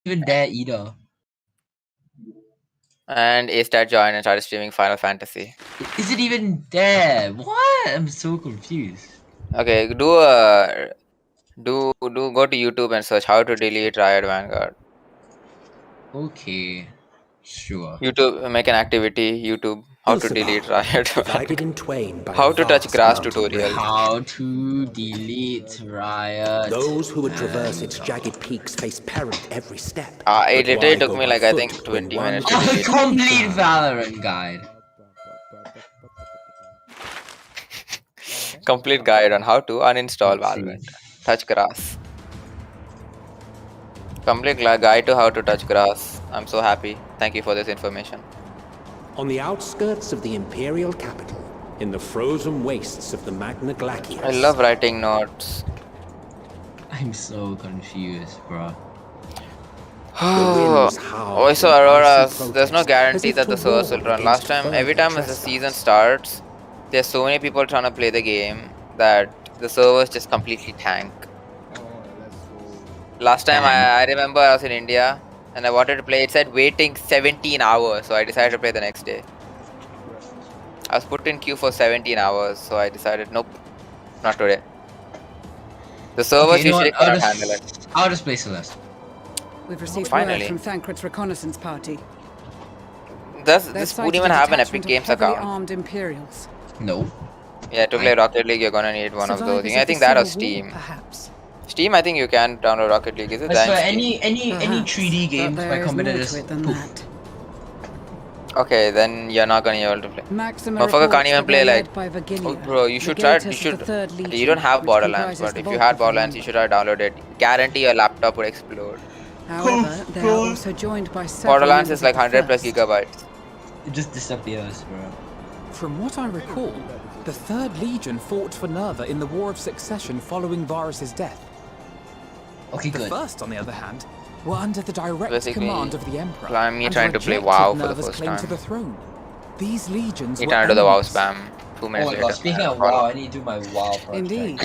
even there either. And A-Stat joined and started streaming Final Fantasy. Is it even there? What? I'm so confused. Okay, go to YouTube and search how to delete Riot Vanguard. Okay, sure. YouTube, make an activity. YouTube, how to delete Riot divided Vanguard. in twain by How a to touch vast grass mountain tutorial. range. How to delete Riot. Those who would traverse its jagged peaks face peril at every step. It But literally why took go me by like I think foot when 20 one minutes to can A delete. complete Valorant guide. Complete guide on how to uninstall Let's see. Valorant. Touch grass. Complete guide to how to touch grass. I'm so happy. Thank you for this information. On the outskirts of the imperial capital, in the frozen wastes of the Magna Glacius. I love writing notes. I'm so confused, bro. Also, Aurora, there's no guarantee that the servers will run. Last time, every time as the season starts, there's so many people trying to play the game that the servers just completely tank. Last time, I remember I was in India and I wanted to play. It said waiting 17 hours, so I decided to play the next day. I was put in queue for 17 hours, so I decided, nope, not today. The servers usually cannot handle it. I'll just play Celeste. We've received Finally. word from Thancred's reconnaissance party. Does this would even have an Epic Games account? Armed Imperials. No. Yeah, to play Rocket League, you're gonna need one of those things. I think that or Steam. Perhaps. Steam, I think you can download Rocket League. Is it As that? for any 3D games, my computer just poof. Okay, then you're not gonna be able to play. Maxima Motherfucker can't even play like. Oh, Oh, bro, you should try. You should. You don't have Borderlands, but if you had Borderlands, you should have downloaded it. Guarantee your laptop would explode. However, they are also joined by Borderlands is like 100 plus gigabytes. It just disappears, bro. From what I recall, the 3rd Legion fought for Nerva in the War of Succession following Varus's death. Okay, The good. 1st, on the other hand, were under the direct Basically, command of the Emperor. plan me and trying to play rejected WoW for the Nerva's first claim time. to the throne. These legions You were trying to do the WoW enemies. spam 2 Oh minutes my later. god, speaking of WoW, I need to do my WoW project. Indeed.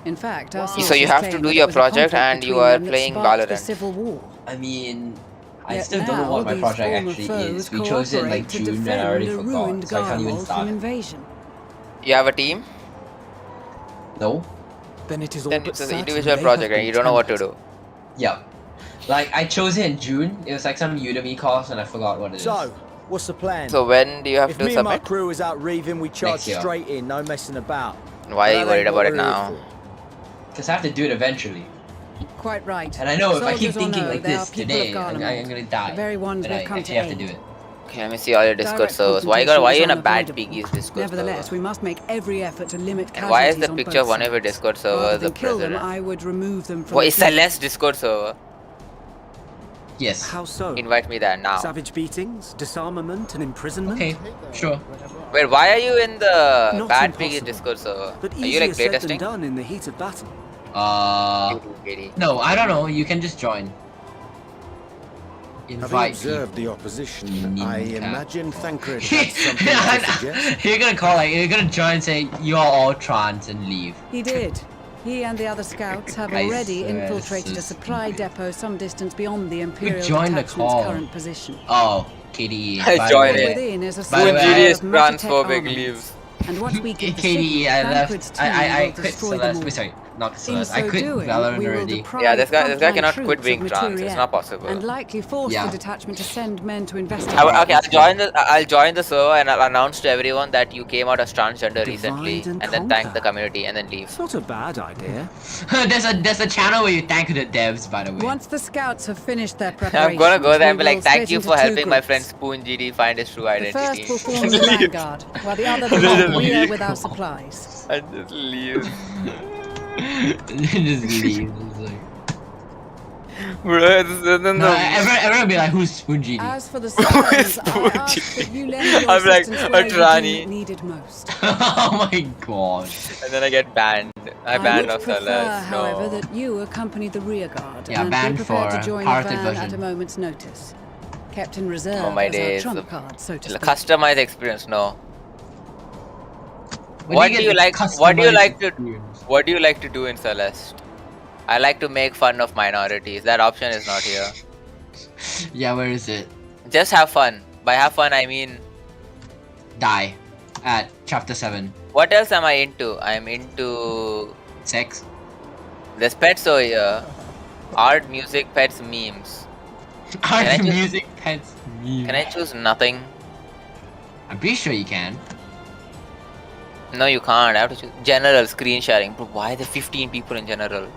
In fact, our So you sources have to claim do that your it was a project conflict and you between are them that playing sparked the Valorant. Civil War. I mean, I Yet still don't know now what my these project former actually foes is. We chose it in like cooperate to June and I defend already a forgot, ruined so I can't even Garlemald start. from invasion. You have a team? No? Then it is all Then but it's an certain individual they project have and you don't know what to been do. Yeah. Like, I chose it in June. It was like some Udemy course and I forgot what it is. So, what's the plan? So when do you have If to me and my submit? crew is out reaving, we charge Next year. straight in, no messing about. Why are That you worried ain't about what it we're here now? for. Because I have to do it eventually. Quite right. And I know if I keep Soldiers or thinking no, like they are this people today, of I'm Garlemald, gonna die. the very ones Then we've I come actually to have to aid. do it. Okay, let me see all your Discord Direct servers. Why confrontation are you is in a bad unavoidable. piggy's Discord Nevertheless, server? we must make every effort to limit And why is casualties the on picture of both one of your sides. Discord Rather servers than the kill them, president? I would remove them from What the is field. Celeste Discord server? Yes. How so? Invite me there now. Savage beatings, disarmament, and imprisonment? Okay, sure. Wait, why are you in the Not bad piggy's impossible, Discord server? But Are you easier like said than playtesting? done in the heat of battle. No, I don't know. You can just join. Having Invite observed people. the opposition, I Ninka. imagine Thancred had something to suggest. You're gonna call like you're gonna join and say you're all trans and leave. He did. He and the other scouts have I already swear, infiltrated a this is supply stupid. depot some distance beyond the Imperial joined the detachment's call. current position. Oh, KDE. I by the joined way. it. Within is a By the way, supply Punjiri is of Magitech transphobic armaments. leaves. And once we get the KDE, signal, I Thancred's left. team I will quit destroy them Celeste. all. Wait, sorry, not In Celeste. so I quit doing, Valorant we will already. deprive Yeah, this guy frontline cannot quit troops being of trans. It's materiel not possible. And likely force Yeah. the detachment to send men to investigate. I'll join the server and I'll announce to everyone that you came out as transgender recently Divide and and then thank conquer. the community and then leave. It's not a bad idea. there's a channel where you thank the devs, by the way. Once the scouts have finished their preparations, I'm gonna go there and be we like, will thank split you into for two helping my groups. friend Spoon GD find his true The identity. first will form the vanguard, while the other will Just hold the rear leave. with our supplies. And just leave. Just leave. It's like... Bro, No, everyone will be like, who's Spoon GD? As for the supplies, I ask that you lend your I'm like, assistance a where you deem tranny. it needed most. Oh my god. And then I get banned. I would banned off prefer, Celeste. however, No. that you accompany the rear guard Yeah, and banned be prepared for to join the pirated van version. at a moment's notice. Kept in reserve Oh my as our days. trump card, so to speak. Customized experience, no. When What you do get you the like? What do you customized like to? experience? What do you like to do in Celeste? I like to make fun of minorities. That option is not here. Yeah, where is it? Just have fun. By have fun, I mean. Die. At chapter 7. What else am I into? I'm into. Sex. There's pets over here. Art, music, pets, memes. Art, I choose- music, pets, memes. Can I choose nothing? I'm pretty sure you can. No, you can't. I have to choose general screen sharing. But why are there 15 people in general?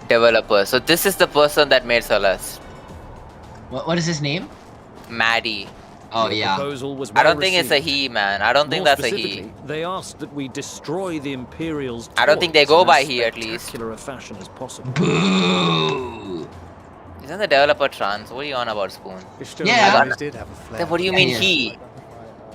Developer. So this is the person that made Celeste. What is his name? Maddie. Oh, Your yeah. proposal was I don't well think it's a received. he, man. I don't think More that's a he. specifically, They asked that we destroy the Imperial's I don't think they toys go in by as he, at least. spectacular a fashion as possible. Boo! Isn't the developer trans? What are you on about, Spoon? Yeah. always did have a flair. Then what do you Yeah, mean he is. he?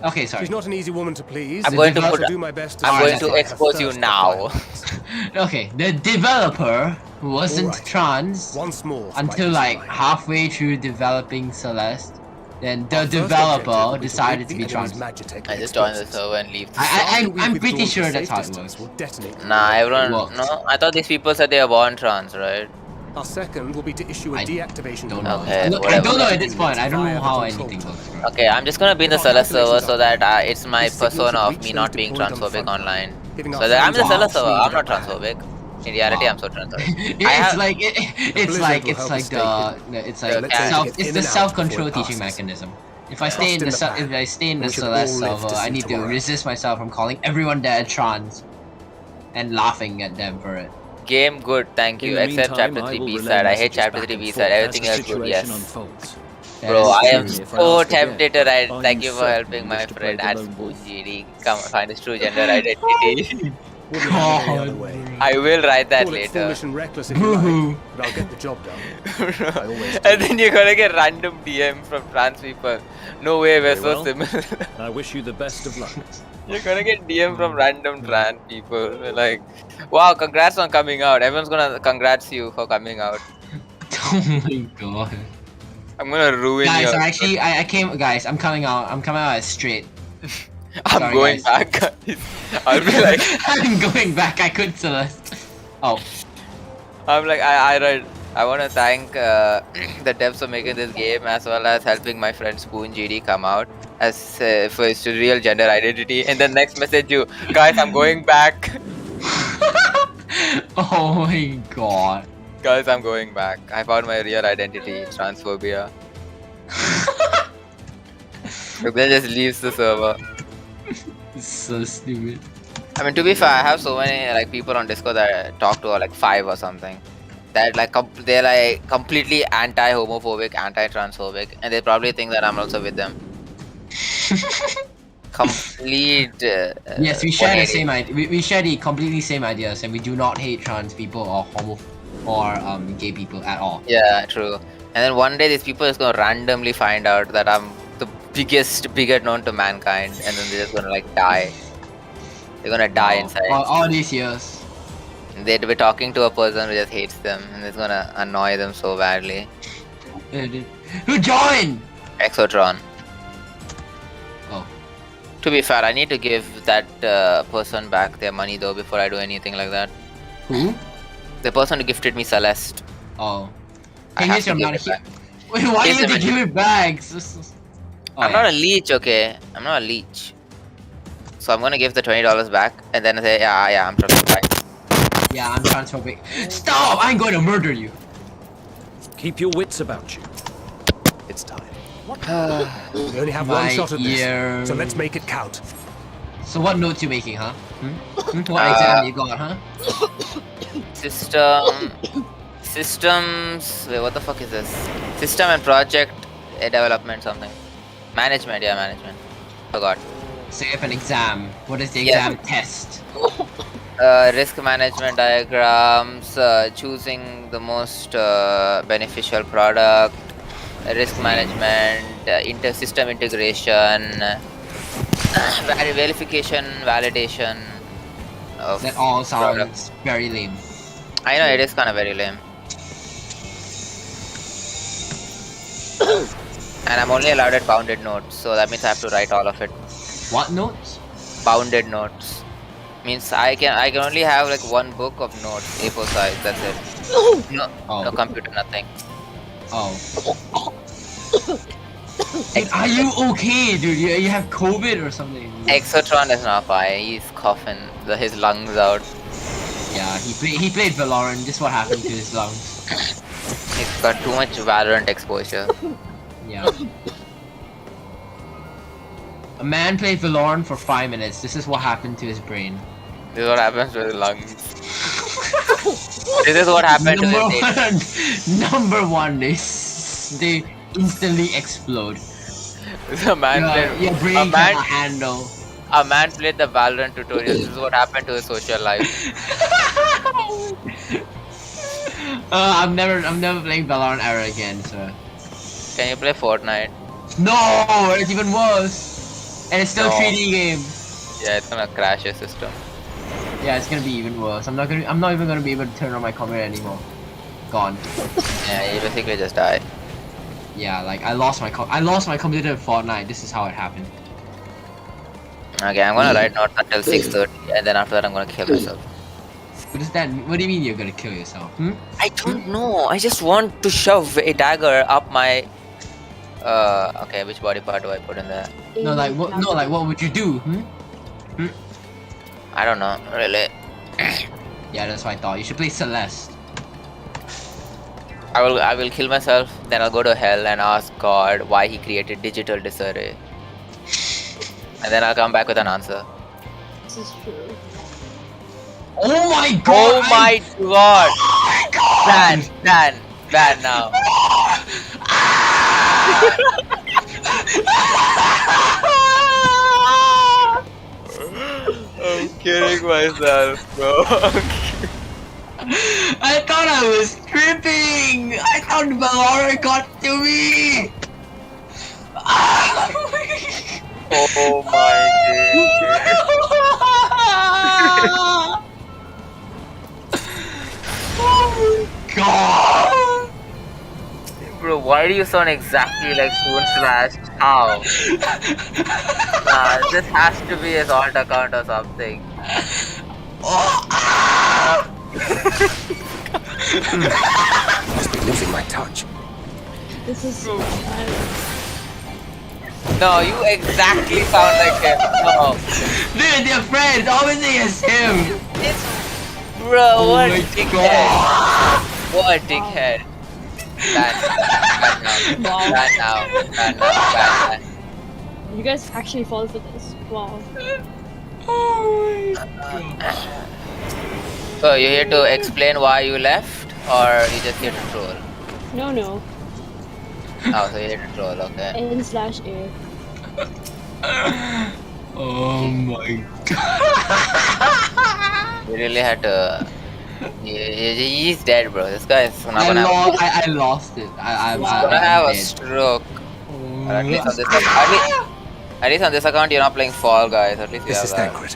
Okay, sorry. She's not an easy woman to please. I'm going to I put- shall do my best to I'm going satisfy to her expose you thirst for now. violence. Okay, the developer wasn't Alright. trans Once more. for my until peace of like mind. halfway through developing Celeste. Then the Our first developer objective was decided to rid be the enemy's trans. Magitech I just joined the explosives. server and leave. After we've I'm withdrawn pretty to sure safe that's how it distance, works. we'll detonate. Nah, everyone. Works. No, I thought these people said they were born trans, right? Our second will be to issue a I deactivation Don't command. know. Okay, I whatever. don't know at this point. I don't Via know the how control anything tower. works. Bro. Okay, I'm just gonna be in the Our Celeste server calculations so are that correct. it's my This signal persona should of reach me those not being deployed on the transphobic front line, online. giving our So that I'm the friends Celeste server. all I'm not speed and transphobic. In reality, Wow. I'm so transphobic. It's I have- like it's blizzard like will it's help like us stay it's The like cat. self Get it's in the and out self-control before it teaching passes. mechanism. If I stay in Trust the in the if I stay in We the should Celeste all live server, to I see need to tomorrow. resist myself from calling everyone there trans and laughing at them for it. Game good, thank In you. the Except meantime, chapter I 3 will B relay side. I hate messages chapter back 3 and B forth side. as Everything the else good, situation yes. unfolds. That Bro, is I true. am If I so ask again, tempted to write are thank you you for certain helping you my wish to friend play the at lone wolf? GD come find his true gender identity. We'll be handed any other way. I will write that Call it later. foolish and reckless if you like, but I'll get the job done. I always do. And then you're gonna get random DM from trans people. No way, we're Very so well. similar. I wish you the best of luck. You're gonna get DM from random trans people. They're like, wow, congrats on coming out. Everyone's gonna congrats you for coming out. Oh my god. I'm gonna ruin Guys, your. I'm actually I came guys, I'm coming out as straight. I'm sorry, going guys. back, guys. I'll be like, I'm going back, I could Celeste. Oh. I'm like, I want to thank the devs for making this game as well as helping my friend Spoon GD come out as for his real gender identity. And then next message you, guys, I'm going back. Oh my god. Guys, I'm going back. I found my real identity, transphobia. But then just leaves the server. It's so stupid. I mean, to be fair, I have so many like people on Discord that I talk to, like 5 or something. That like they're like completely anti-homophobic, anti-transphobic, and they probably think that I'm also with them. Complete. Yes, we share the 180. same idea. We share the completely same ideas, and we do not hate trans people or gay people at all. Yeah, true. And then one day these people is gonna randomly find out that I'm the biggest bigot known to mankind, and then they're just gonna like die. They're gonna die inside. All these years. They'd be talking to a person who just hates them, and it's gonna annoy them so badly. Who joined? Exotron. Oh. To be fair, I need to give that person back their money though before I do anything like that. Who? The person who gifted me Celeste. Oh. I Hey, have here's to your give money. it back. Wait, why do Here's you the have to money. give it back? Oh, I'm not a leech, okay? I'm not a leech. So I'm gonna give the $20 back and then say, yeah, I'm transphobic. Yeah, I'm transphobic. Stop! I'm going to murder you. Keep your wits about you. It's time. We only have one My shot at ear. this, so let's make it count. So what notes you making, huh? What exam you got, huh? Systems. Wait, what the fuck is this? System and project development something. Management, yeah, management. Forgot. So you have an exam. What is the Yeah. exam test? Risk management diagrams, choosing the most beneficial product, risk management, inter-system integration, verification, validation of That all sounds products. very lame. I know it is kind of very lame. And I'm only allowed at bounded notes, so that means I have to write all of it. What notes? Bounded notes means I can only have like one book of notes, A4 size. That's it. No, Oh. no computer, nothing. Oh. Dude, are you okay, dude? You have COVID or something? Exotron is not fine. He's coughing his lungs out. Yeah, he played Valorant. Just what happened to his lungs. He's got too much Valorant exposure. Yeah. A man played Valorant for 5 minutes. This is what happened to his brain. This is what happens with his lungs. This is what happened to Number his one, number one is they instantly explode. A man Your brain cannot handle. A man played the Valorant tutorial. This is what happened to his social life. I'm never playing Valorant ever again, so. Can you play Fortnite? No, it's even worse. And it's still No. 3D game. Yeah, it's gonna crash your system. Yeah, it's gonna be even worse. I'm not even gonna be able to turn on my computer anymore. Gone. Yeah, you basically just die. Yeah, like I lost my computer in Fortnite. This is how it happened. Okay, I'm gonna ride north until 6:30, and then after that I'm gonna kill myself. What do you mean you're gonna kill yourself? Hmm? I don't know. I just want to shove a dagger up my. Okay, which body part do I put in there? No, like what? No, like what would you do? Hmm? I don't know, really. Yeah, that's what I thought. You should play Celeste. I will kill myself, then I'll go to hell and ask God why he created digital disarray. And then I'll come back with an answer. This is true. Oh my god! Oh my god! Oh my god! Ban now. I'm kidding myself, bro. I thought I was tripping! I thought Valorant got to me! Oh my god. Oh my god! Bro, why do you sound exactly like Spoon Slash? How? Nah, this has to be his alt account or something. Must be losing my touch. This is No, you exactly sound like him. No. Dude, they're friends! Obviously it's him! Bro, what my a dickhead. What a dickhead. Ban now. You guys actually fall for this. Wow. Oh my god. So, you here to explain why you left? Or you just here to troll? No. Oh, so you're here to troll, okay. N/A. Oh my god. You really had to... He's dead, bro. This guy is not gonna have... I lost it. I'm gonna have a dead. stroke. Or at least on this account. At least on this account, you're not playing Fall Guys. At least you This have is that. Thancred.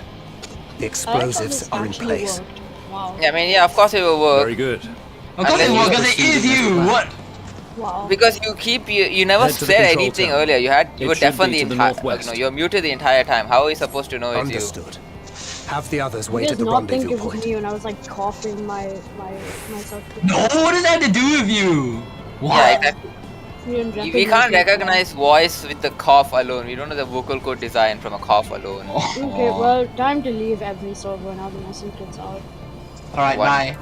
The explosives are in place. Wow. Yeah, I mean, yeah, of course it will work. Very good. Of course it will, because it is you! What? Wow. Because you never Head to the said control anything tower. earlier. You It were should deaf on be the to the entire. northwest. No, you're muted the entire time. How are we supposed to know it's you? Understood. Have the others You wait guys at the not think rendezvous it was point. me when I was like coughing myself. No, what does that have to do with you? What? Yeah, exactly. You didn't We recognize can't me. recognize voice with the cough alone. We don't know the vocal code design from a cough alone. Okay, well, time to leave every server now that my secret's out. Alright, bye.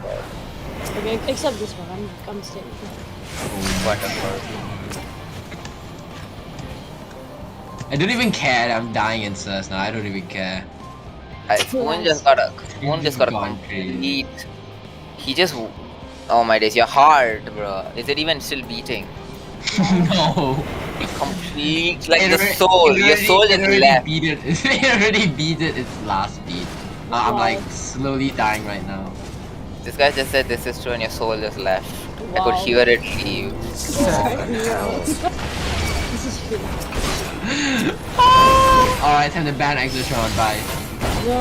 Okay, except this one. I'm staying. Wonderful. I don't even care that I'm dying in Sus now. I don't even care. Spoon just got a Gone complete. He just. Oh my days, your heart, bro. Is it even still beating? No. Complete, like It the already- soul. it Your soul already- just it already left. beat it. It already beat it its last beat. I'm Wow. like slowly dying right now. This guy just said this is true and your soul just left. I could Wow. hear it leave. This is true. Alright, time to ban Exotron. Bye. No.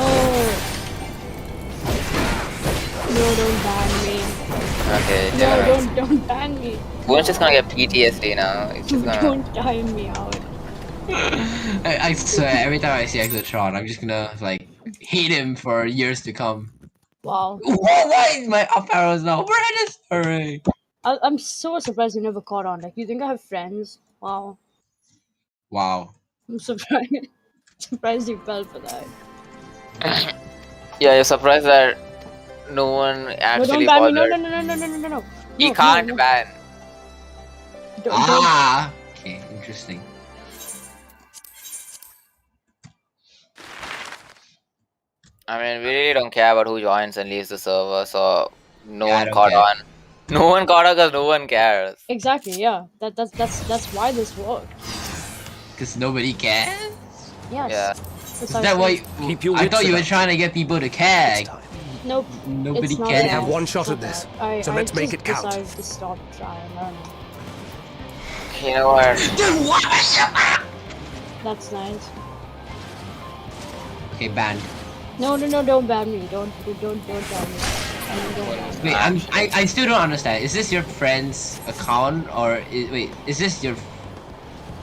No, don't ban me. Okay, No, never. don't ban me. Spoon's just gonna get PTSD now. It's just gonna. Don't time me out. I swear, every time I see Exotron, I'm just gonna like hate him for years to come. Wow. Why is my up arrows now red? Hooray! I'm so surprised you never caught on. Like, you think I have friends Wow. Wow. I'm surprised. Surprised you fell for that. Yeah, you're surprised that no one No, actually don't ban me. No, bothered. no, no, no, no, no, no, no. He No, can't no, no. ban. Don't. Ah. Okay. Interesting. I mean, we really don't care about who joins and leaves the server, so no Yeah, I one don't caught care. on. No one caught on because no one cares. Exactly. Yeah. That's why this worked. Because nobody cares. Yes. Yeah. Is that why? Keep your I thought wits you were about trying to get people to care. It's time. Nope. Nobody It's not cares. We that. have one shot It's at not this, that. so let's I make just it count. decided to stop trying. I don't know. You know what? Dude, what? That's nice. Okay, banned. No, no, no! Don't ban me. Don't ban me. I mean, don't ban me. Wait, I still don't understand. Is this your friend's account or wait? Is this your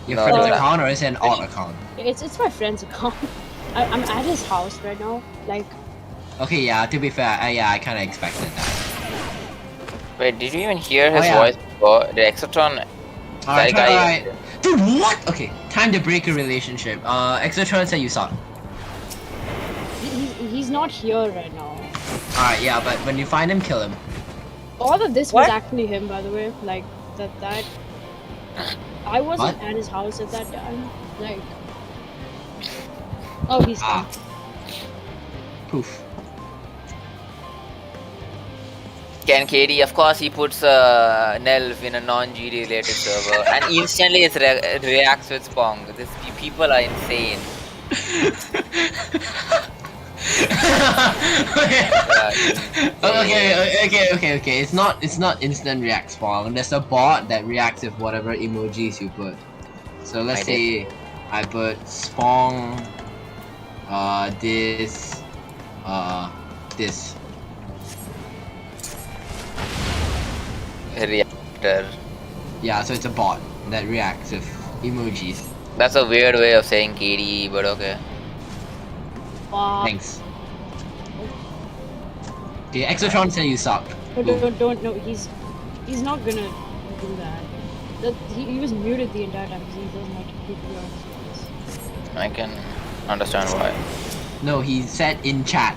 No, friend's no, no. account or is it an alt account? It's my friend's account. I'm at his house right now. Like, Okay, yeah. To be fair, I kind of expected that. Wait, did you even hear his Oh, yeah. voice before? The Exotron. Alright, That guy- alright. Dude, what? Okay, time to break a relationship. Exotron said you suck. he's not here right now. Alright, yeah, but when you find him, kill him. All of this What? was actually him, by the way. Like that. I wasn't What? at his house at that time. Like, oh, he's Ah. gone. Poof. Ken KD, of course, he puts Nelv in a non-GD related server, and instantly it reacts with Spong. People are insane. Okay. It's not instant react spawn. There's a bot that reacts with whatever emojis you put. So let's say I put spawn, this. Reactor. Yeah, so it's a bot that reacts with emojis. That's a weird way of saying KD, but okay. Wow. Thanks. Okay, Exotron said you suck. No, don't. No, he's not gonna do that. He was muted the entire time because he doesn't like people on his face. I can understand why. No, he said in chat.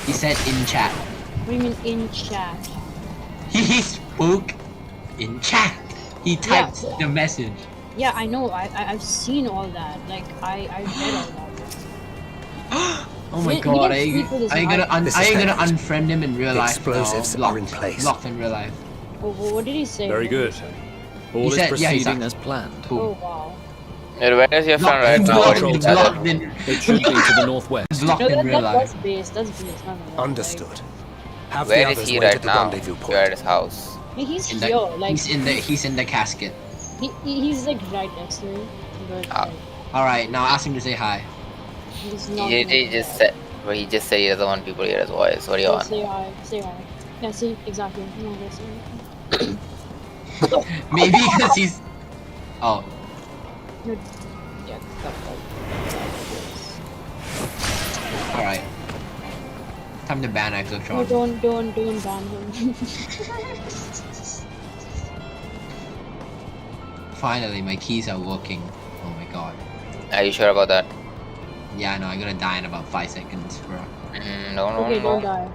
He said in chat. What do you mean in chat? He spoke in chat. He typed the message. Yeah, I know. I've seen all that. Like I read all that. Oh my He god, gets I sleep with his ain't gonna wife. This I is ain't gonna dangerous. unfriend him in real The life. explosives now. are in place. Blocked in real life. Oh, what did he say? Very What did good. he say? All He is said- yeah, he proceeding sucks. as planned. Cool. Oh wow. Where is your friend right now? What Blocked, did he blocked, tell blocked him? in, It should be to the northwest. blocked No, in real life. that's base. That's base. Not that, Understood. Have the Where is others he wait right at the now? rendezvous We're at point. his house. Like, he's In here. Like he's in the casket. he's like right next to me. But Ah. like, Alright, now ask him to say hi. he's not. He gonna- just said, but he just said he doesn't want people to hear his voice. What are you on? Say hi. Say hi. Yeah. See exactly. No, that's it. Maybe because he's oh. Yeah. That. Alright. Time to ban No, Exotron. don't ban him. Finally, my keys are working. Oh my god. Are you sure about that? Yeah, no, I'm gonna die in about 5 seconds, bro. No. Okay, don't die.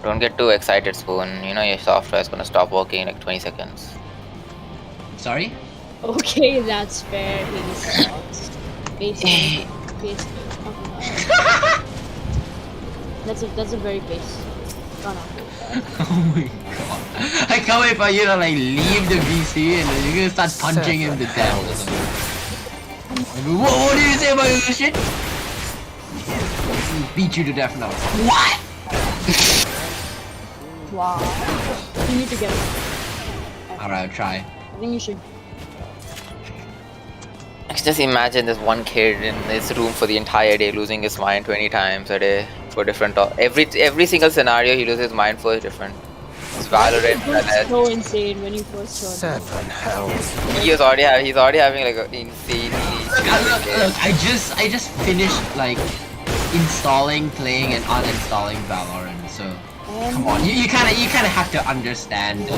Don't get too excited, Spoon. You know your software is gonna stop working in like 20 seconds. Sorry? Okay, that's fair. He sucks. Basically. That's a very base. Oh no. Oh my god. I can't wait for you to like leave the VC and then you're gonna start punching him to death or something. What did you say about your shit? Beat you to death now. What? Wow. You need to get it. Alright, I'll try. I think you should. Just imagine this one kid in this room for the entire day losing his mind 20 times a day for different every single scenario he loses his mind for is different. It's Valorant. It was so insane when you first heard it. Seven hells. He's already having like an insane. Look, I just finished like installing, playing, and uninstalling Valorant. So come on, you kind of have to understand.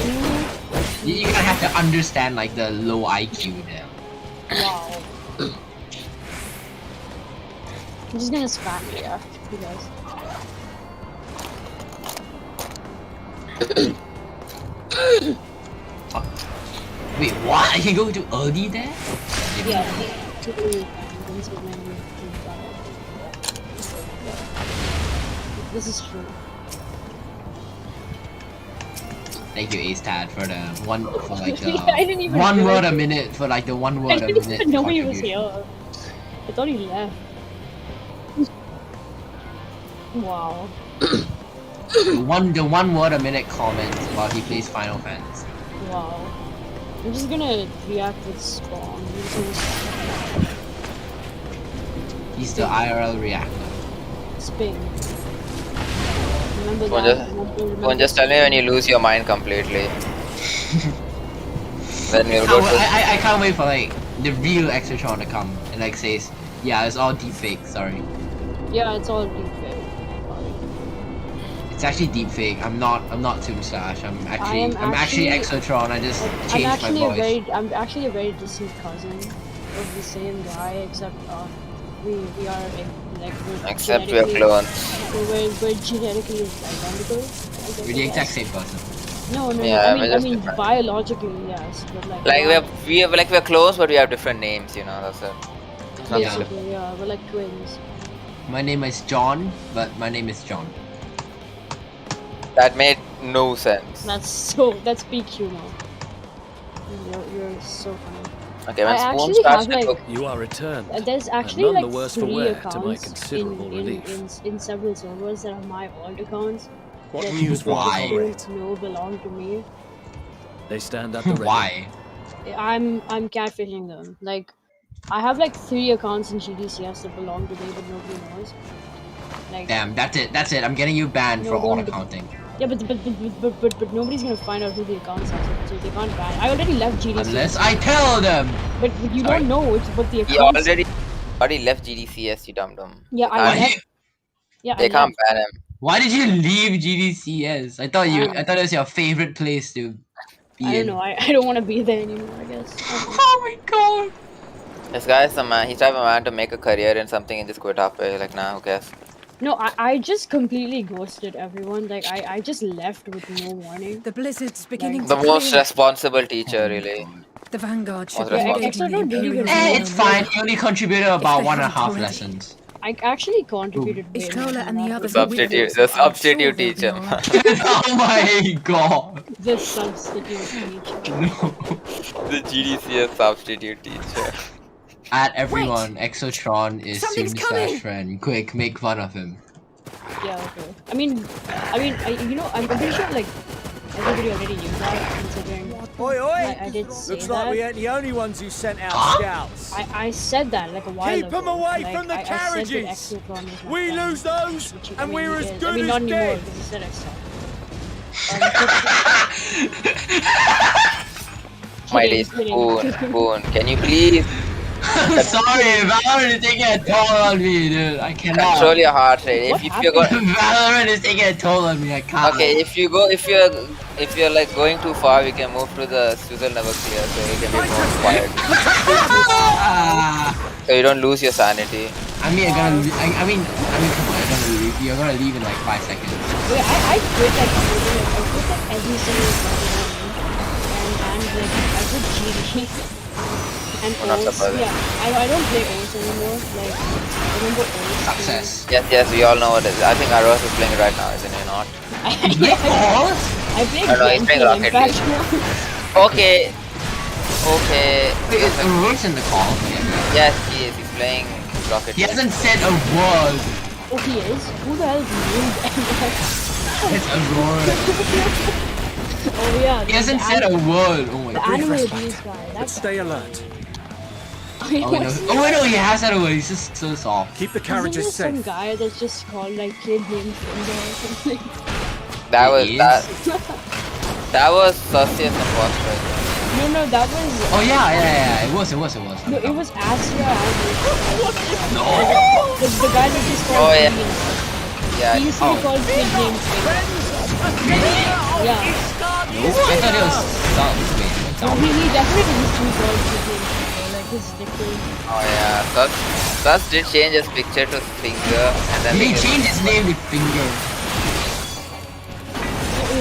You're gonna have to understand like the low IQ there. Wow. I'm just gonna spam it, yeah. You guys. Wait, what? I can go to early there? Yeah. Totally fine. This is true. Thank you, Ace Tad, for the one for like the I didn't even one word a realize- minute for like the one I word a didn't minute. even know he was contribution. here. I thought he left. Wow. The one word a minute comments while he plays Final Fantasy. Wow. I'm just gonna react with Spawn. He's the IRL reactor. Spin. Remember Go on, that? just, Remember go on, just tell me when you lose your mind completely. Then we'll go to... I can't wait for like the real Exotron to come and like says, yeah, it's all deepfake. Sorry, Yeah, it's all deepfake. it's actually deepfake. I'm not Toon Slash. I'm actually actually- Exotron. I just I'm changed my actually voice. I'm actually a very distant cousin of the same guy, except we are like we're Except we are genetically- clones. We're genetically identical. I guess, We're the I exact guess. same person. No, Yeah, I we're just mean different. biologically yes, but like We're close, but we have different names. You know, that's it. It's not Yeah. basically, yeah, we're like twins. My name is John, but my name is John. That made no sense. That's peak humor. You're so funny. Okay, when I Spoon actually starts have, to like- cook, You are returned. There's and actually none like the worse for 3 wear, to my accounts considerable relief. in several servers that are my old accounts What that news will Why? you tolerate? don't know belong to me. They stand at the ready. Why? I'm catfishing them. Like I have like 3 accounts in GDCS that belong to me, but nobody knows. Like Damn, that's it. That's it. I'm getting you banned No, for all don't- accounting. yeah, but nobody's gonna find out who the accounts are, so they can't ban. I already left GDCS, Unless I tell them. but you Sorry. don't know it's what the he accounts. already left GDCS. You dum dum. Yeah, They I can't- left. Yeah, They I can't left. ban him. Why did you leave GDCS? I thought I it was your favorite place to be I in. don't know. I don't want to be there anymore. I guess. I don't know. Oh my god. This guy is the man. He's type of man to make a career in something and just quit halfway. Like, nah, who cares? No, I just completely ghosted everyone. Like I just left with no warning. The blizzard's beginning The to most clear. responsible teacher, really. The Vanguard should Most be responsible. engaging the Extra didn't Imperial even- It's fine. He only contributed about they 1.5 haven't already. lessons. I actually contributed. way more Ishtola than and the that. others Substitute, the I'm sure substitute they'll be teacher. all right. Oh my god. The substitute teacher. No. The GDCS substitute teacher. At everyone, Exotron is Something's Soon coming. Slash friend. Quick, make fun of him. Yeah. Okay. I mean, you know, I'm pretty sure like everybody already knew that, considering Oi, oi! I did say Looks that. like we ain't the only ones who sent out Huh? scouts. I said that like a while Keep ago. 'em away like, from the I said that carriages. Exotron was my We friend, lose those, which, and we're he as is. good I mean, as not anymore dead. because he said Exotron. My Kidding, days, kidding. Spoon. Can you please I'm sorry, Valorant is taking a toll on me, dude. I cannot. control your heart rate? What If you're going, Valorant is taking a toll on me. I can't. okay, if you're like going too far, we can move to the Swizzle never clear, so you can be more quiet, Ah, so you don't lose your sanity. I mean, come on. You're gonna leave in like 5 seconds. Wait, I quit like everything, like, I quit like every single Sunday and like I quit GD and Oh, not O's. surprising. Yeah, I don't play O's anymore. Like I remember O's. Success. Yes, we all know what it is. I think Aros is playing right now, isn't he not? I play No, he's playing Genshin Rocket Impact League. now. Okay. Wait, is Roach in the call? Yes, he is. He's playing Rocket He League. hasn't said a word. Oh, he is? Who the hell named It's Aurora. Oh yeah. He hasn't said a word. Oh my The god. animal respite. abuse guy. But That's stay alert. Oh wait, no, he has said a word. He's just so soft. Keep the Isn't carriages there some safe. guy that's just called like kid named Finger or something? That was He is? that was Sussy and Imposter. No, that was. Oh yeah. It was. No, it was Astra. No. The guy that just called Oh, yeah. Finger. Yeah. He used to be called kid named Finger. Yeah. I thought it was subs. Wait, what's No, up? he definitely used to call Kidney. Like his nickname. Oh yeah, Sus did change his picture to finger and then He changed his name to Finger.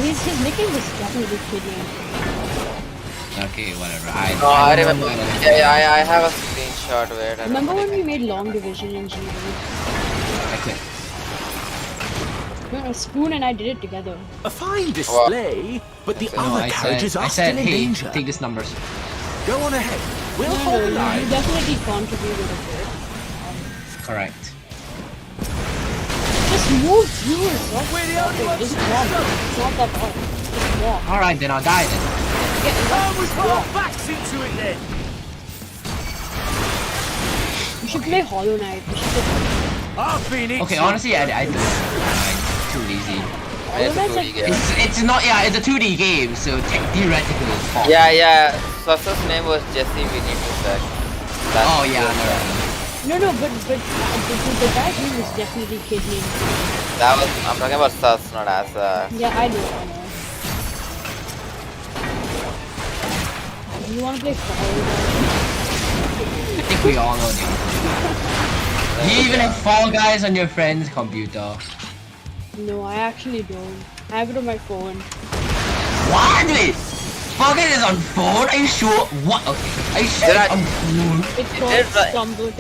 His nickname was definitely Kidney. Okay, whatever. No, I don't remember. know. Yeah, I have a screenshot where. I Remember don't when know. we made long division in G? I quit. No, Spoon and I did it together. A fine display, but the No, other I carriages said, are I said, still in hey, danger. take this numbers. Go on ahead. We'll No, hold the you line. definitely contributed a bit. Correct. Just move through it. Stop stopping. Just walk. It's not that hard. Just walk. Alright, then I'll die then. You should play Hollow Knight. You should play Okay, honestly, I don't. I'm too lazy. Hollow It's a Knight's 2D like game. It's not, yeah, it's a 2D game, so theoretically it's fun. Yeah. Sus's name was Jesse. We need to check. Oh, yeah, no. no, but the guy's name is definitely Kidney. That was. I'm talking about Sus, not Asa. Yeah, I know. You wanna play Hollow I think we all know that. You even have Fall Guys on your friend's computer. Knight? No, I actually don't. I have it on my phone. What? Wait! Fall Guys is on phone? Are you sure? What? Okay. Are you sure Did it's I- on phone? It's It called is right. Stumble.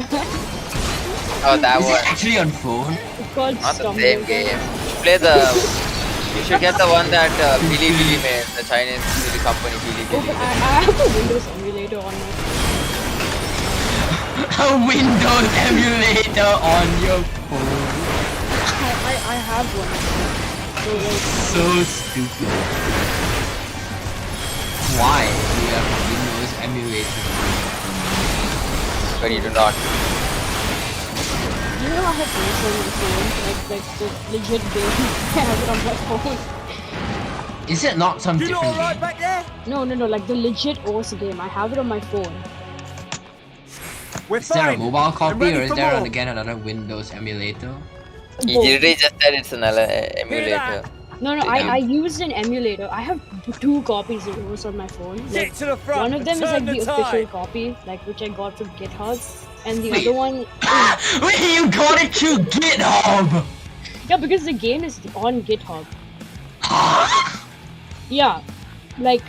Oh, that Is one. it actually on phone? It's called Not the Stumble. same game. Play the. You should get the one that Bilibili made. The Chinese Bilibili company Oh, Bilibili. but I have a Windows emulator on my phone. A Windows emulator on your phone. I have one. So like, So stupid. Why do you have a Windows emulator? But you do not. you know I have games on my phone, like the legit game. I have it on my phone. Is it not some different game? No, like the legit OS game. I have it on my phone. We're Is there a fine. mobile copy ready or is for there more. again another Windows emulator? You literally just said it's an emulator. No, I used an emulator. I have two copies of OS on my phone. Like, one of them is like the official copy, like which I got from GitHub, and the Wait. other one is Wait, you got it through GitHub! yeah, because the game is on GitHub. Yeah, like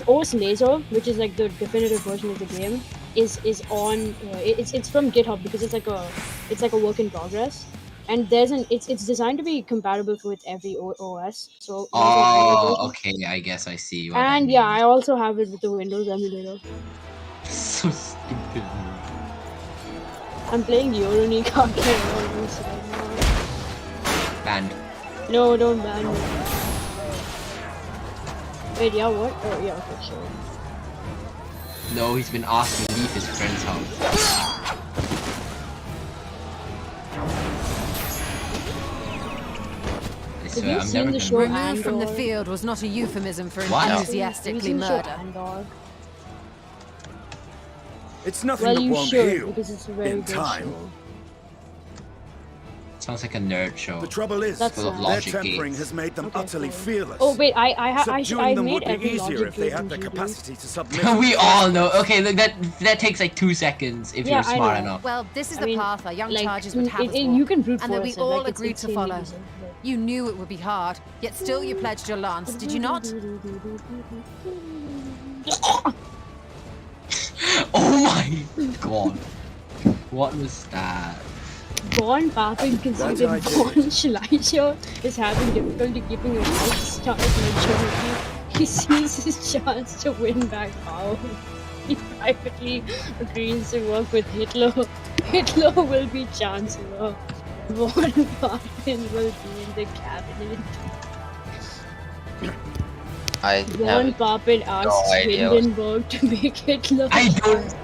OS Laser, which is like the definitive version of the game, is on it's from GitHub because it's like a work in progress, and it's designed to be compatible with every OS. So Oh, okay, I guess I see what and that yeah, I means. also have it with the Windows emulator. So stupid. I'm playing Euronika almost right now. Banned. No, don't ban me. Wait, yeah, what? Oh, yeah, okay, sure. No, he's been asked to leave his friend's house. I Have swear, you I'm seen never the gonna show remember. Removed from the Andor? field was not a euphemism for What? enthusiastically Have you seen the show murder. Andor? It's nothing Well, that you won't should, heal. because it's a very in good time. show. Sounds like a nerd show. The trouble is, That's Full of sad. their logic tempering gates. has made them Okay, utterly fine. fearless. Oh wait, I Subduing them made would be every easier logic if they gate had in the GB. capacity to submit. We all know. Okay, look, that takes like 2 seconds if Yeah, you're I smart know. enough. Well, this is I the mean, path our young like, charges would have us you can walk, brute and that we force it, all like, it's agreed to insanely follow. easy, but- You knew it would be hard, yet still you pledged your lance, did you not? Oh my god. What was that? Born Papin considered That's Born Schleicher is having difficulty keeping a right start majority. He sees his chance to win back power. He privately agrees to work with Hitler. Hitler will be Chancellor. Born Papin will be in the cabinet. I Born have Papin asks idea what- Hindenburg to make Hitler. I don't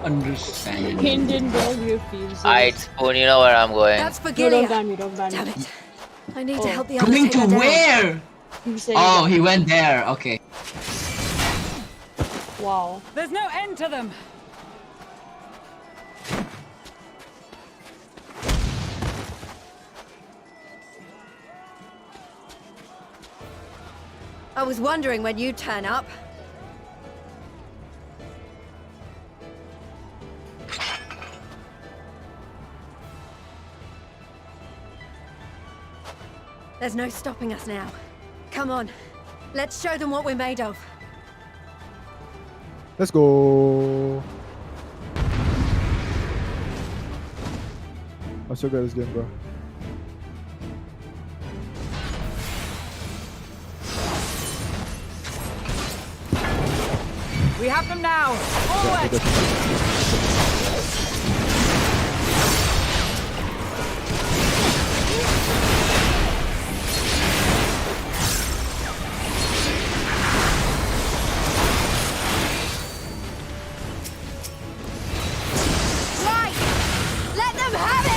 understand. Hindenburg refuses. Alright, Spoon, you know where I'm going. That's No, don't Virginia. ban me, don't ban Damn me. it. I need Oh. to help the Going to Undertaker down. where? He said Oh, he went there. Okay. wow. There's no end to them. I was wondering when you'd turn up. There's no stopping us now. Come on, let's show them what we're made of. Let's go. I'm so good at this game, bro. We have them now. Forward! Right! Let them have it!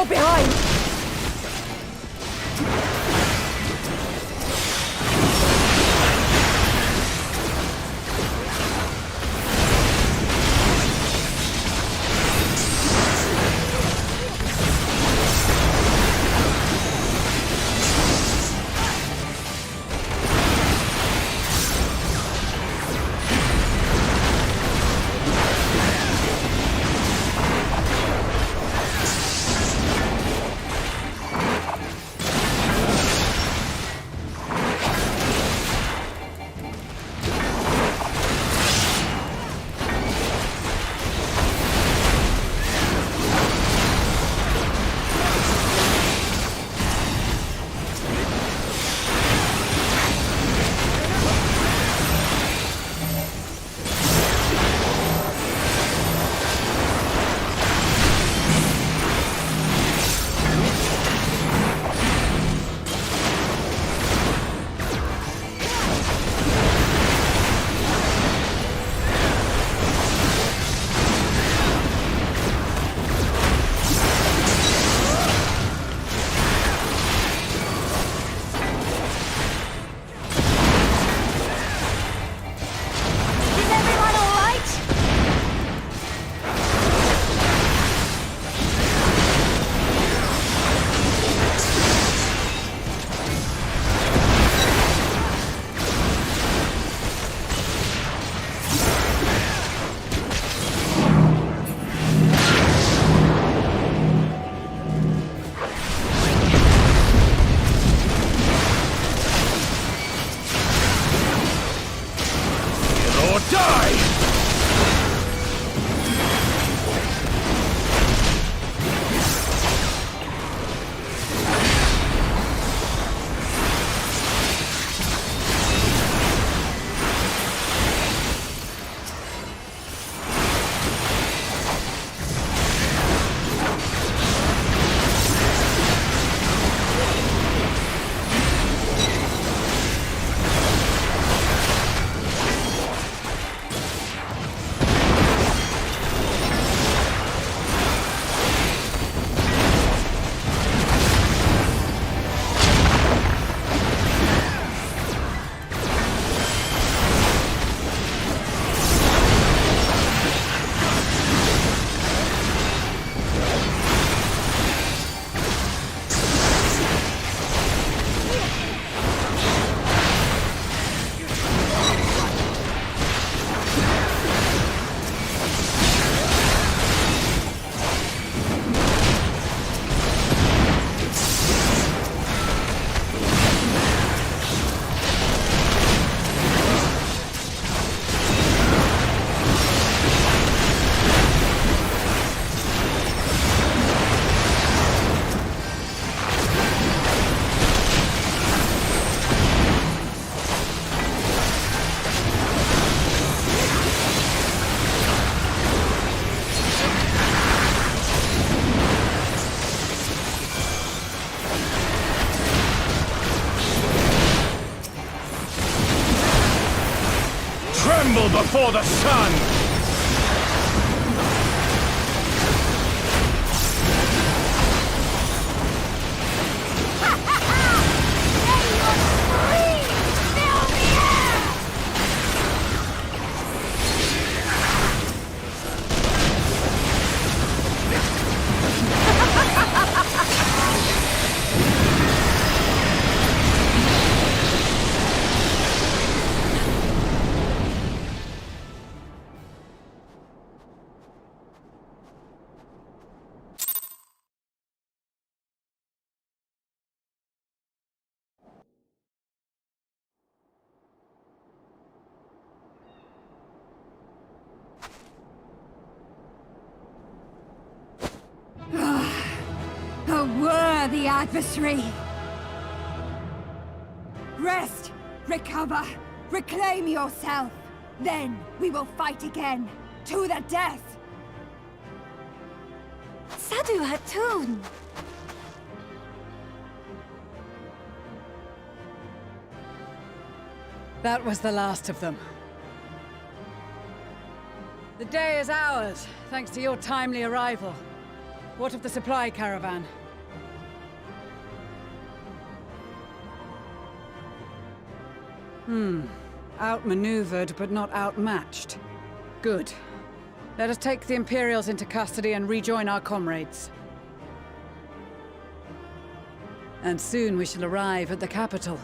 Behind! for the sun! A worthy adversary! Rest! Recover! Reclaim yourself! Then we will fight again! To the death! Sadu Hatun! That was the last of them. The day is ours, thanks to your timely arrival. What of the supply caravan? Outmaneuvered, but not outmatched. Good. Let us take the Imperials into custody and rejoin our comrades. And soon we shall arrive at the capital.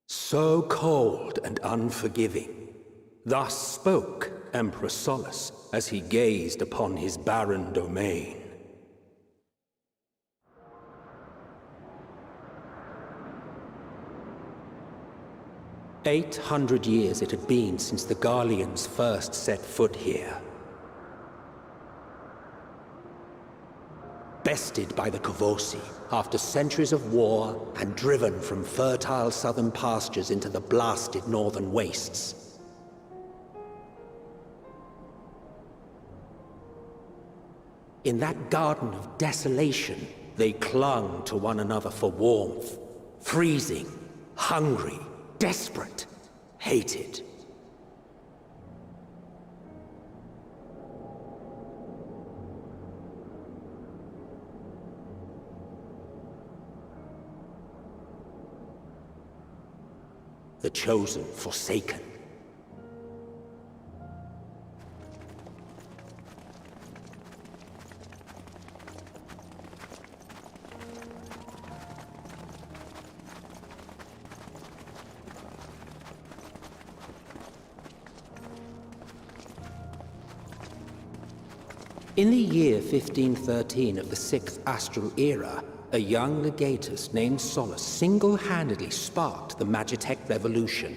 So cold and unforgiving. Thus spoke Emperor Solus as he gazed upon his barren domain. "800 years it had been since the Garleans first set foot here. Bested by the Kavosi after centuries of war and driven from fertile southern pastures into the blasted northern wastes. In that garden of desolation, they clung to one another for warmth, freezing, hungry, desperate, hated. The chosen forsaken. In the year 1513 of the 6th Astral Era, a young legatus named Solus single-handedly sparked the Magitech Revolution.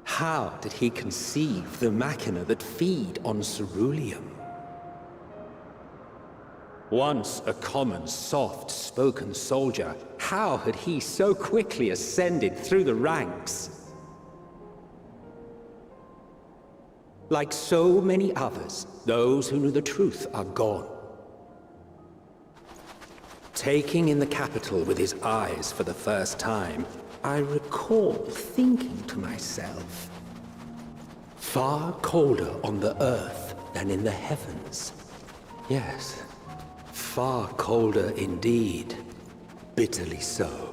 How did he conceive the machina that feed on ceruleum? Once a common, soft-spoken soldier, how had he so quickly ascended through the ranks? Like so many others, those who knew the truth are gone. Taking in the capital with his eyes for the first time, I recall thinking to myself, far colder on the earth than in the heavens. Yes, far colder indeed. Bitterly so.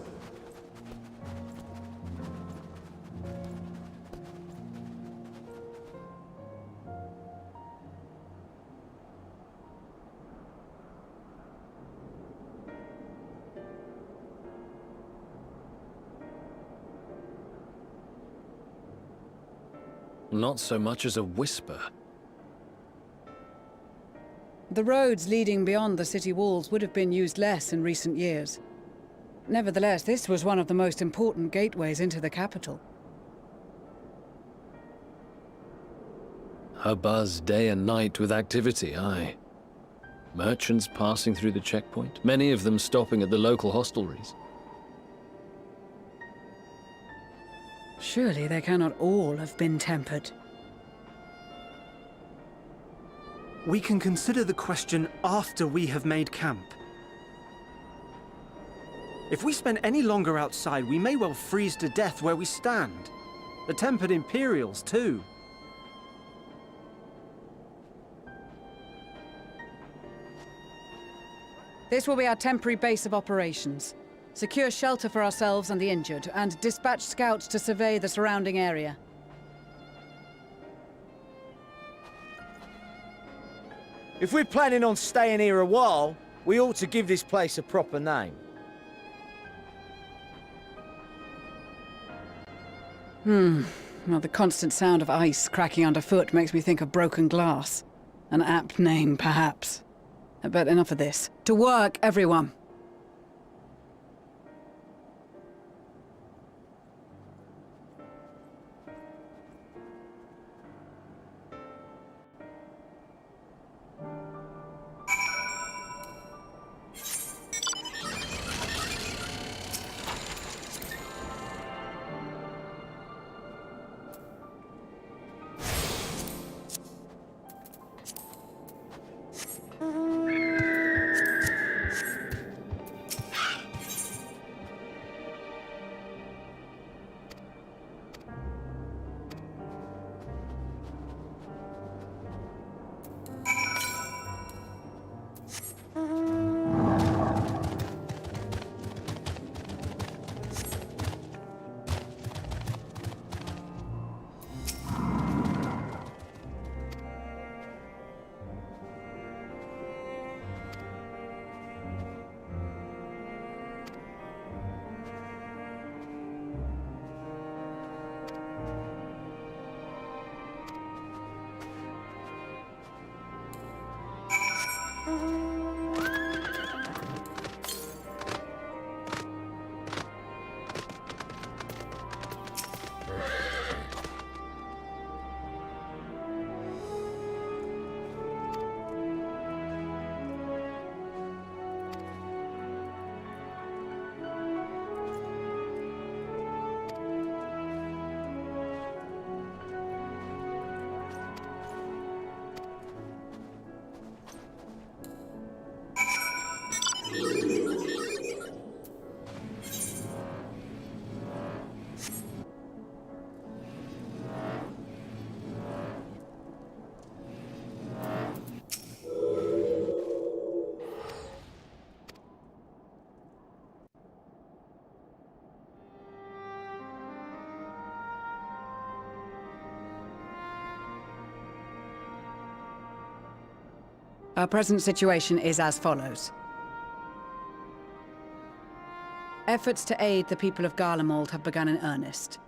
Not so much as a whisper. The roads leading beyond the city walls would have been used less in recent years. Nevertheless, this was one of the most important gateways into the capital. A buzz day and night with activity, aye. Merchants passing through the checkpoint, many of them stopping at the local hostelries. Surely they cannot all have been tempered. We can consider the question after we have made camp. If we spend any longer outside, we may well freeze to death where we stand. The tempered Imperials, too. This will be our temporary base of operations. Secure shelter for ourselves and the injured, and dispatch scouts to survey the surrounding area. If we're planning on staying here a while, we ought to give this place a proper name. Well, the constant sound of ice cracking underfoot makes me think of broken glass. An apt name, perhaps. But enough of this. To work, everyone! Our present situation is as follows. Efforts to aid the people of Garlemald have begun in earnest.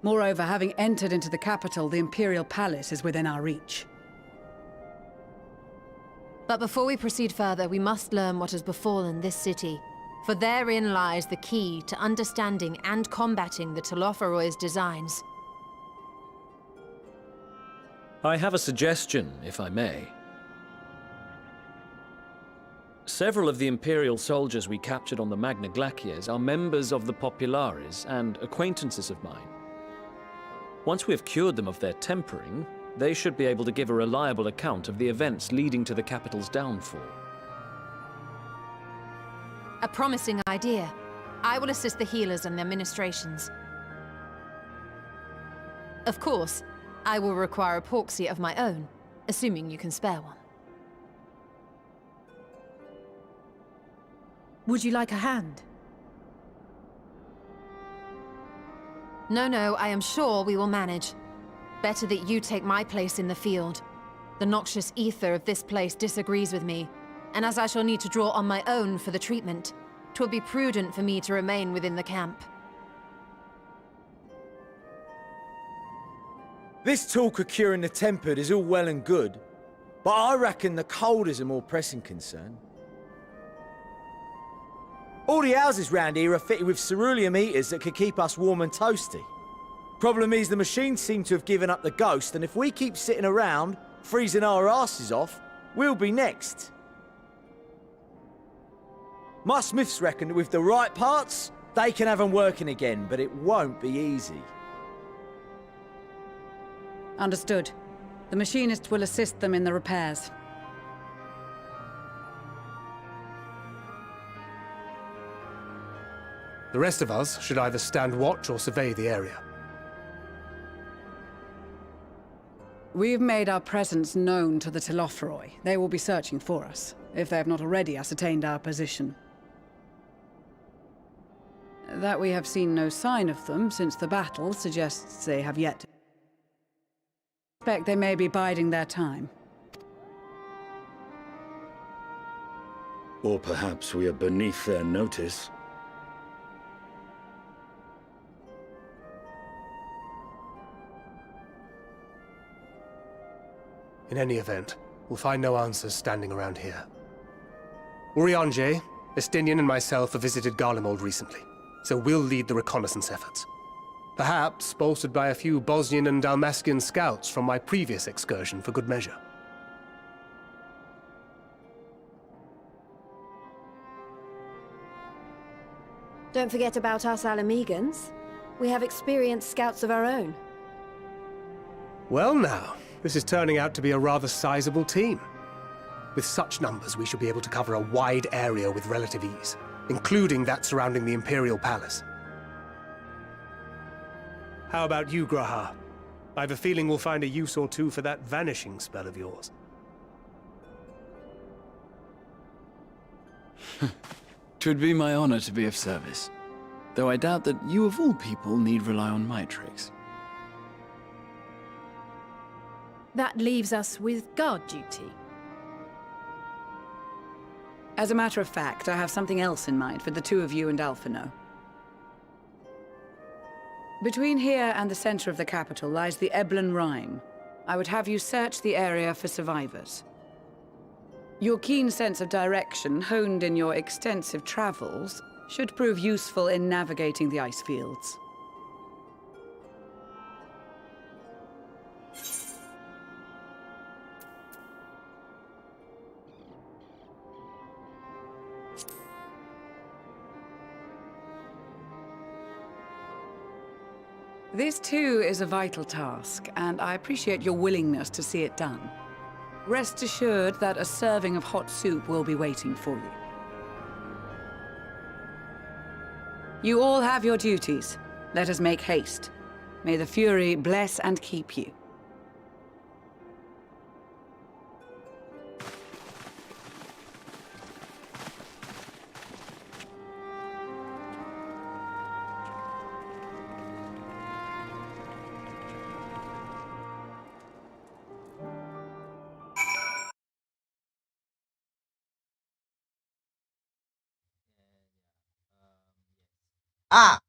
Moreover, having entered into the capital, the Imperial Palace is within our reach. But before we proceed further, we must learn what has befallen this city. For therein lies the key to understanding and combating the Telophoroid's designs. I have a suggestion, if I may. Several of the Imperial soldiers we captured on the Magna Glaciers are members of the Populares and acquaintances of mine. Once we have cured them of their tempering, they should be able to give a reliable account of the events leading to the capital's downfall. A promising idea. I will assist the healers and their ministrations. Of course, I will require a proxy of my own, assuming you can spare one. Would you like a hand? No, I am sure we will manage. Better that you take my place in the field. The noxious ether of this place disagrees with me, and as I shall need to draw on my own for the treatment, 'twill be prudent for me to remain within the camp. This talk of curing the tempered is all well and good, but I reckon the cold is a more pressing concern. All the houses round here are fitted with ceruleum heaters that could keep us warm and toasty. Problem is, the machines seem to have given up the ghost, and if we keep sitting around, freezing our asses off, we'll be next. My smiths reckon that with the right parts, they can have them working again, but it won't be easy. Understood. The machinist will assist them in the repairs. The rest of us should either stand watch or survey the area. We've made our presence known to the Telopheroi. They will be searching for us, if they have not already ascertained our position. That we have seen no sign of them since the battle suggests they have yet to. I suspect they may be biding their time. Or perhaps we are beneath their notice. In any event, we'll find no answers standing around here. Urianger, Estinian and myself have visited Garlemald recently, so we'll lead the reconnaissance efforts. Perhaps bolstered by a few Bosnian and Dalmascian scouts from my previous excursion for good measure. Don't forget about us Alamegans. We have experienced scouts of our own. Well now, this is turning out to be a rather sizable team. With such numbers, we should be able to cover a wide area with relative ease, including that surrounding the Imperial Palace. How about you, Graha? I have a feeling we'll find a use or two for that vanishing spell of yours. 'Twould be my honor to be of service, though I doubt that you of all people need rely on my tricks. That leaves us with guard duty. As a matter of fact, I have something else in mind for the two of you and Alphino. Between here and the center of the capital lies the Eblan Rhine. I would have you search the area for survivors. Your keen sense of direction, honed in your extensive travels, should prove useful in navigating the ice fields. This too is a vital task, and I appreciate your willingness to see it done. Rest assured that a serving of hot soup will be waiting for you. You all have your duties. Let us make haste. May the Fury bless and keep you. Ah!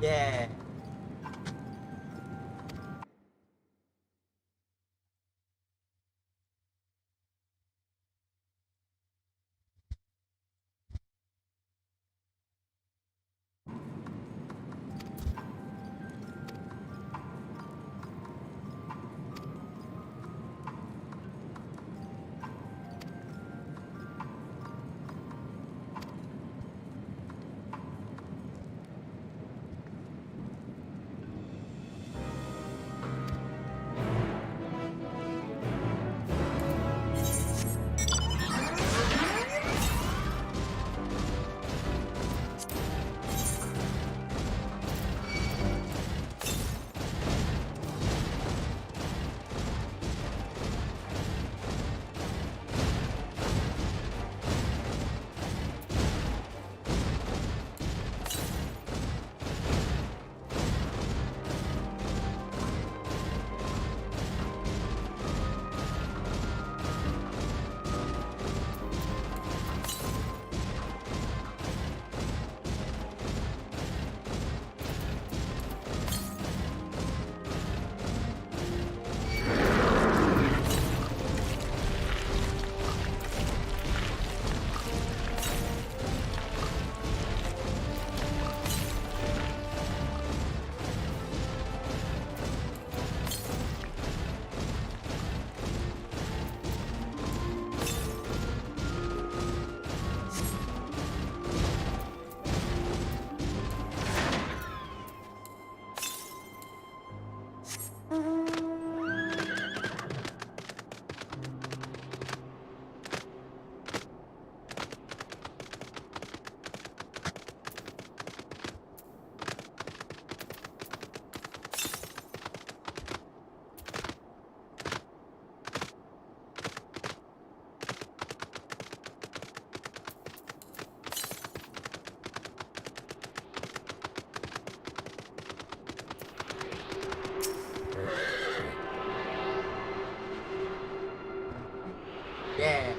Yeah. Yeah.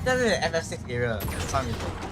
That's the FF6 era. For some reason.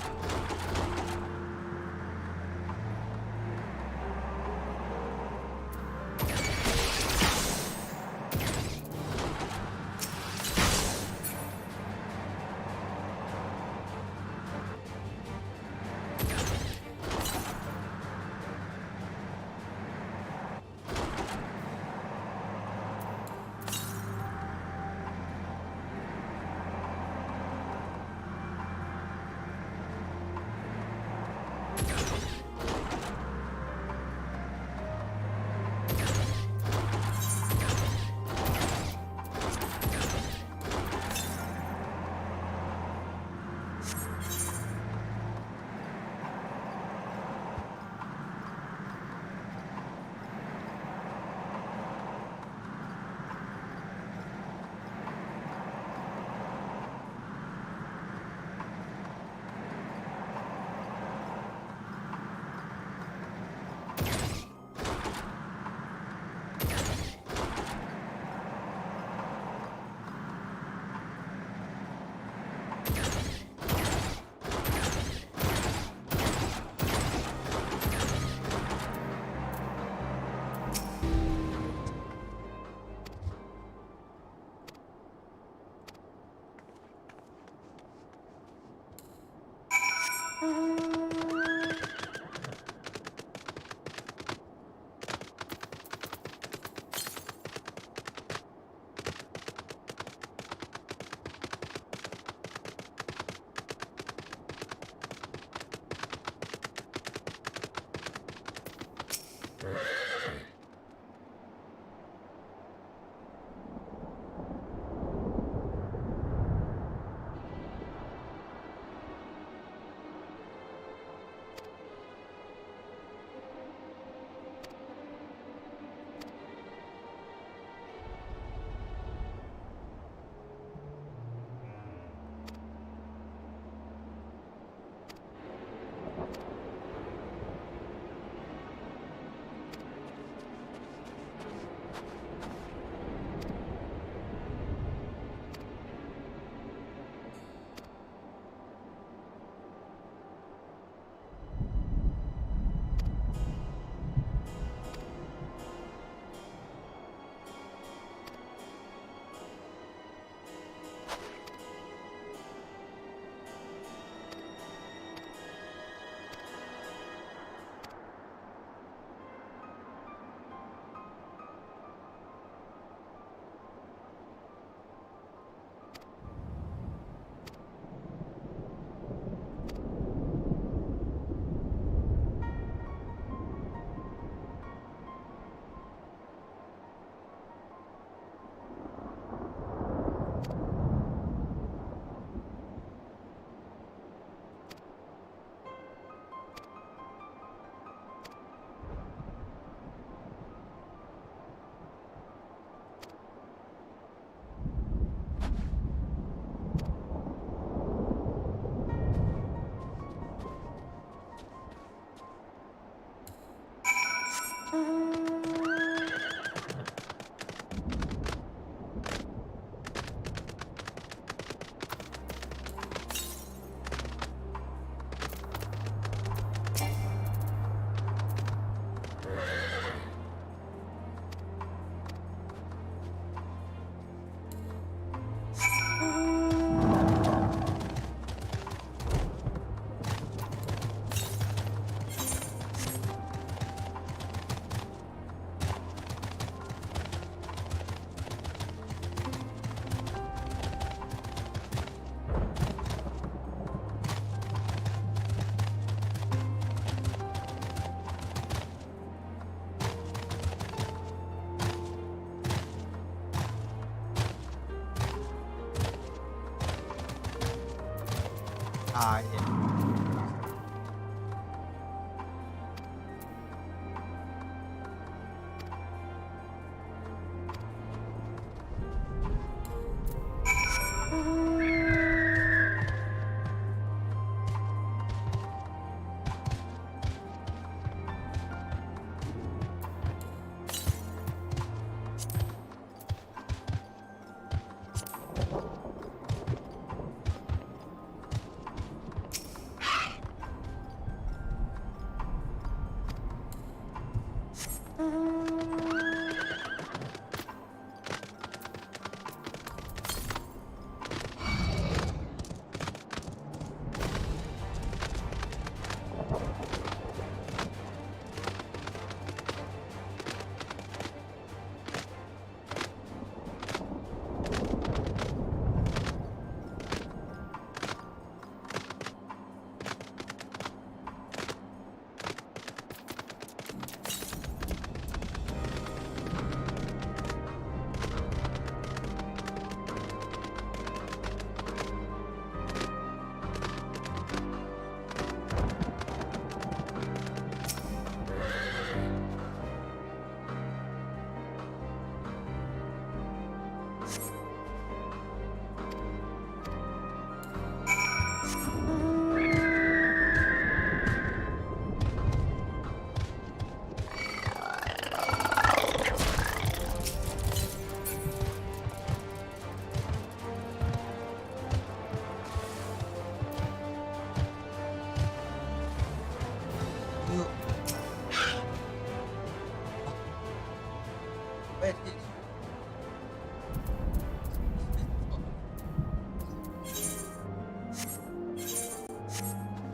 Ah, yeah.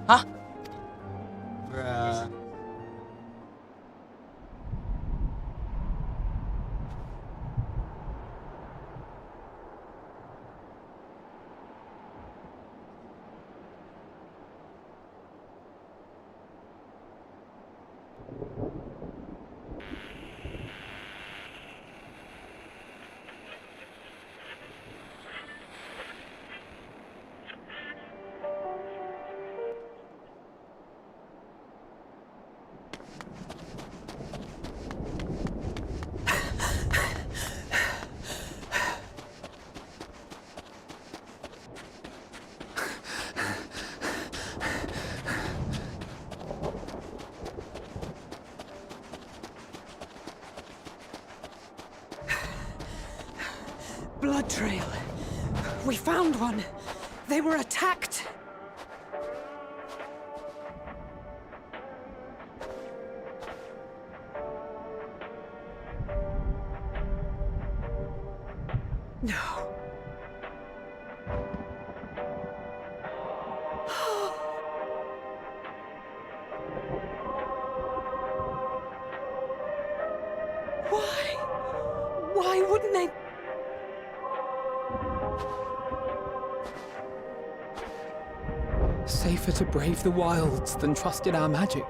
Huh? Bruh. Blood trail. We found one. They were attacked. No. Why? Why wouldn't they? Safer to brave the wilds than trust in our magic.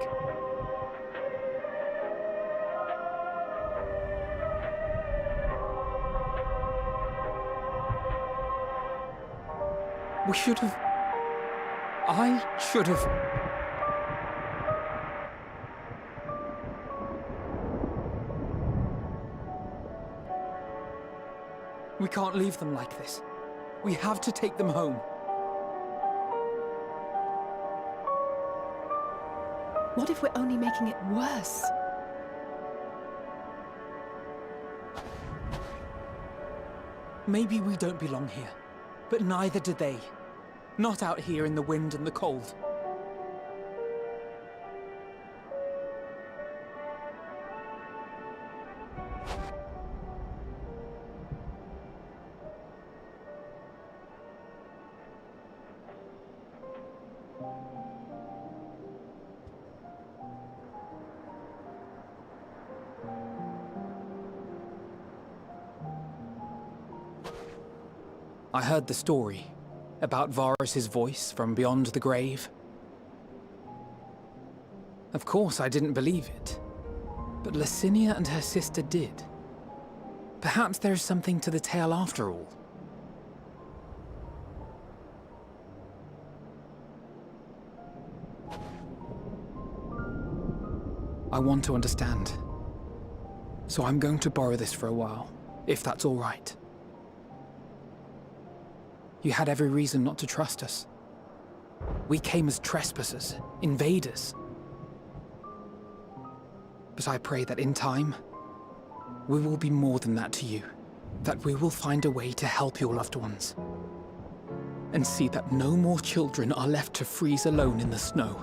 We should have... I should have... We can't leave them like this. We have to take them home. What if we're only making it worse? Maybe we don't belong here, but neither do they. Not out here in the wind and the cold. I heard the story about Varus's voice from beyond the grave. Of course, I didn't believe it, but Licinia and her sister did. Perhaps there is something to the tale after all. I want to understand. So I'm going to borrow this for a while, if that's all right. You had every reason not to trust us. We came as trespassers, invaders. But I pray that in time, we will be more than that to you. That we will find a way to help your loved ones. And see that no more children are left to freeze alone in the snow.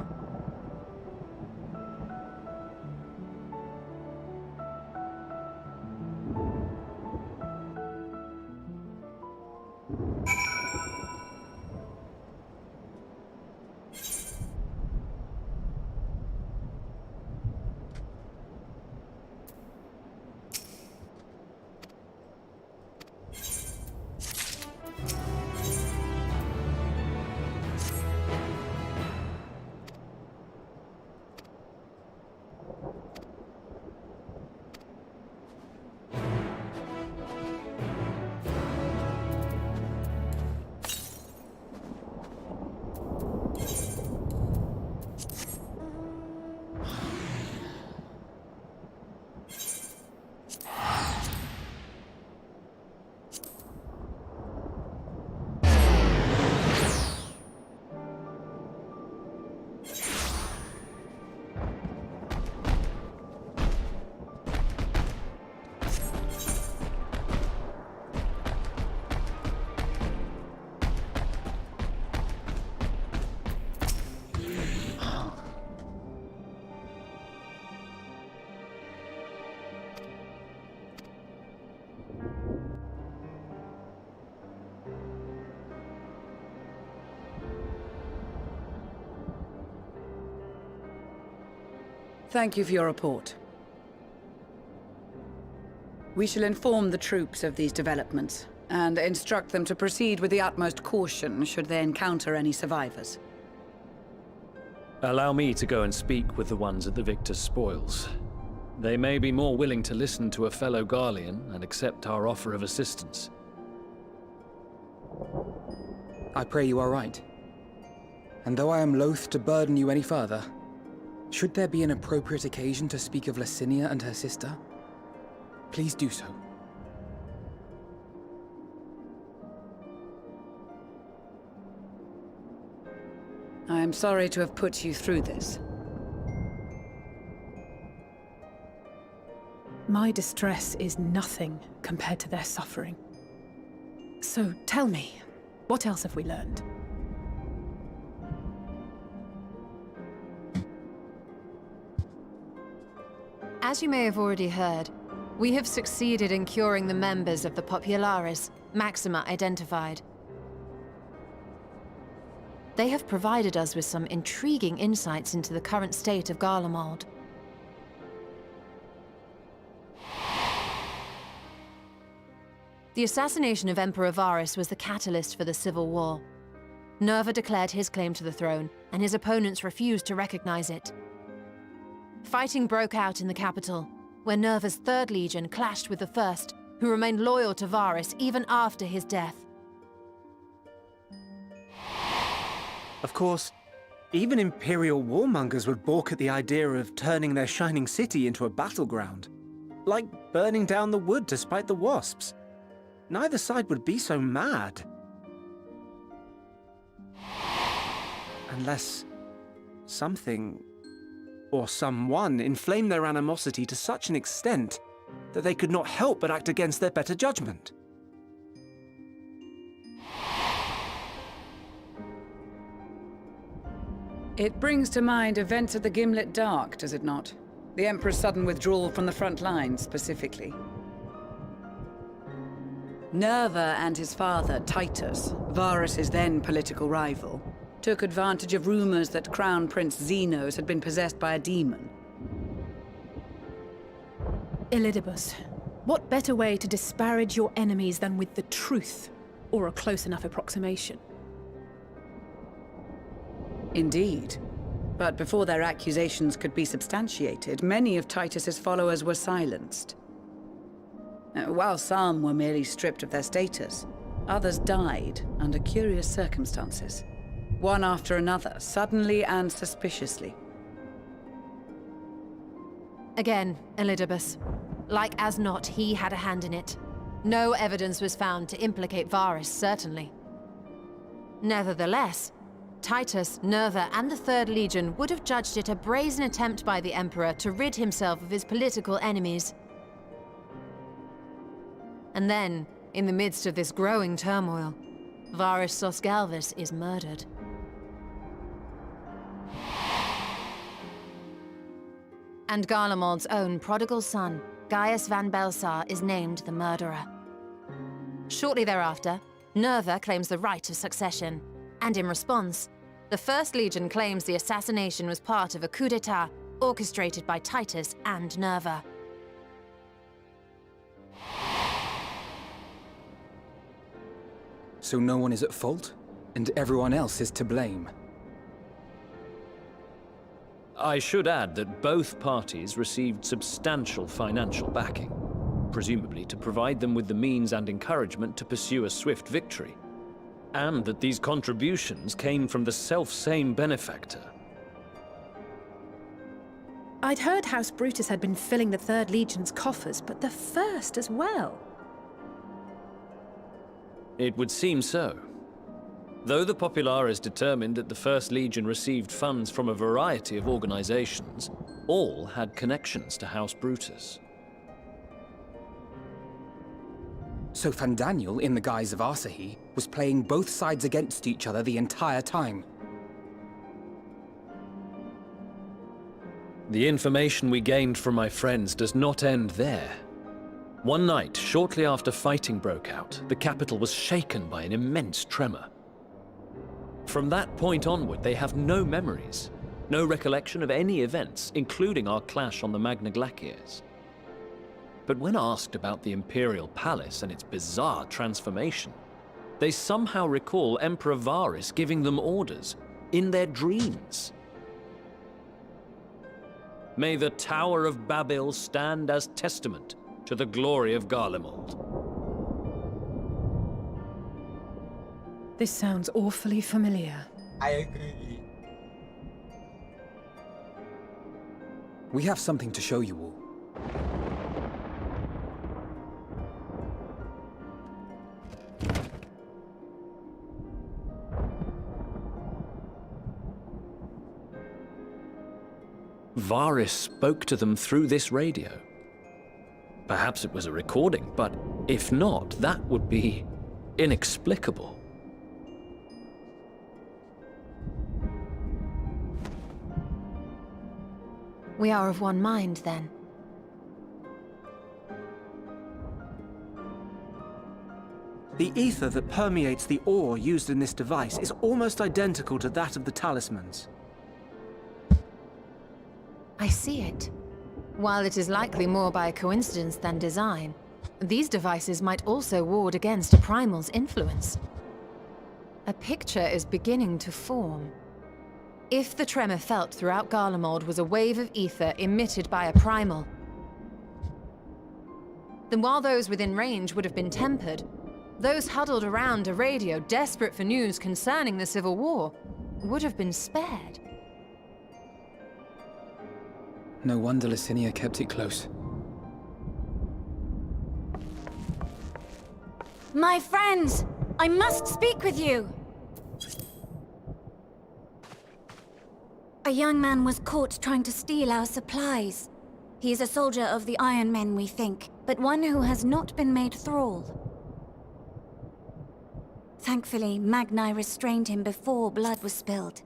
Thank you for your report. We shall inform the troops of these developments, and instruct them to proceed with the utmost caution should they encounter any survivors. Allow me to go and speak with the ones at the victor's spoils. They may be more willing to listen to a fellow Garlean and accept our offer of assistance. I pray you are right. And though I am loath to burden you any further, should there be an appropriate occasion to speak of Licinia and her sister, please do so. I am sorry to have put you through this. My distress is nothing compared to their suffering. So tell me, what else have we learned? As you may have already heard, we have succeeded in curing the members of the Populares, Maxima identified. They have provided us with some intriguing insights into the current state of Garlemald. The assassination of Emperor Varus was the catalyst for the civil war. Nerva declared his claim to the throne, and his opponents refused to recognize it. Fighting broke out in the capital, where Nerva's 3rd Legion clashed with the 1st, who remained loyal to Varus even after his death. Of course, even Imperial warmongers would balk at the idea of turning their shining city into a battleground. Like burning down the wood to spite the wasps. Neither side would be so mad. Unless something or someone inflamed their animosity to such an extent that they could not help but act against their better judgment. It brings to mind events at the Gimlet Dark, does it not? The Emperor's sudden withdrawal from the front lines, specifically. Nerva and his father, Titus, Varus's then political rival, took advantage of rumors that Crown Prince Zenos had been possessed by a demon. Elidibus, what better way to disparage your enemies than with the truth, or a close enough approximation? Indeed. But before their accusations could be substantiated, many of Titus's followers were silenced. While some were merely stripped of their status, others died under curious circumstances. One after another, suddenly and suspiciously. Again, Elidibus. Like as not, he had a hand in it. No evidence was found to implicate Varus, certainly. Nevertheless, Titus, Nerva, and the Third Legion would have judged it a brazen attempt by the Emperor to rid himself of his political enemies. And then, in the midst of this growing turmoil, Varus Sosgalvus is murdered. And Garlemald's own prodigal son, Gaius van Belsar, is named the murderer. Shortly thereafter, Nerva claims the right of succession, and in response, the First Legion claims the assassination was part of a coup d'etat orchestrated by Titus and Nerva. So no one is at fault, and everyone else is to blame. I should add that both parties received substantial financial backing, presumably to provide them with the means and encouragement to pursue a swift victory, and that these contributions came from the self-same benefactor. I'd heard House Brutus had been filling the Third Legion's coffers, but the First as well. It would seem so. Though the Populares determined that the First Legion received funds from a variety of organizations, all had connections to House Brutus. So Fandaniel, in the guise of Asahi, was playing both sides against each other the entire time. The information we gained from my friends does not end there. One night, shortly after fighting broke out, the capital was shaken by an immense tremor. From that point onward, they have no memories, no recollection of any events, including our clash on the Magna Glaciers. But when asked about the Imperial Palace and its bizarre transformation, they somehow recall Emperor Varus giving them orders in their dreams. May the Tower of Babel stand as testament to the glory of Garlemald. This sounds awfully familiar. I agree. We have something to show you all. Varus spoke to them through this radio. Perhaps it was a recording, but if not, that would be inexplicable. We are of one mind, then. The ether that permeates the ore used in this device is almost identical to that of the talismans. I see it. While it is likely more by coincidence than design, these devices might also ward against a primal's influence. A picture is beginning to form. If the tremor felt throughout Garlemald was a wave of ether emitted by a primal, then while those within range would have been tempered, those huddled around a radio desperate for news concerning the Civil War would have been spared. No wonder Licinia kept it close. My friends! I must speak with you! A young man was caught trying to steal our supplies. He is a soldier of the Iron Men, we think, but one who has not been made thrall. Thankfully, Magni restrained him before blood was spilled.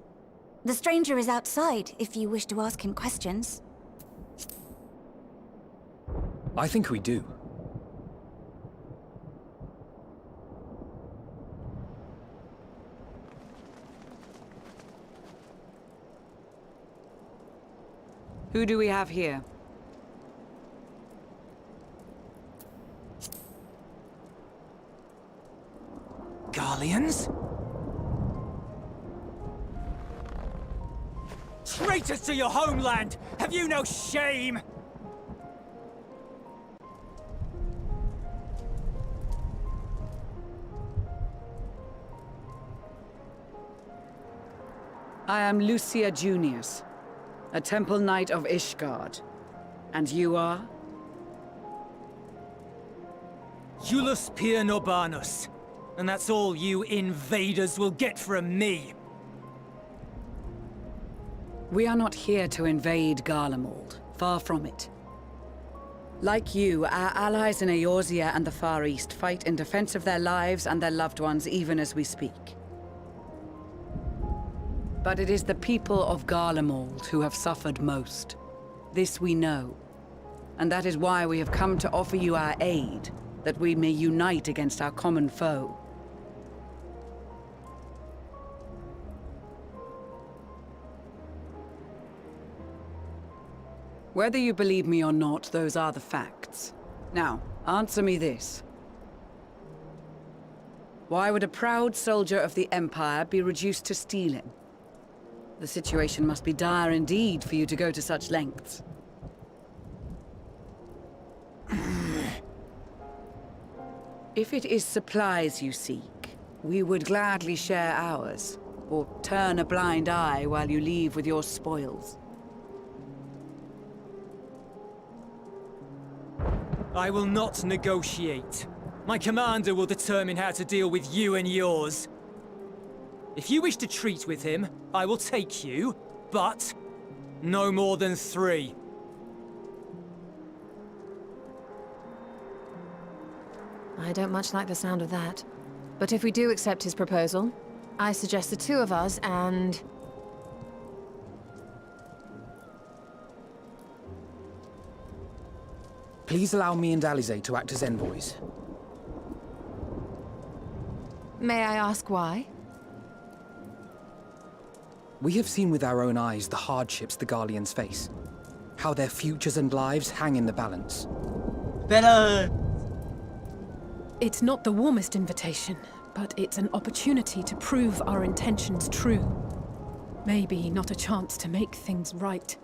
The stranger is outside, if you wish to ask him questions. I think we do. Who do we have here? Garleans? Traitors to your homeland! Have you no shame? I am Lucia Junius, a temple knight of Ishgard, And you are? Iulus Pier Norbanus. And that's all you invaders will get from me. We are not here to invade Garlemald. Far from it. Like you, our allies in Eorzea and the Far East fight in defense of their lives and their loved ones even as we speak. But it is the people of Garlemald who have suffered most. This we know. And that is why we have come to offer you our aid, that we may unite against our common foe. Whether you believe me or not, those are the facts. Now, answer me this. Why would a proud soldier of the Empire be reduced to stealing? The situation must be dire indeed for you to go to such lengths. If it is supplies you seek, we would gladly share ours, or turn a blind eye while you leave with your spoils. I will not negotiate. My commander will determine how to deal with you and yours. If you wish to treat with him, I will take you, but no more than 3. I don't much like the sound of that. But if we do accept his proposal, I suggest the 2 of us and... Please allow me and Alize to act as envoys. May I ask why? We have seen with our own eyes the hardships the Garleans face. How their futures and lives hang in the balance. Better! It's not the warmest invitation, but it's an opportunity to prove our intentions true. Maybe not a chance to make things right,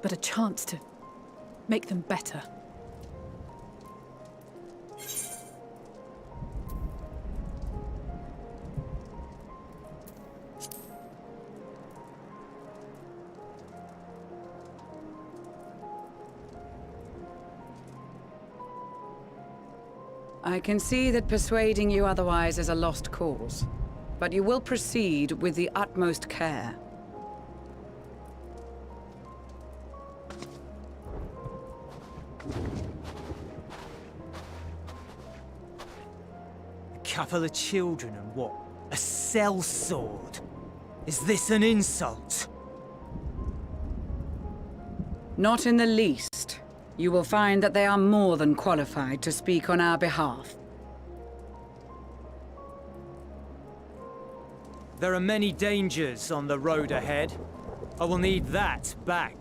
but a chance to make them better. I can see that persuading you otherwise is a lost cause, but you will proceed with the utmost care. A couple of children and what? A sellsword? Is this an insult? Not in the least. You will find that they are more than qualified to speak on our behalf. There are many dangers on the road ahead. I will need that back.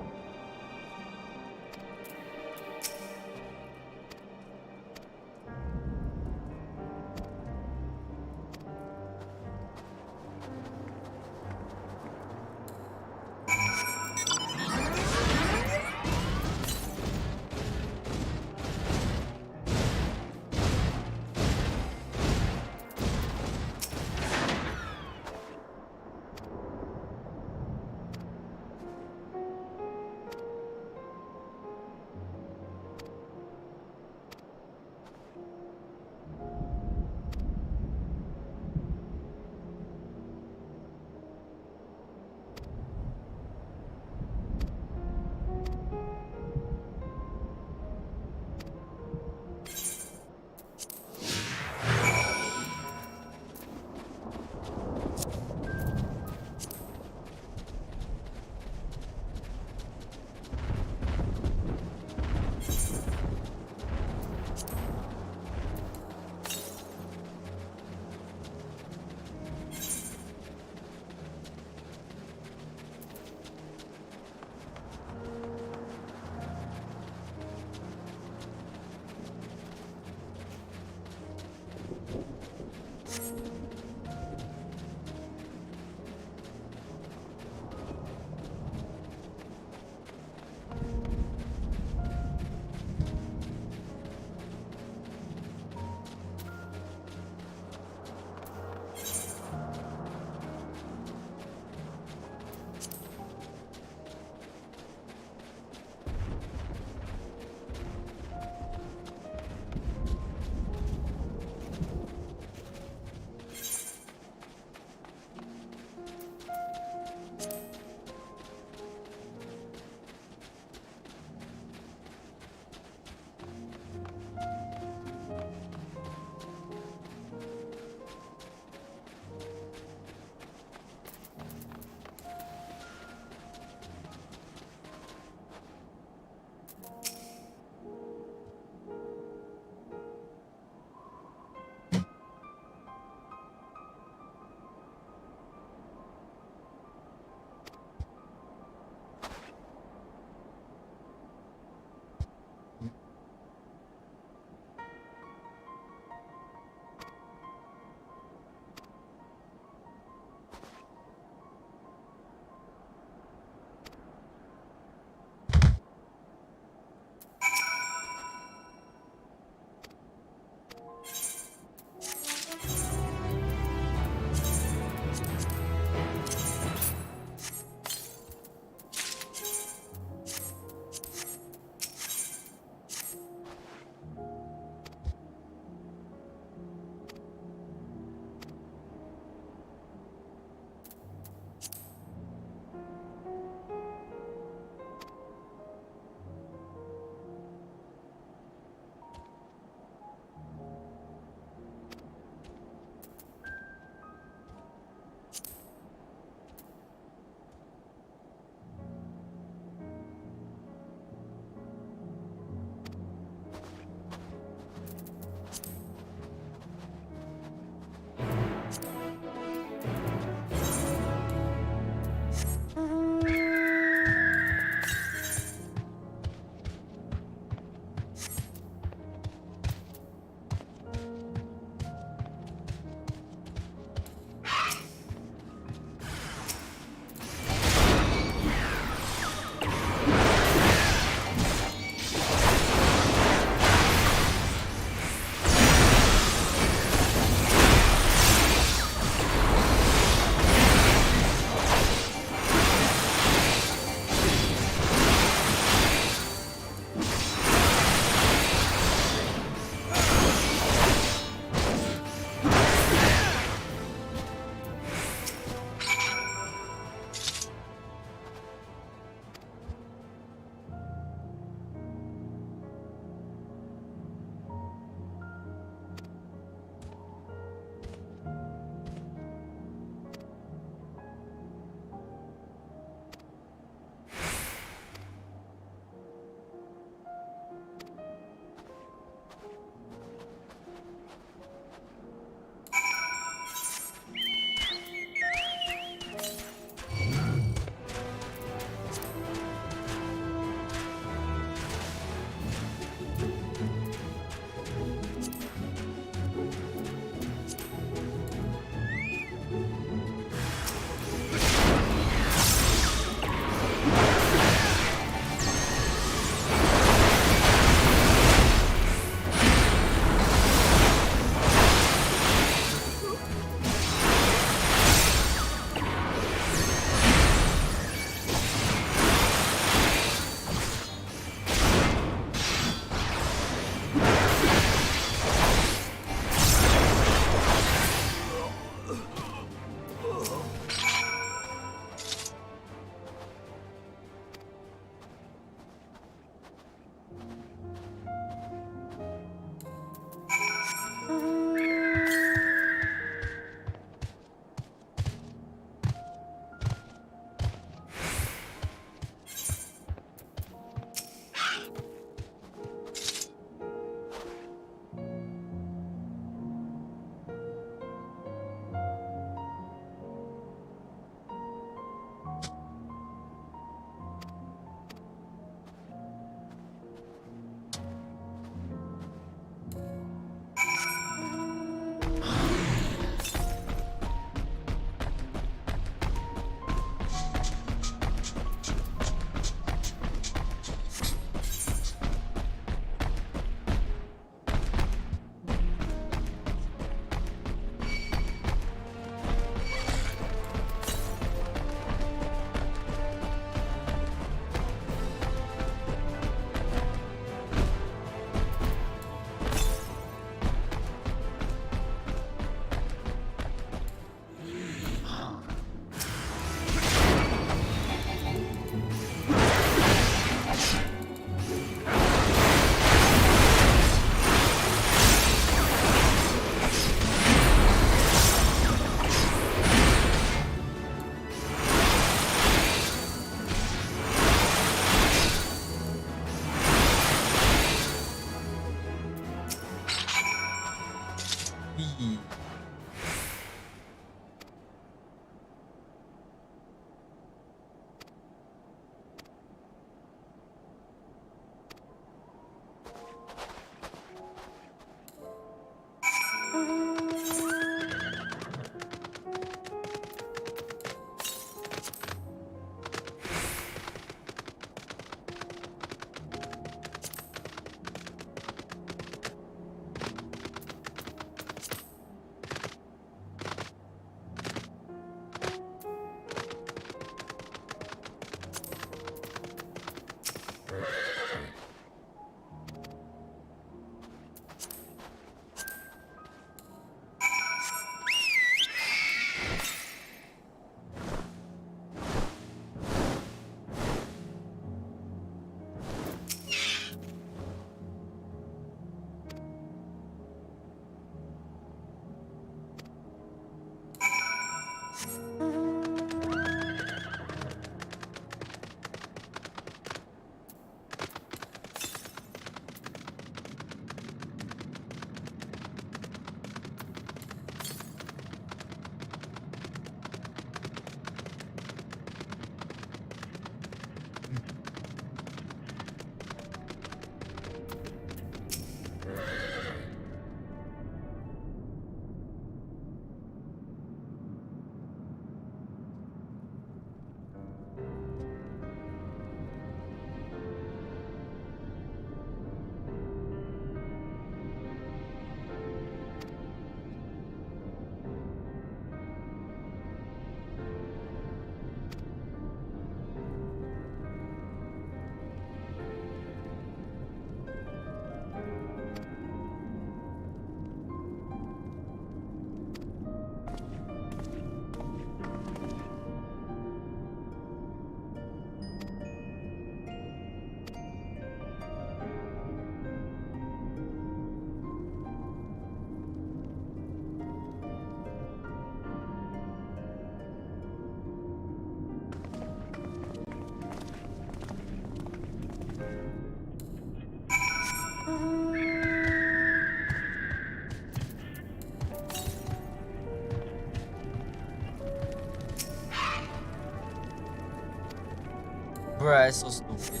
Bruh, it's so stupid.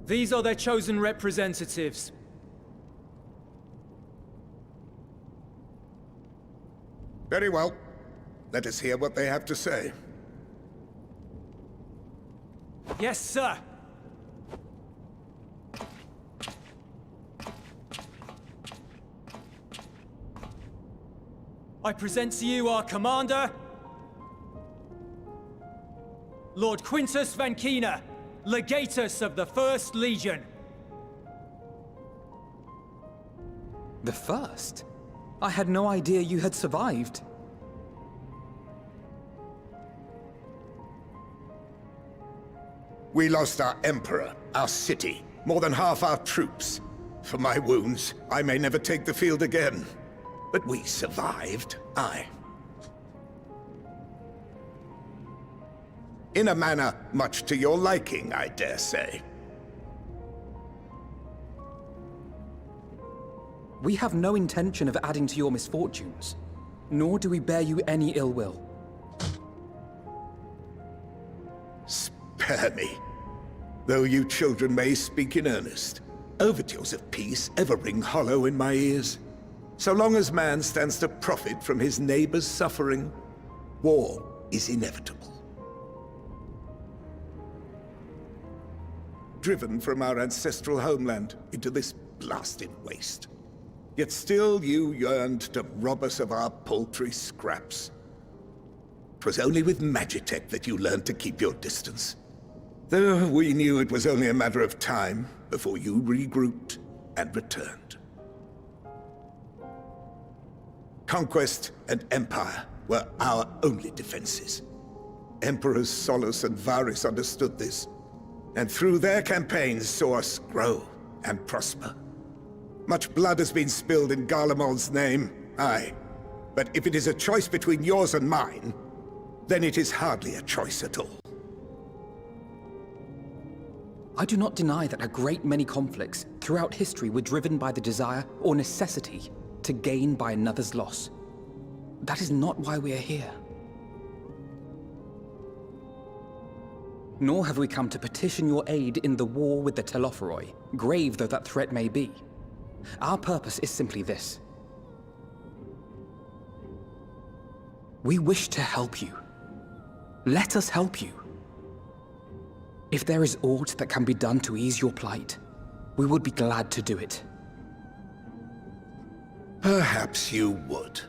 These are their chosen representatives. Very well. Let us hear what they have to say. Yes, sir. I present to you our commander, Lord Quintus Van Kina, Legatus of the First Legion. The first? I had no idea you had survived. We lost our emperor, our city, more than half our troops. For my wounds, I may never take the field again. But we survived, aye. In a manner much to your liking, I dare say. We have no intention of adding to your misfortunes, nor do we bear you any ill will. Spare me. Though you children may speak in earnest, overtures of peace ever ring hollow in my ears. So long as man stands to profit from his neighbor's suffering, war is inevitable. Driven from our ancestral homeland into this blasted waste. Yet still you yearned to rob us of our paltry scraps. 'Twas only with Magitech that you learned to keep your distance. Though we knew it was only a matter of time before you regrouped and returned. Conquest and empire were our only defenses. Emperors Solus and Varys understood this, and through their campaigns saw us grow and prosper. Much blood has been spilled in Garlemald's name, aye. But if it is a choice between yours and mine, then it is hardly a choice at all. I do not deny that a great many conflicts throughout history were driven by the desire or necessity to gain by another's loss. That is not why we are here. Nor have we come to petition your aid in the war with the Telophoroi, grave though that threat may be. Our purpose is simply this. We wish to help you. Let us help you. If there is aught that can be done to ease your plight, we would be glad to do it. Perhaps you would.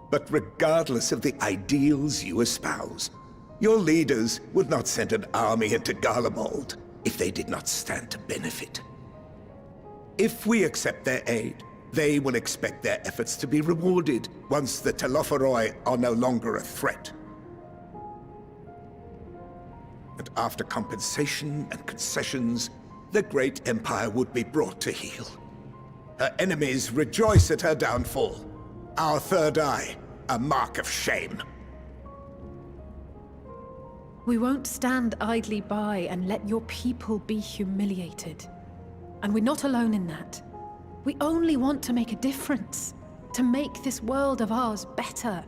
But regardless of the ideals you espouse, your leaders would not send an army into Garlemald if they did not stand to benefit. If we accept their aid, they will expect their efforts to be rewarded once the Telophoroi are no longer a threat. And after compensation and concessions, the great empire would be brought to heel. Her enemies rejoice at her downfall. Our third eye, a mark of shame. We won't stand idly by and let your people be humiliated. And we're not alone in that. We only want to make a difference, to make this world of ours better.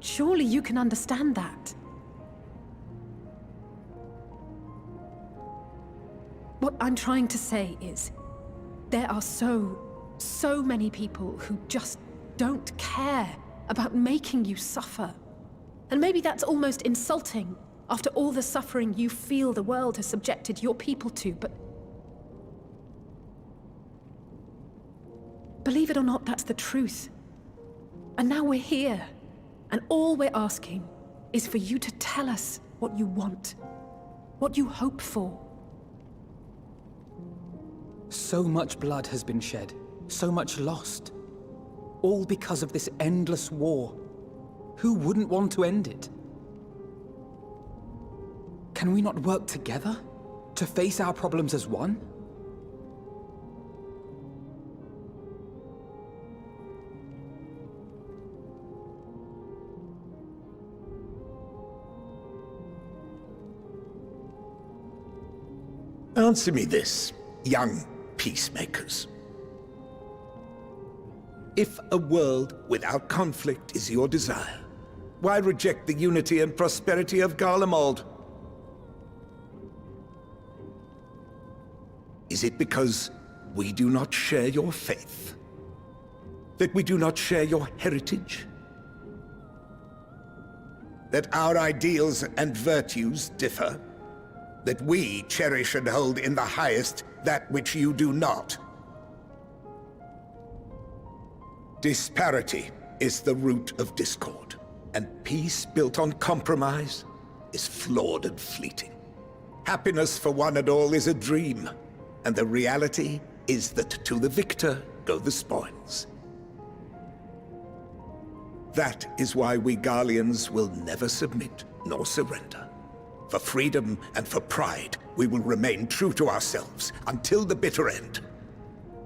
Surely you can understand that. What I'm trying to say is, there are so many people who just don't care about making you suffer. And maybe that's almost insulting after all the suffering you feel the world has subjected your people to, but believe it or not, that's the truth. And now we're here, and all we're asking is for you to tell us what you want, what you hope for. So much blood has been shed, so much lost. All because of this endless war. Who wouldn't want to end it? Can we not work together to face our problems as one? Answer me this, young peacemakers. If a world without conflict is your desire, why reject the unity and prosperity of Garlemald? Is it because we do not share your faith? That we do not share your heritage? That our ideals and virtues differ? That we cherish and hold in the highest that which you do not? Disparity is the root of discord, and peace built on compromise is flawed and fleeting. Happiness for one and all is a dream, and the reality is that to the victor go the spoils. That is why we Garleans will never submit nor surrender. For freedom and for pride, we will remain true to ourselves until the bitter end.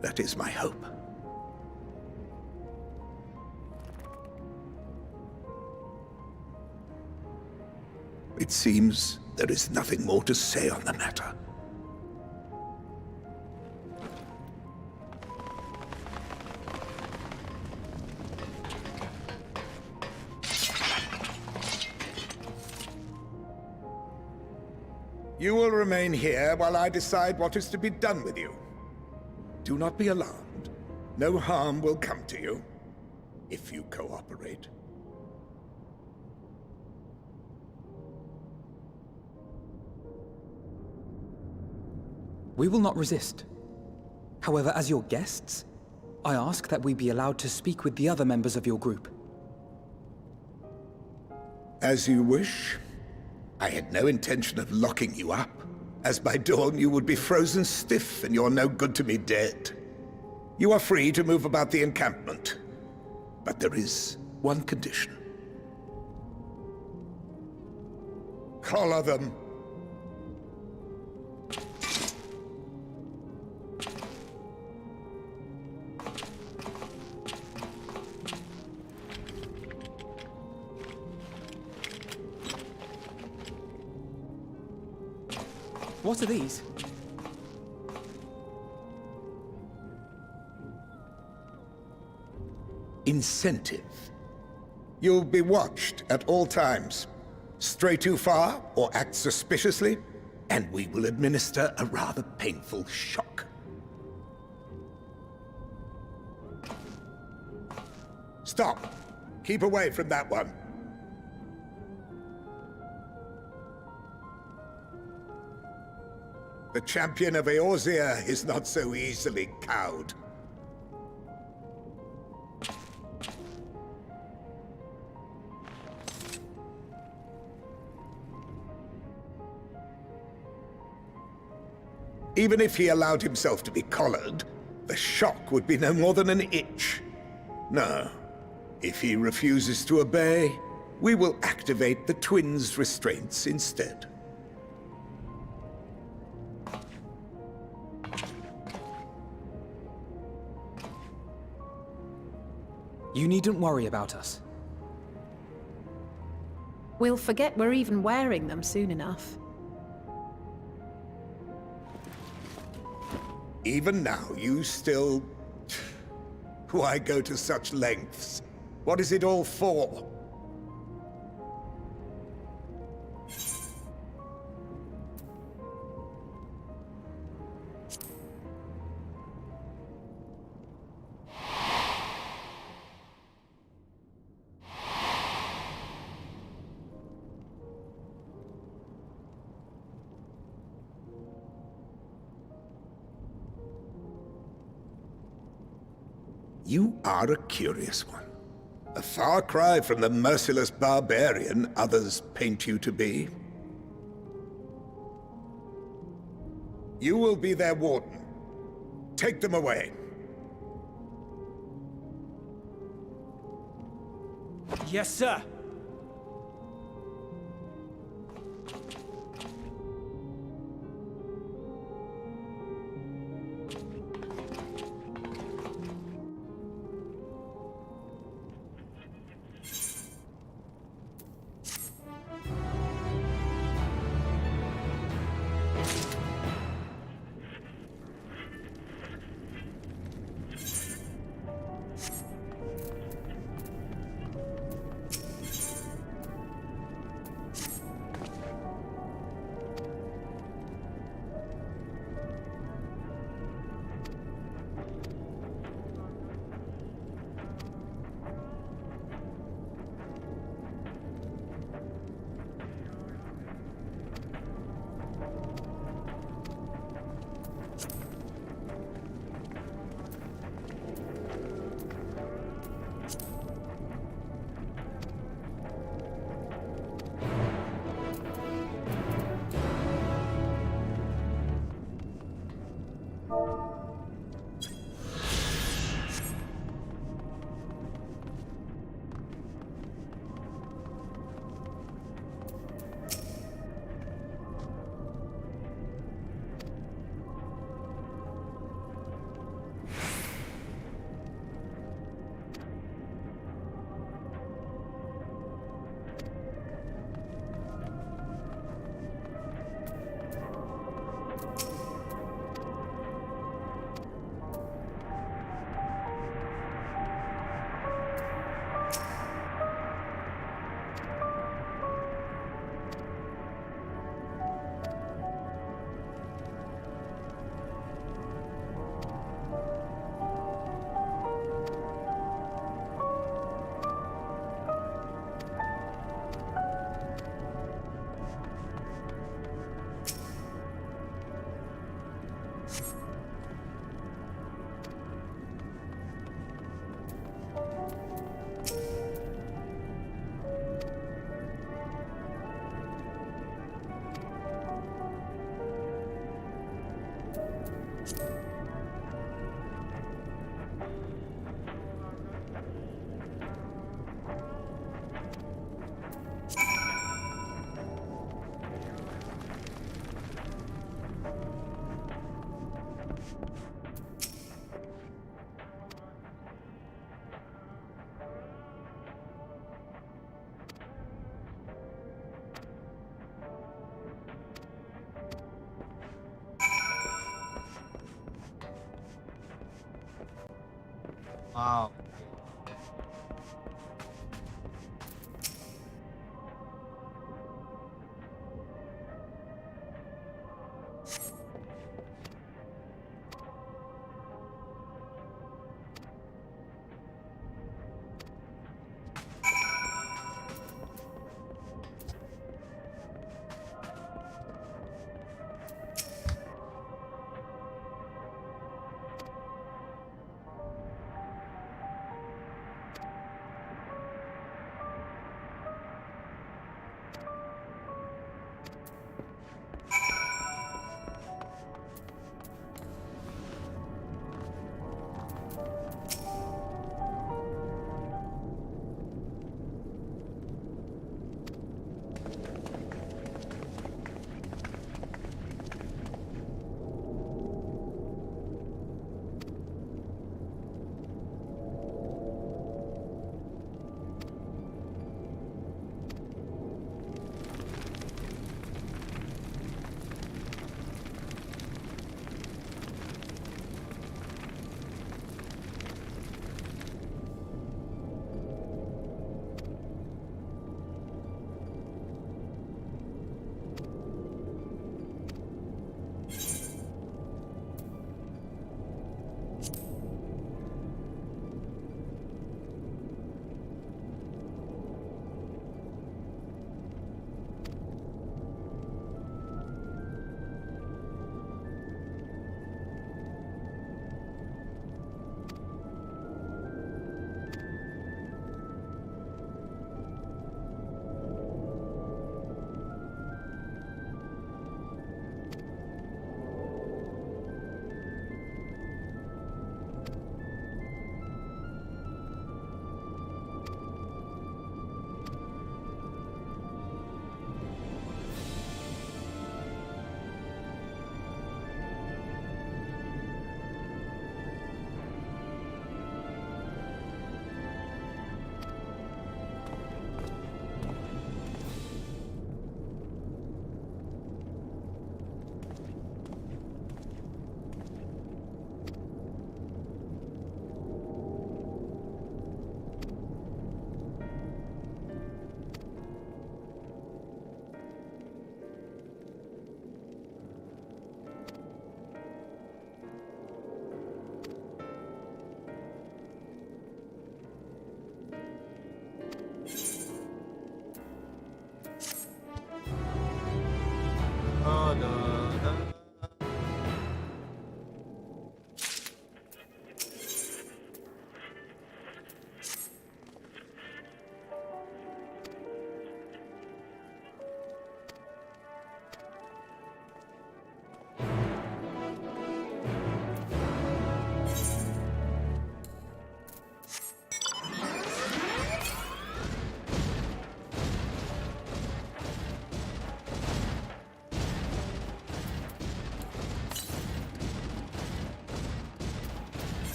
That is my hope. It seems there is nothing more to say on the matter. You will remain here while I decide what is to be done with you. Do not be alarmed. No harm will come to you, if you cooperate. We will not resist. However, as your guests, I ask that we be allowed to speak with the other members of your group. As you wish. I had no intention of locking you up, as by dawn you would be frozen stiff and you're no good to me dead. You are free to move about the encampment, but there is one condition. Collar them. What are these? Incentive. You'll be watched at all times. Stray too far or act suspiciously, and we will administer a rather painful shock. Stop! Keep away from that one. The champion of Eorzea is not so easily cowed. Even if he allowed himself to be collared, the shock would be no more than an itch. No. If he refuses to obey, we will activate the twins' restraints instead. You needn't worry about us. We'll forget we're even wearing them soon enough. Even now, you still... Why go to such lengths? What is it all for? You are a curious one. A far cry from the merciless barbarian others paint you to be. You will be their warden. Take them away. Yes, sir. Wow.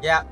Yeah.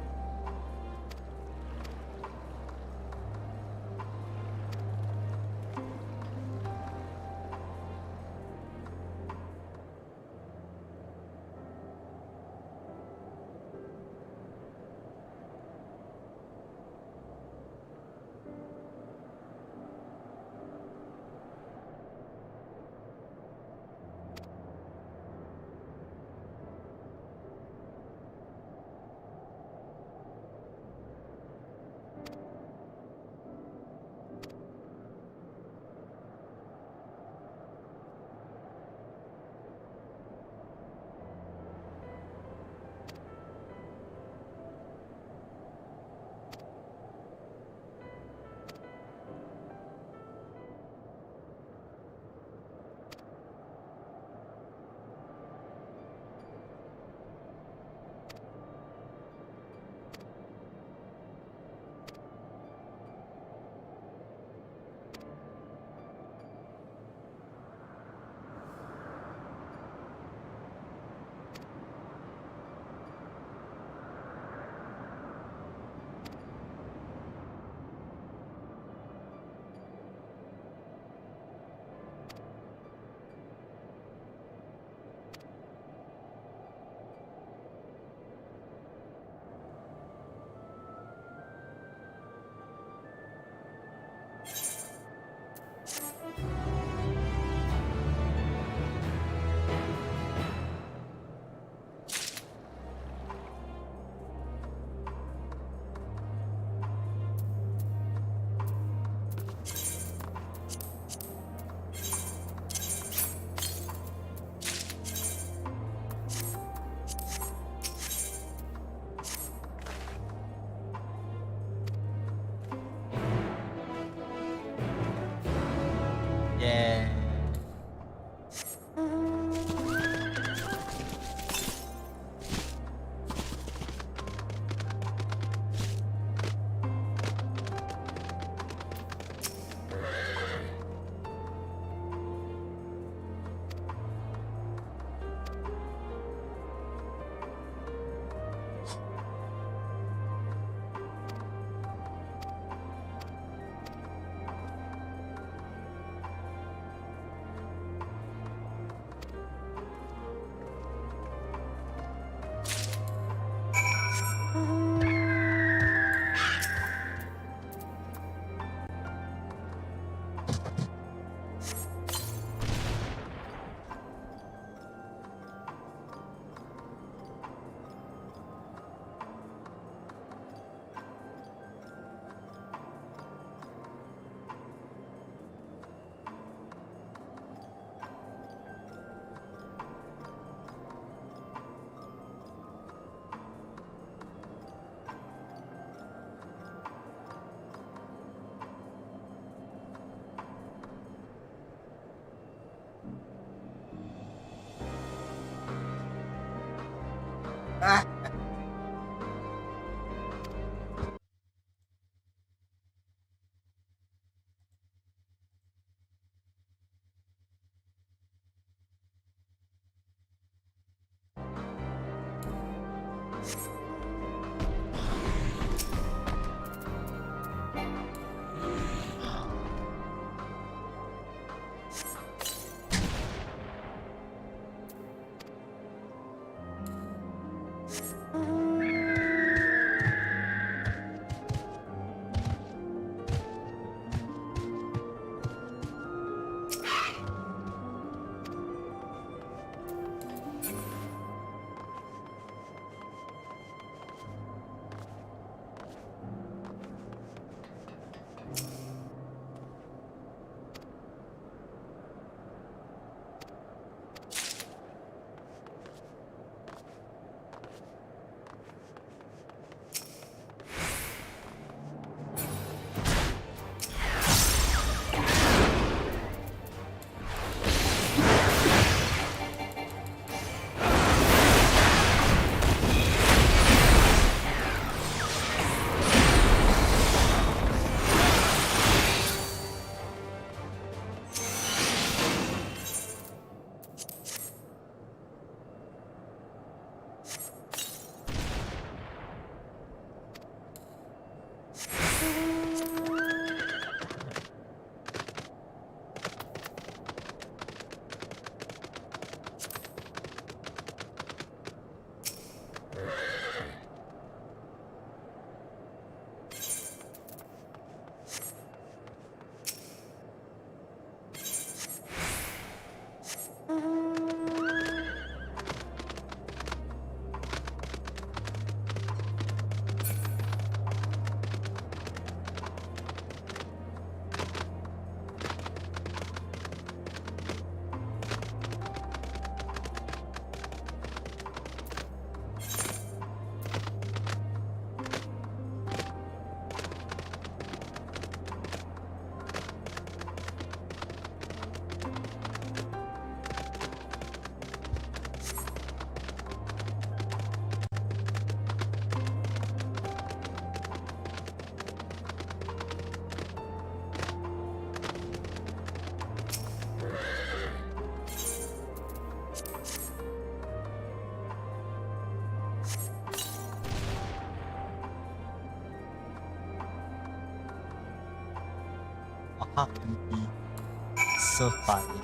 So funny.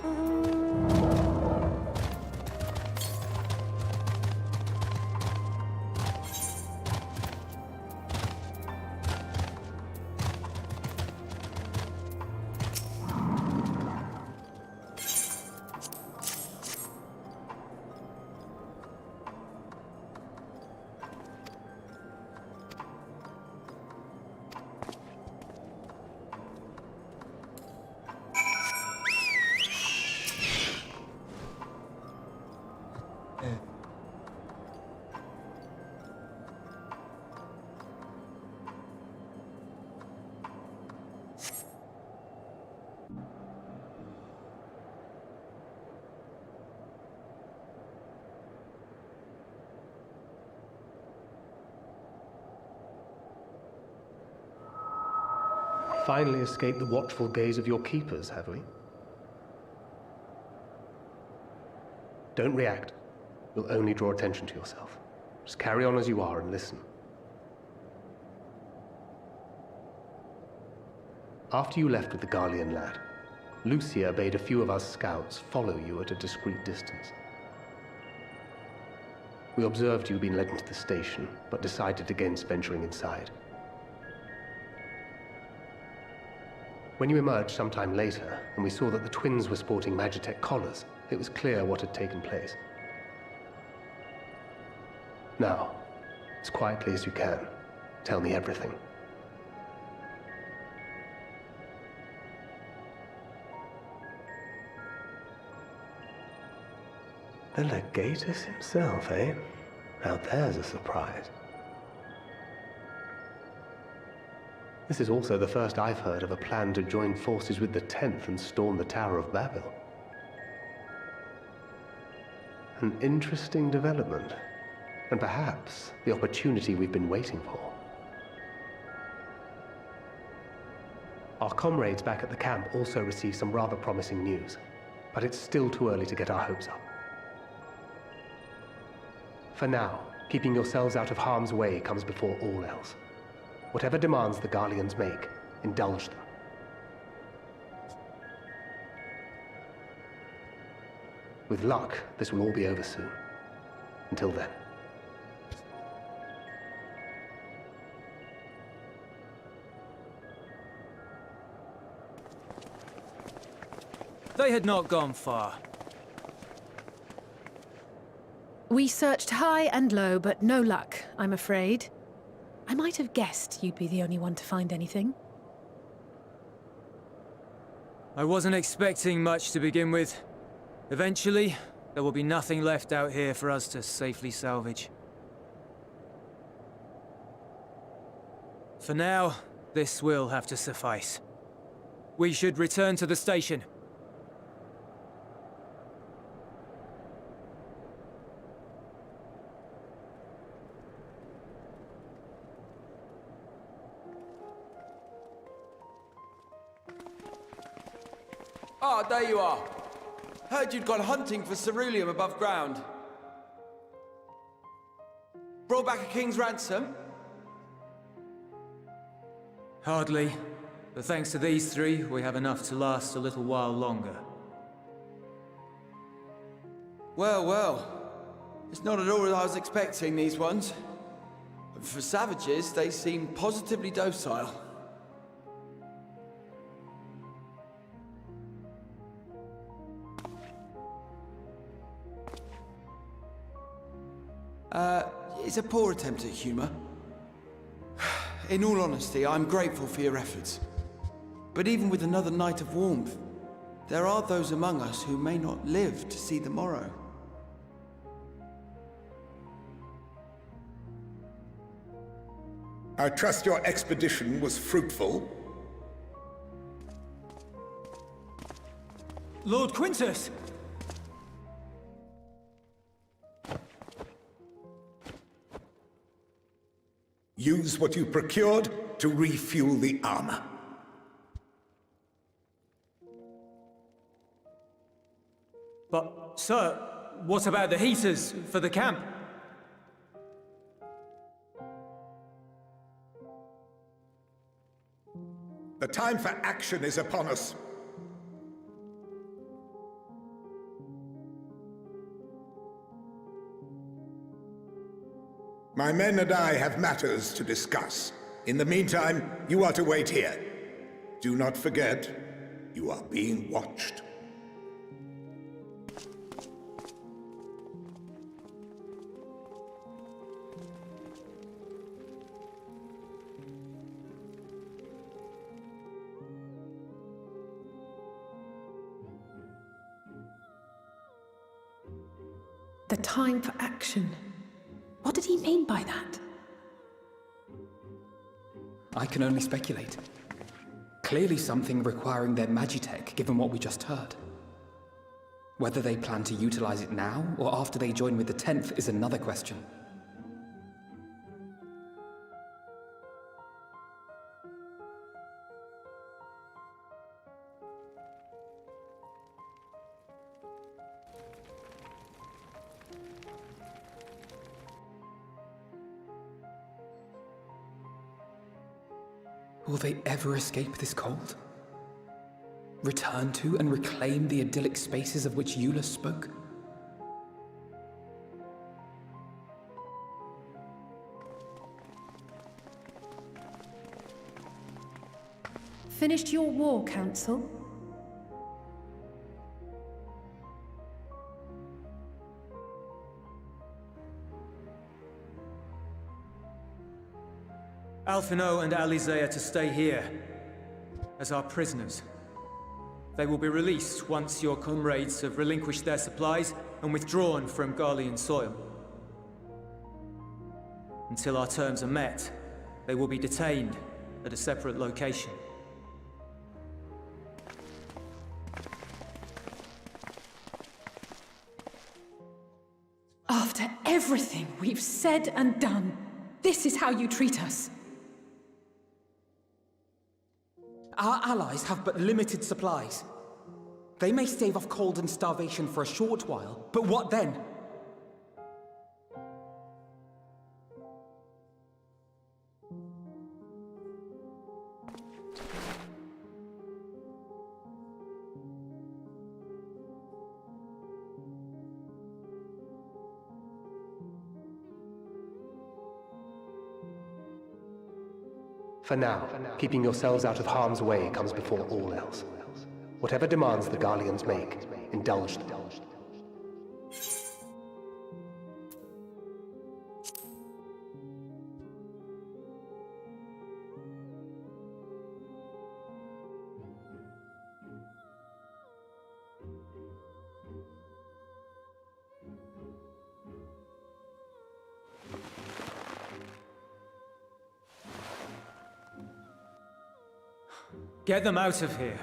Finally escaped the watchful gaze of your keepers, have we? Don't react. You'll only draw attention to yourself. Just carry on as you are and listen. After you left with the Garlean lad, Lucia bade a few of us scouts follow you at a discreet distance. We observed you being led into the station, but decided against venturing inside. When you emerged sometime later, and we saw that the twins were sporting Magitech collars, it was clear what had taken place. Now, as quietly as you can, tell me everything. The Legatus himself, eh? Now there's a surprise. This is also the first I've heard of a plan to join forces with the 10th and storm the Tower of Babel. An interesting development. And perhaps the opportunity we've been waiting for. Our comrades back at the camp also received some rather promising news, but it's still too early to get our hopes up. For now, keeping yourselves out of harm's way comes before all else. Whatever demands the Garleans make, indulge them. With luck, this will all be over soon. Until then. They had not gone far. We searched high and low, but no luck, I'm afraid. I might have guessed you'd be the only one to find anything. I wasn't expecting much to begin with. Eventually, there will be nothing left out here for us to safely salvage. For now, this will have to suffice. We should return to the station. Ah, there you are. Heard you'd gone hunting for ceruleum above ground. Brought back a king's ransom? Hardly. But thanks to these three, we have enough to last a little while longer. Well, well. It's not at all what I was expecting, these ones. For savages, they seem positively docile. It's a poor attempt at humor. In all honesty, I'm grateful for your efforts. But even with another night of warmth, there are those among us who may not live to see the morrow. I trust your expedition was fruitful. Lord Quintus! Use what you procured to refuel the armor. But, sir, what about the heaters for the camp? The time for action is upon us. My men and I have matters to discuss. In the meantime, you are to wait here. Do not forget, you are being watched. The time for action. What did he mean by that? I can only speculate. Clearly something requiring their magitech, given what we just heard. Whether they plan to utilize it now, or after they join with the 10th, is another question. Will they ever escape this cold? Return to and reclaim the idyllic spaces of which Eula spoke? Finished your war, Council? Alphino and Alizé are to stay here, as our prisoners. They will be released once your comrades have relinquished their supplies and withdrawn from Garlean soil. Until our terms are met, they will be detained at a separate location. After everything we've said and done, this is how you treat us. Our allies have but limited supplies. They may stave off cold and starvation for a short while, but what then? For now, keeping yourselves out of harm's way comes before all else. Whatever demands the Garleans make, indulge them. Get them out of here.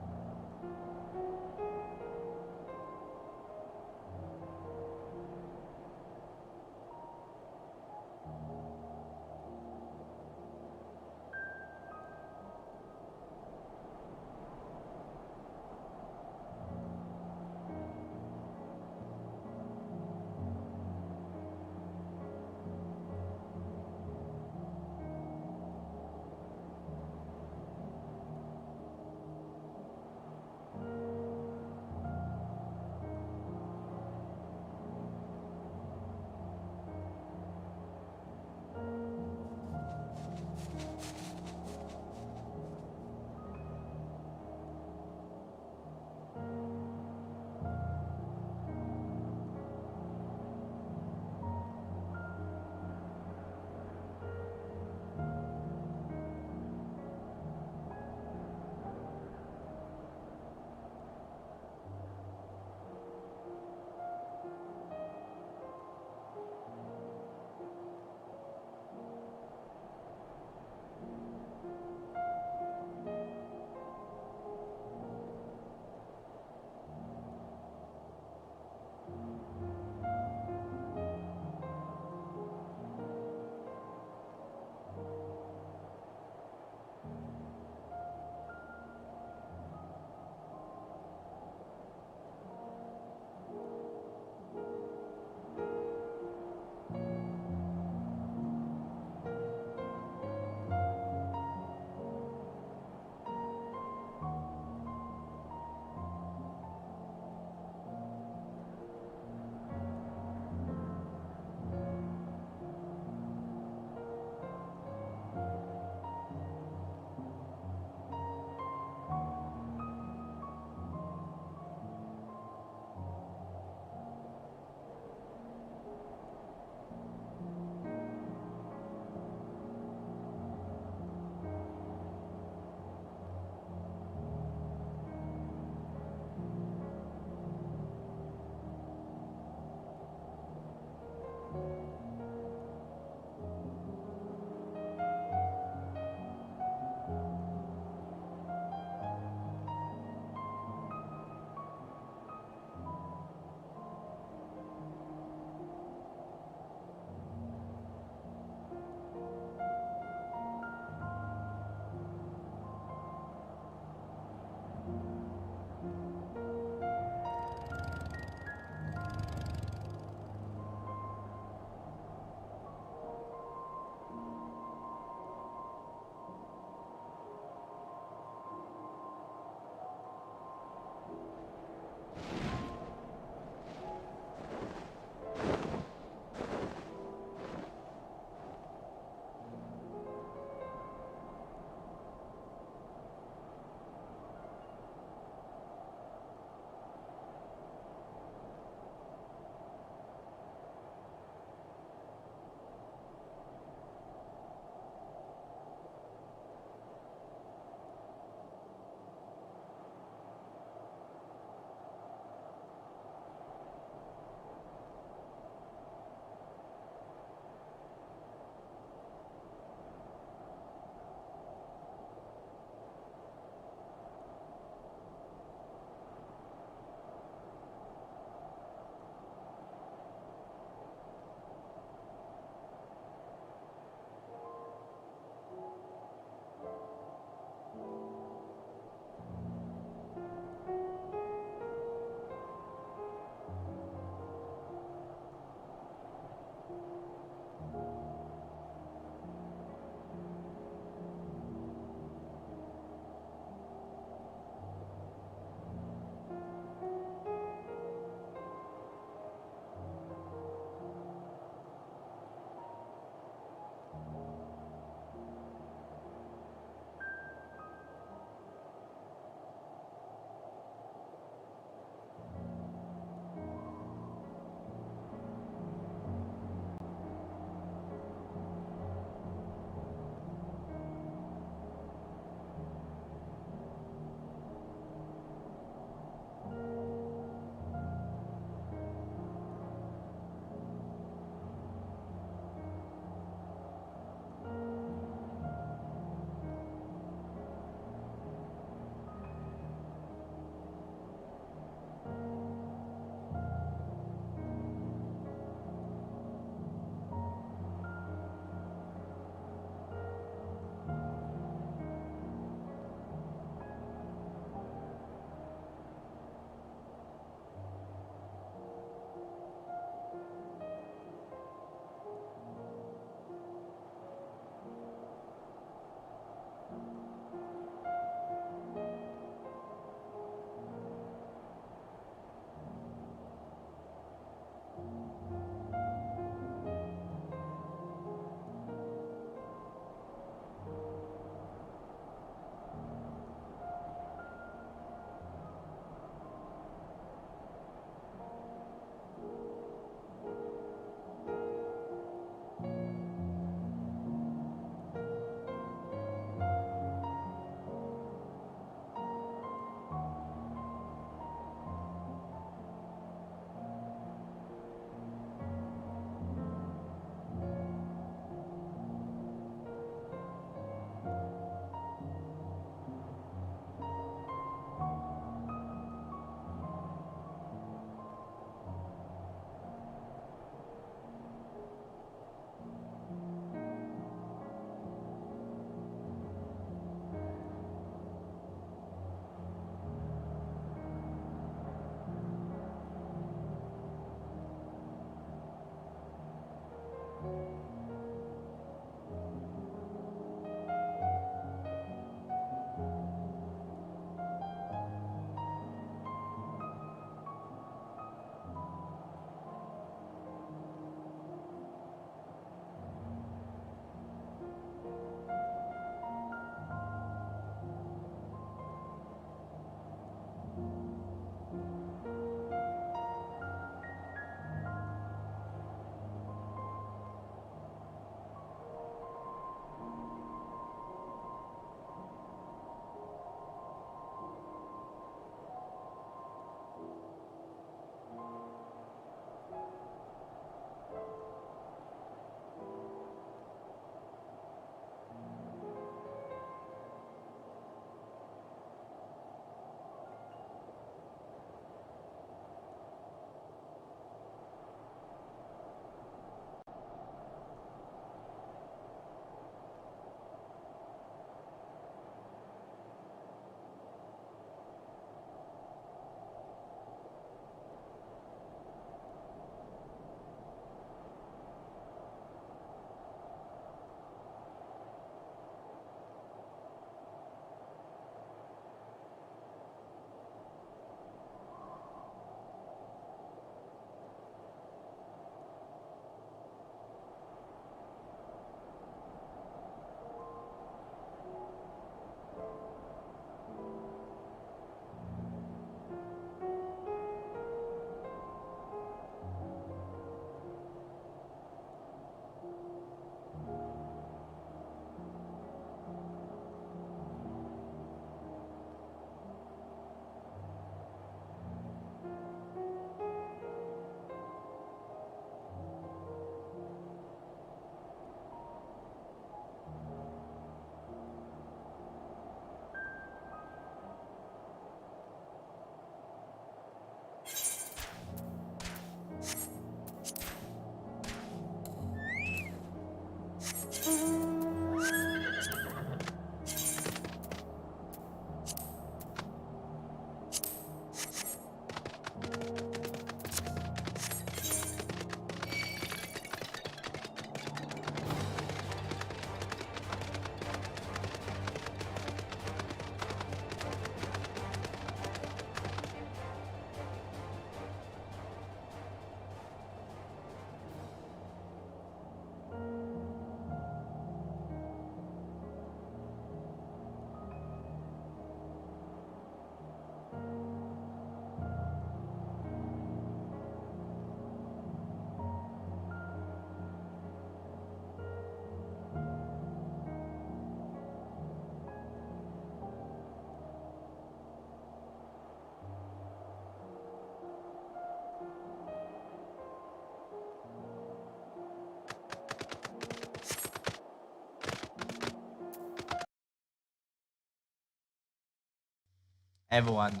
everyone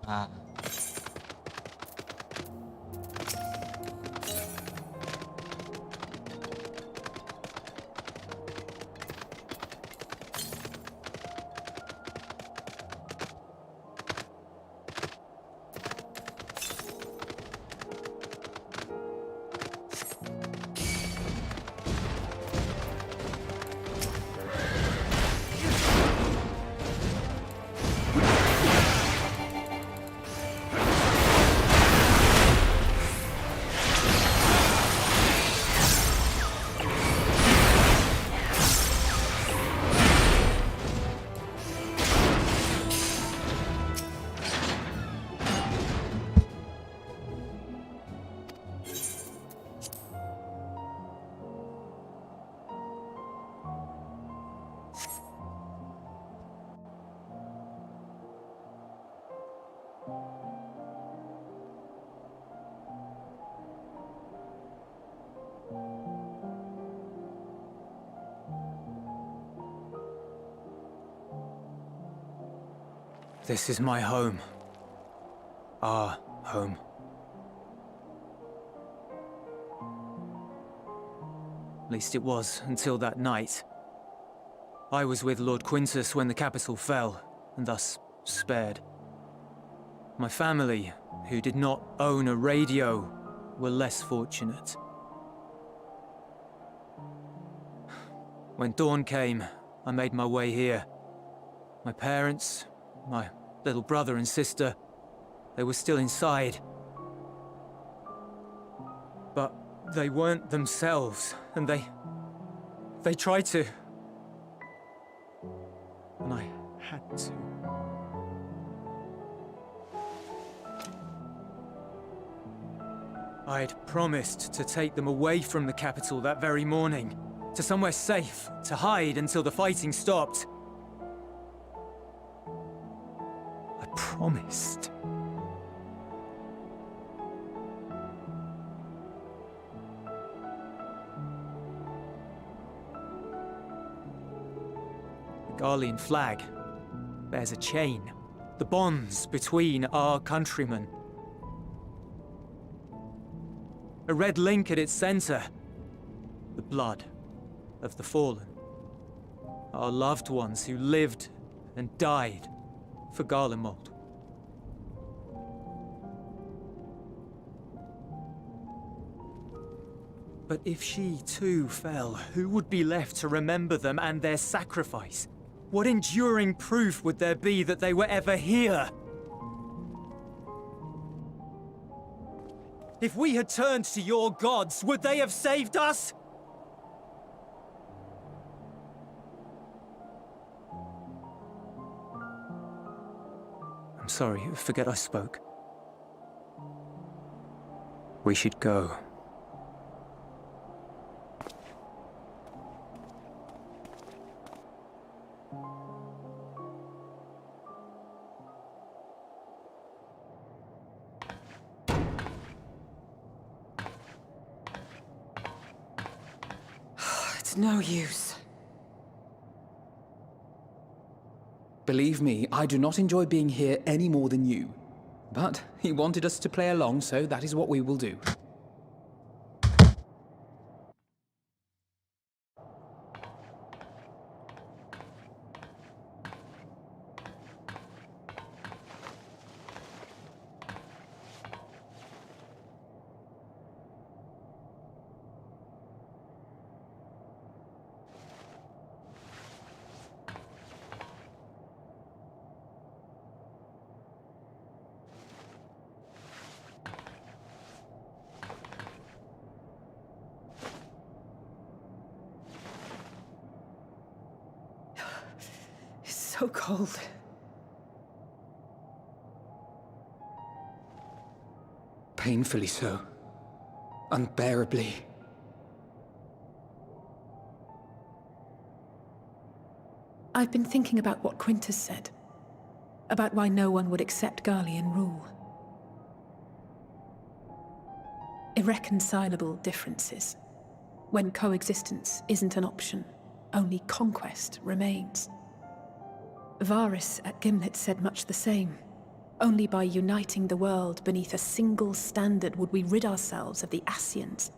know. This is my home. Our home. At least it was until that night. I was with Lord Quintus when the capital fell, and thus spared. My family, who did not own a radio, were less fortunate. When dawn came, I made my way here. My parents, my little brother and sister, they were still inside. But they weren't themselves, and they tried to. And I had to. I'd promised to take them away from the capital that very morning, to somewhere safe, to hide until the fighting stopped. I promised. The Garlean flag bears a chain, the bonds between our countrymen. A red link at its center, the blood of the fallen. Our loved ones who lived and died for Garlemald. But if she too fell, who would be left to remember them and their sacrifice? What enduring proof would there be that they were ever here? If we had turned to your gods, would they have saved us? I'm sorry, forget I spoke. We should go. It's no use. Believe me, I do not enjoy being here any more than you. But he wanted us to play along, so that is what we will do. So cold. Painfully so. Unbearably. I've been thinking about what Quintus said. About why no one would accept Garlean rule. Irreconcilable differences. When coexistence isn't an option, only conquest remains. Varys at Gimlet said much the same. Only by uniting the world beneath a single standard would we rid ourselves of the Ascians.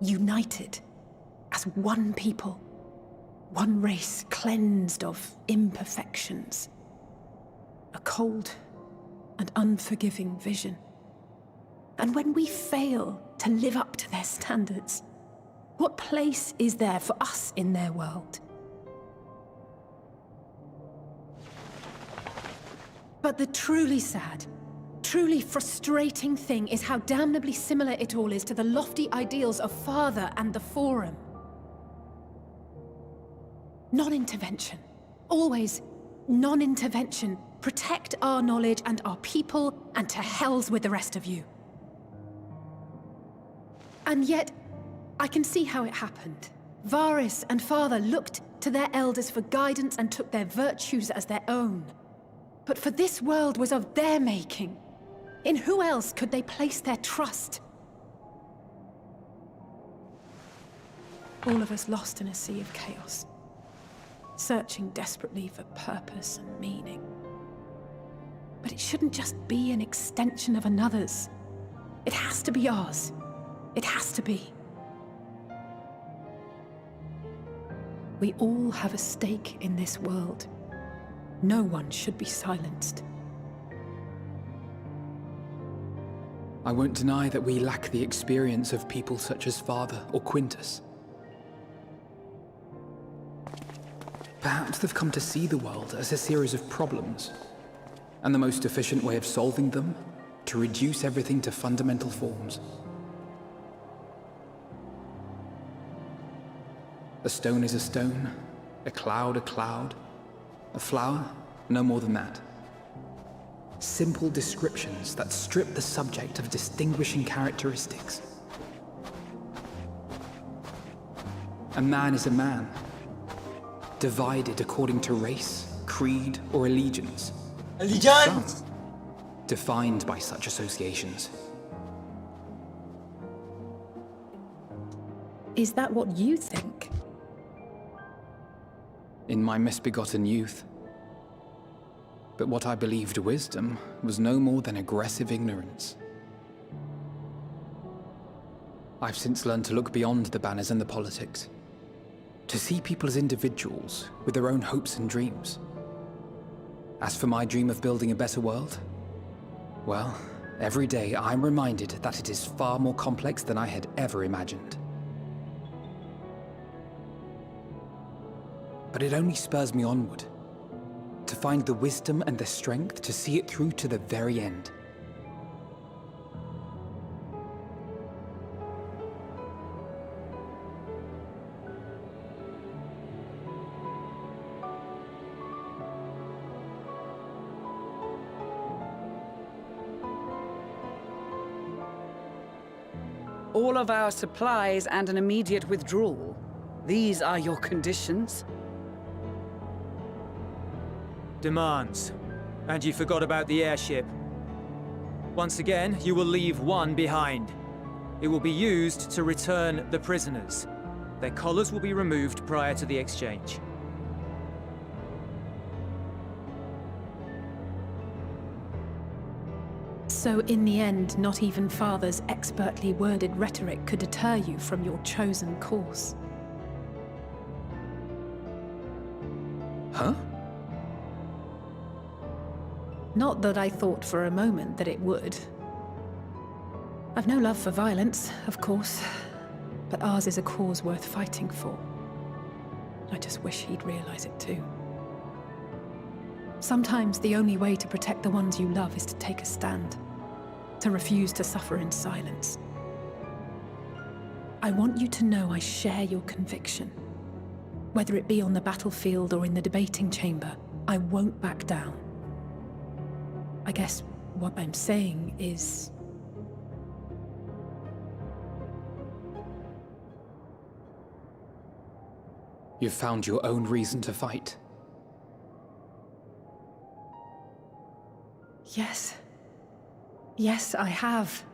United as one people, one race cleansed of imperfections. A cold and unforgiving vision. And when we fail to live up to their standards, what place is there for us in their world? But the truly sad, truly frustrating thing is how damnably similar it all is to the lofty ideals of Father and the Forum. Non-intervention. Always non-intervention. Protect our knowledge and our people, and to hells with the rest of you. And yet, I can see how it happened. Varys and Father looked to their elders for guidance and took their virtues as their own. But for this world was of their making. In who else could they place their trust? All of us lost in a sea of chaos, searching desperately for purpose and meaning. But it shouldn't just be an extension of another's. It has to be ours. It has to be. We all have a stake in this world. No one should be silenced. I won't deny that we lack the experience of people such as Father or Quintus. Perhaps they've come to see the world as a series of problems, and the most efficient way of solving them, to reduce everything to fundamental forms. A stone is a stone, a cloud, a flower, no more than that. Simple descriptions that strip the subject of distinguishing characteristics. A man is a man, divided according to race, creed, or allegiance. Allegiance! Defined by such associations. Is that what you think? In my misbegotten youth. But what I believed wisdom was no more than aggressive ignorance. I've since learned to look beyond the banners and the politics. To see people as individuals with their own hopes and dreams. As for my dream of building a better world, well, every day I'm reminded that it is far more complex than I had ever imagined. But it only spurs me onward, to find the wisdom and the strength to see it through to the very end. All of our supplies and an immediate withdrawal. These are your conditions? Demands. And you forgot about the airship. Once again, you will leave one behind. It will be used to return the prisoners. Their collars will be removed prior to the exchange. So in the end, not even Father's expertly worded rhetoric could deter you from your chosen course. Huh? Not that I thought for a moment that it would. I've no love for violence, of course, but ours is a cause worth fighting for. I just wish he'd realize it too. Sometimes the only way to protect the ones you love is to take a stand, to refuse to suffer in silence. I want you to know I share your conviction. Whether it be on the battlefield or in the debating chamber, I won't back down. I guess what I'm saying is... You've found your own reason to fight. Yes. Yes, I have.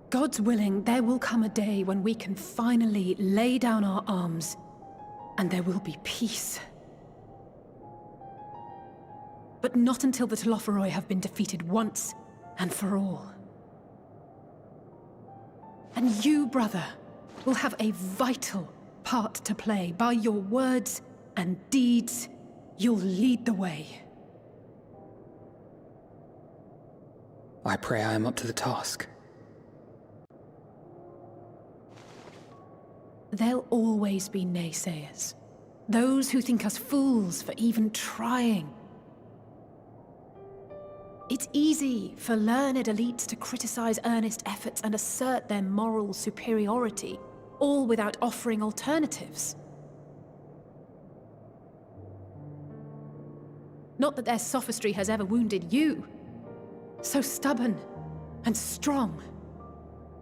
God's willing, there will come a day when we can finally lay down our arms, and there will be peace. But not until the Telophoroi have been defeated once and for all. And you, brother, will have a vital part to play. By your words and deeds, you'll lead the way. I pray I am up to the task. There'll always be naysayers. Those who think us fools for even trying. It's easy for learned elites to criticize earnest efforts and assert their moral superiority, all without offering alternatives. Not that their sophistry has ever wounded you. So stubborn and strong.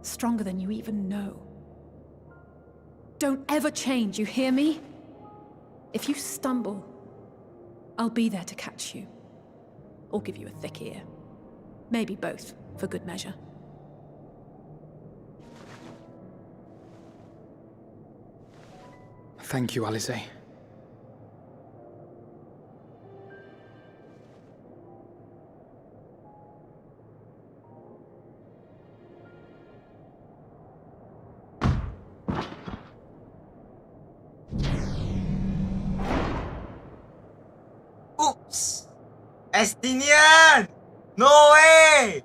Stronger than you even know. Don't ever change, you hear me? If you stumble, I'll be there to catch you. Or give you a thick ear. Maybe both, for good measure. Thank you, Alice. Oops! Estinian! No way!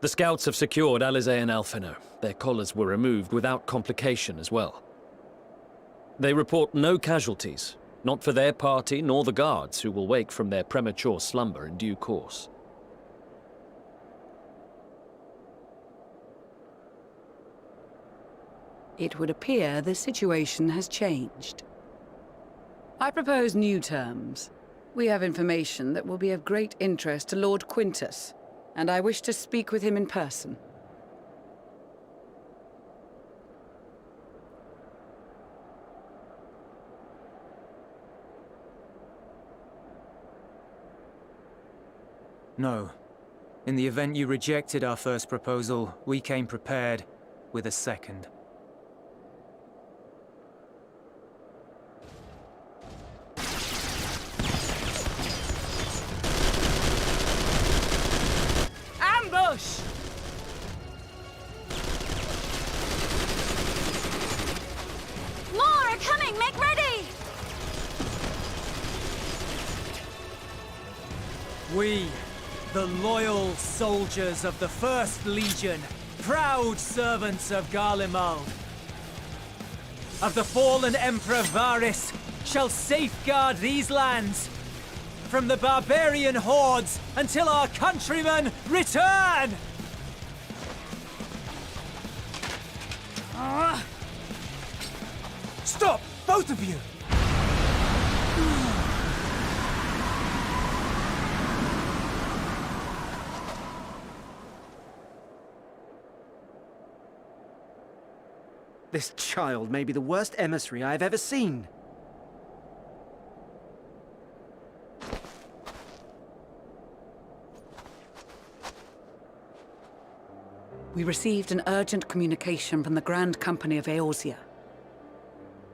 The scouts have secured Alizé and Alphino. Their collars were removed without complication as well. They report no casualties, not for their party nor the guards, who will wake from their premature slumber in due course. It would appear the situation has changed. I propose new terms. We have information that will be of great interest to Lord Quintus, and I wish to speak with him in person. No. In the event you rejected our first proposal, we came prepared with a second. Ambush! More are coming! Make ready! We, the loyal soldiers of the First Legion, proud servants of Garlemald, of the fallen Emperor Varys, shall safeguard these lands from the barbarian hordes until our countrymen return! Stop, both of you! This child may be the worst emissary I have ever seen. We received an urgent communication from the Grand Company of Eorzea.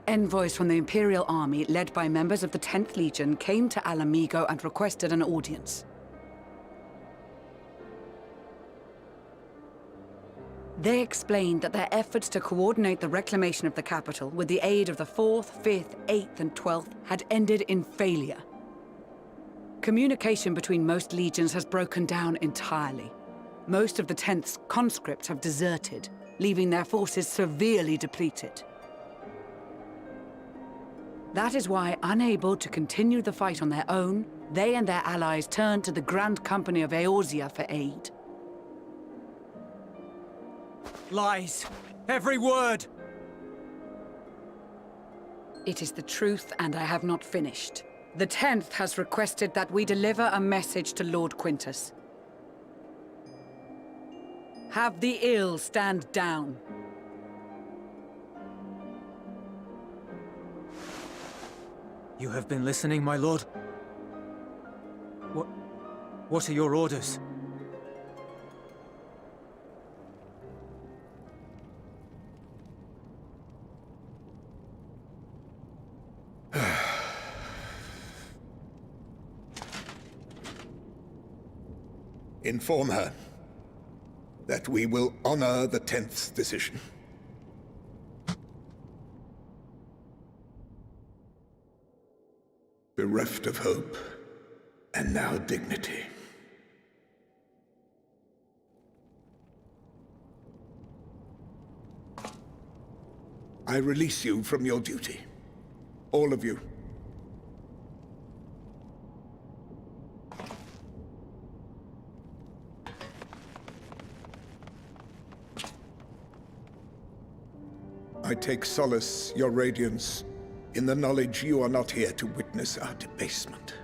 Envoys from the Imperial Army, led by members of the 10th Legion, came to Alamigo and requested an audience. They explained that their efforts to coordinate the reclamation of the capital with the aid of the 4th, 5th, 8th, and 12th had ended in failure. Communication between most legions has broken down entirely. Most of the 10th's conscripts have deserted, leaving their forces severely depleted. That is why, unable to continue the fight on their own, they and their allies turned to the Grand Company of Eorzea for aid. Lies! Every word! It is the truth, and I have not finished. The 10th has requested that we deliver a message to Lord Quintus. Have the ill stand down. You have been listening, my lord? What are your orders? Inform her that we will honor the 10th decision. Bereft of hope, and now dignity. I release you from your duty. All of you. I take solace, your radiance, in the knowledge you are not here to witness our debasement.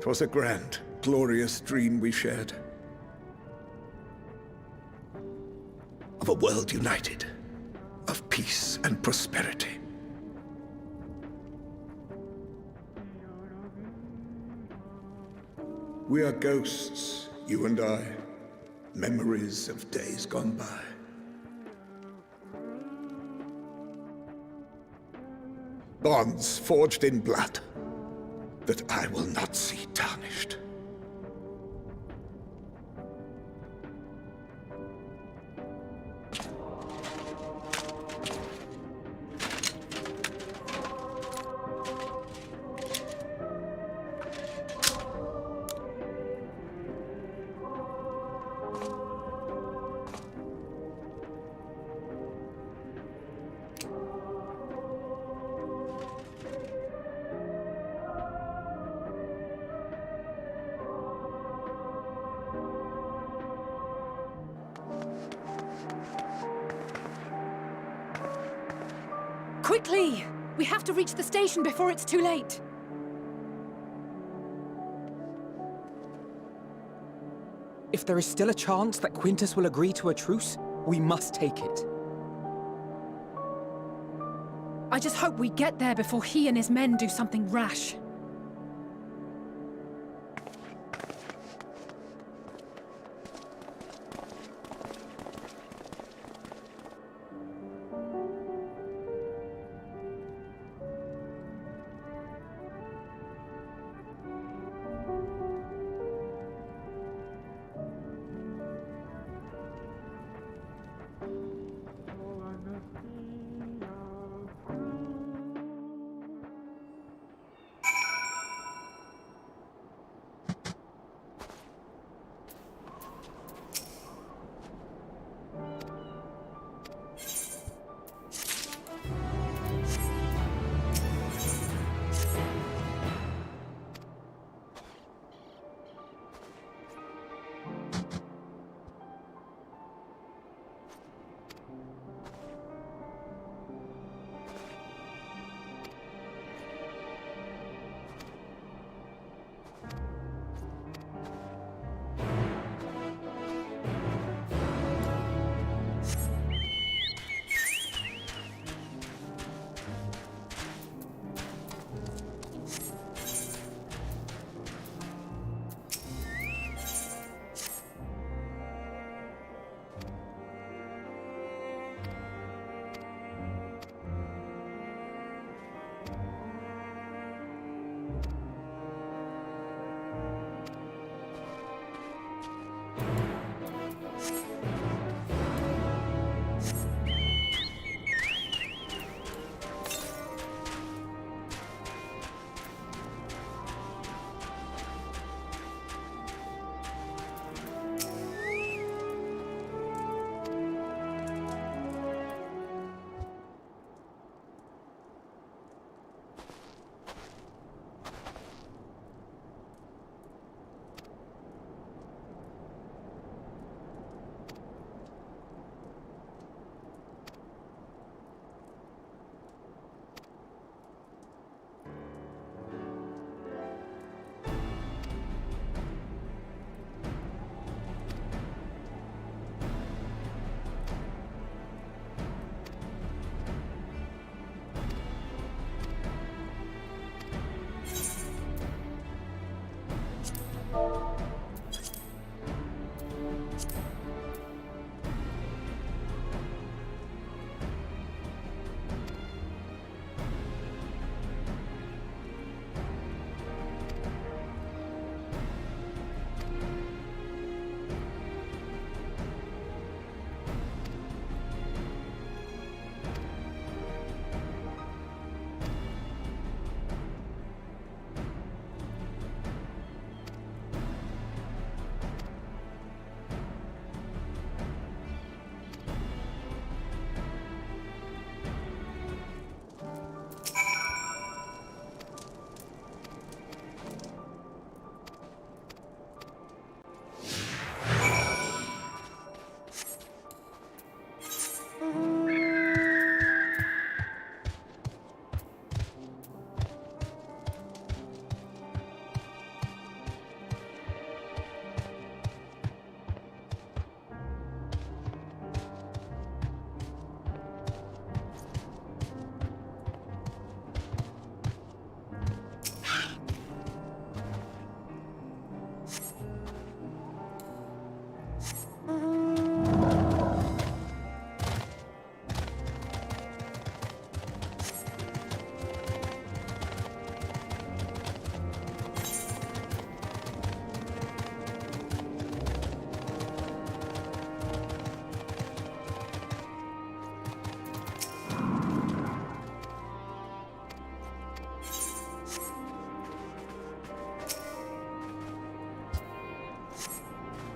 'Twas a grand, glorious dream we shared. Of a world united, of peace and prosperity. We are ghosts, you and I, memories of days gone by. Bonds forged in blood that I will not see tarnished. Quickly! We have to reach the station before it's too late. If there is still a chance that Quintus will agree to a truce, we must take it. I just hope we get there before he and his men do something rash.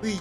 Uy.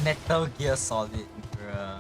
Metal Gear Solid, bruh.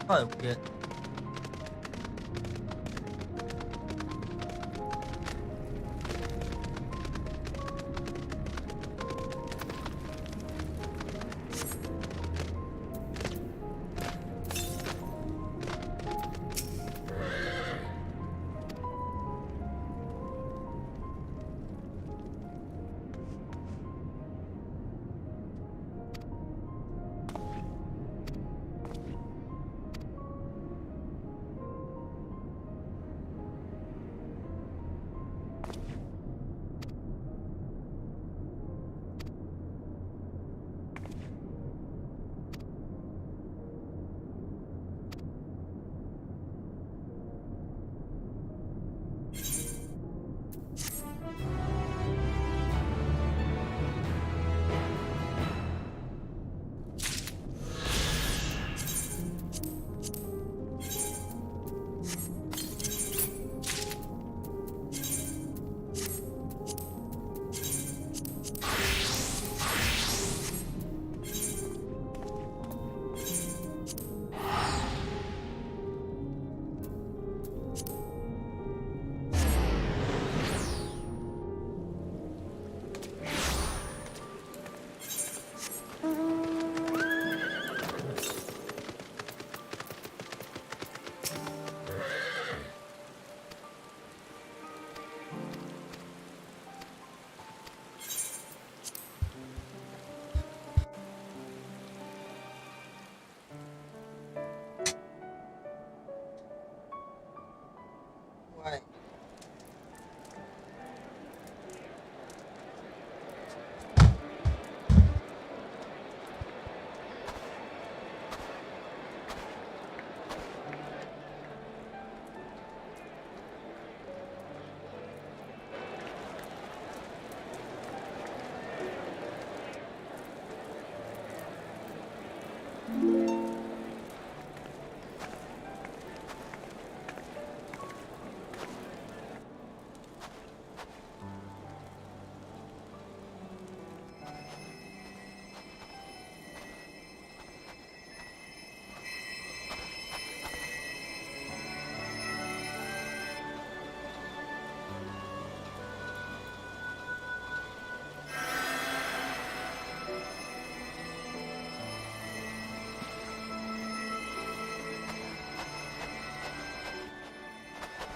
Oh, good.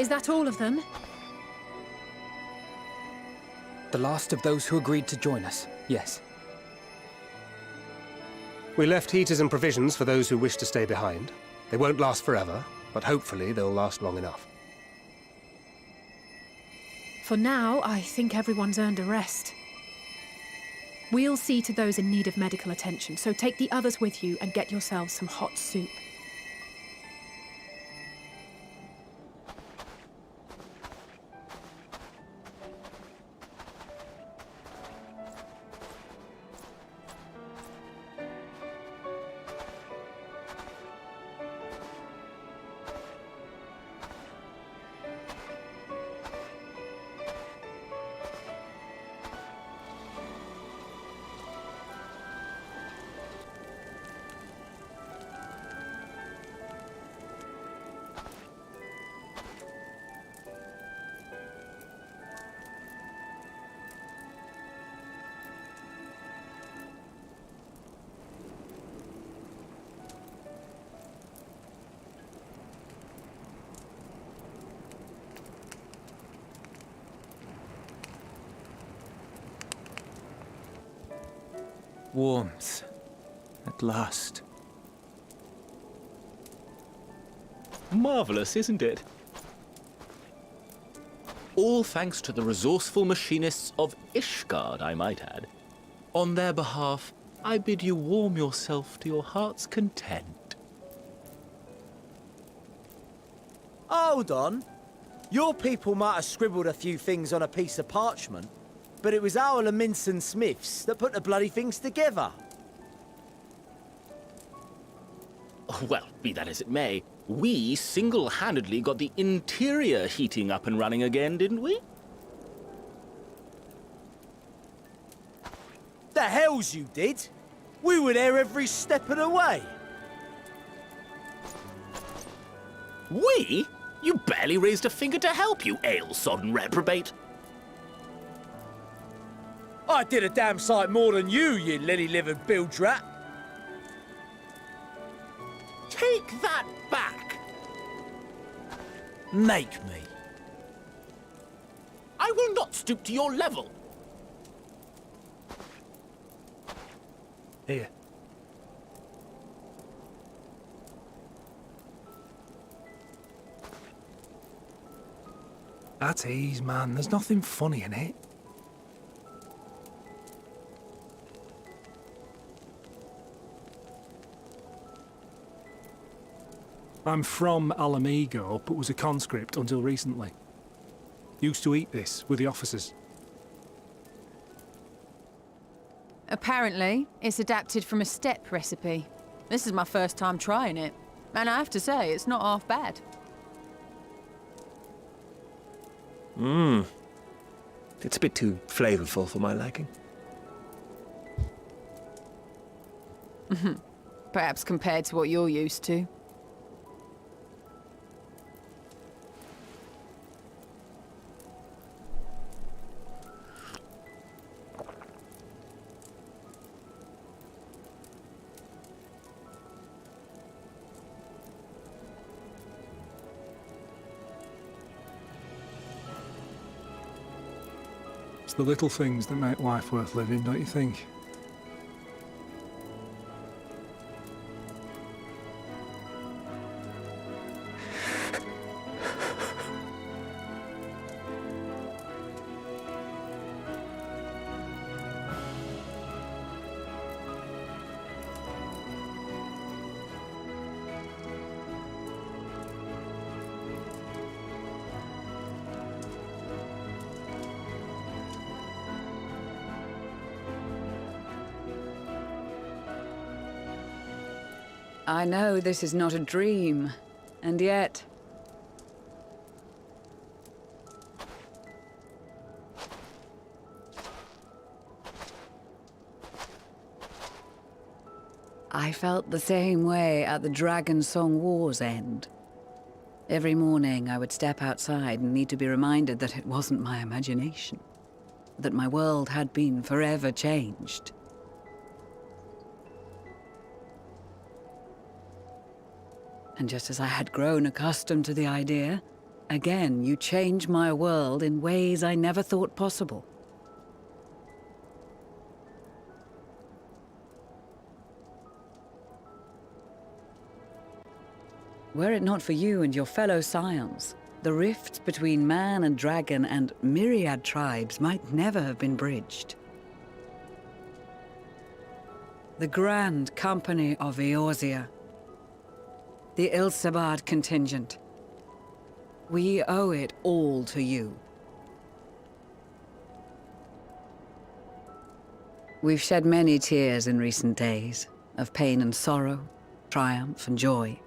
Is that all of them? The last of those who agreed to join us, yes. We left heaters and provisions for those who wish to stay behind. They won't last forever, but hopefully they'll last long enough. For now, I think everyone's earned a rest. We'll see to those in need of medical attention, so take the others with you and get yourselves some hot soup. Warmth. At last. Marvelous, isn't it? All thanks to the resourceful machinists of Ishgard, I might add. On their behalf, I bid you warm yourself to your heart's content. Hold on. Your people might have scribbled a few things on a piece of parchment, but it was our Leminson Smiths that put the bloody things together. Well, be that as it may, we single-handedly got the interior heating up and running again, didn't we? The hells you did! We were there every step of the way. We? You barely raised a finger to help, you ale-sodden reprobate. I did a damn sight more than you, you lily-livered bilge rat. Take that back. Make me. I will not stoop to your level. Here. At ease, man. There's nothing funny in it. I'm from Alamigo, but was a conscript until recently. Used to eat this with the officers. Apparently, it's adapted from a steppe recipe. This is my first time trying it, and I have to say, it's not half bad. It's a bit too flavorful for my liking. Perhaps compared to what you're used to. It's the little things that make life worth living, don't you think? I know this is not a dream, and yet... I felt the same way at the Dragon Song War's end. Every morning I would step outside and need to be reminded that it wasn't my imagination, that my world had been forever changed. And just as I had grown accustomed to the idea, Again, you change my world in ways I never thought possible. Were it not for you and your fellow scions, the rifts between man and dragon and myriad tribes might never have been bridged. The Grand Company of Eorzea, the Ilsabard contingent. We owe it all to you. We've shed many tears in recent days, of pain and sorrow, triumph and joy.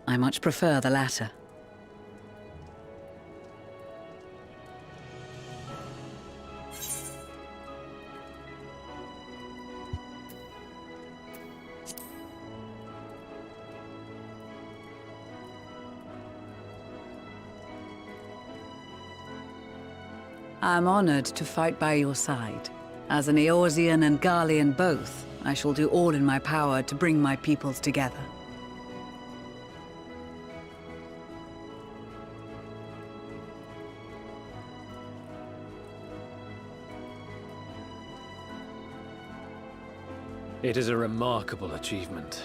I much prefer the latter. I'm honored to fight by your side. As an Eorzean and Garlean both, I shall do all in my power to bring my peoples together. It is a remarkable achievement.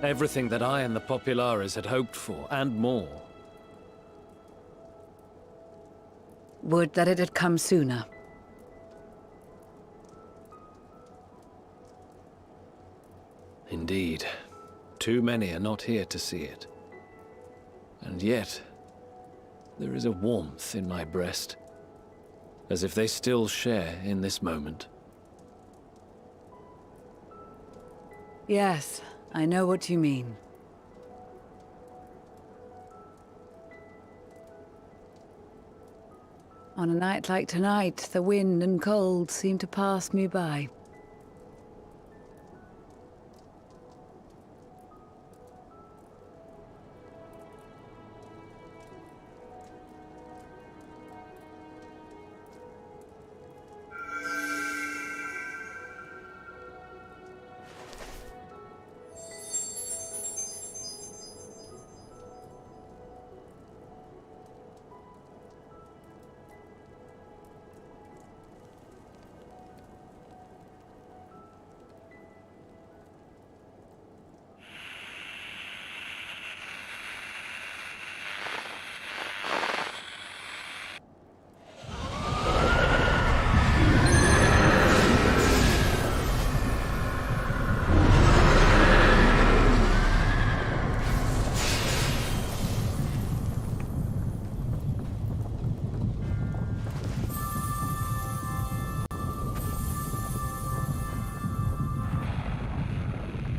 Everything that I and the Populares had hoped for, and more. Would that it had come sooner. Indeed. Too many are not here to see it. And yet, there is a warmth in my breast, as if they still share in this moment. Yes, I know what you mean. On a night like tonight, the wind and cold seem to pass me by.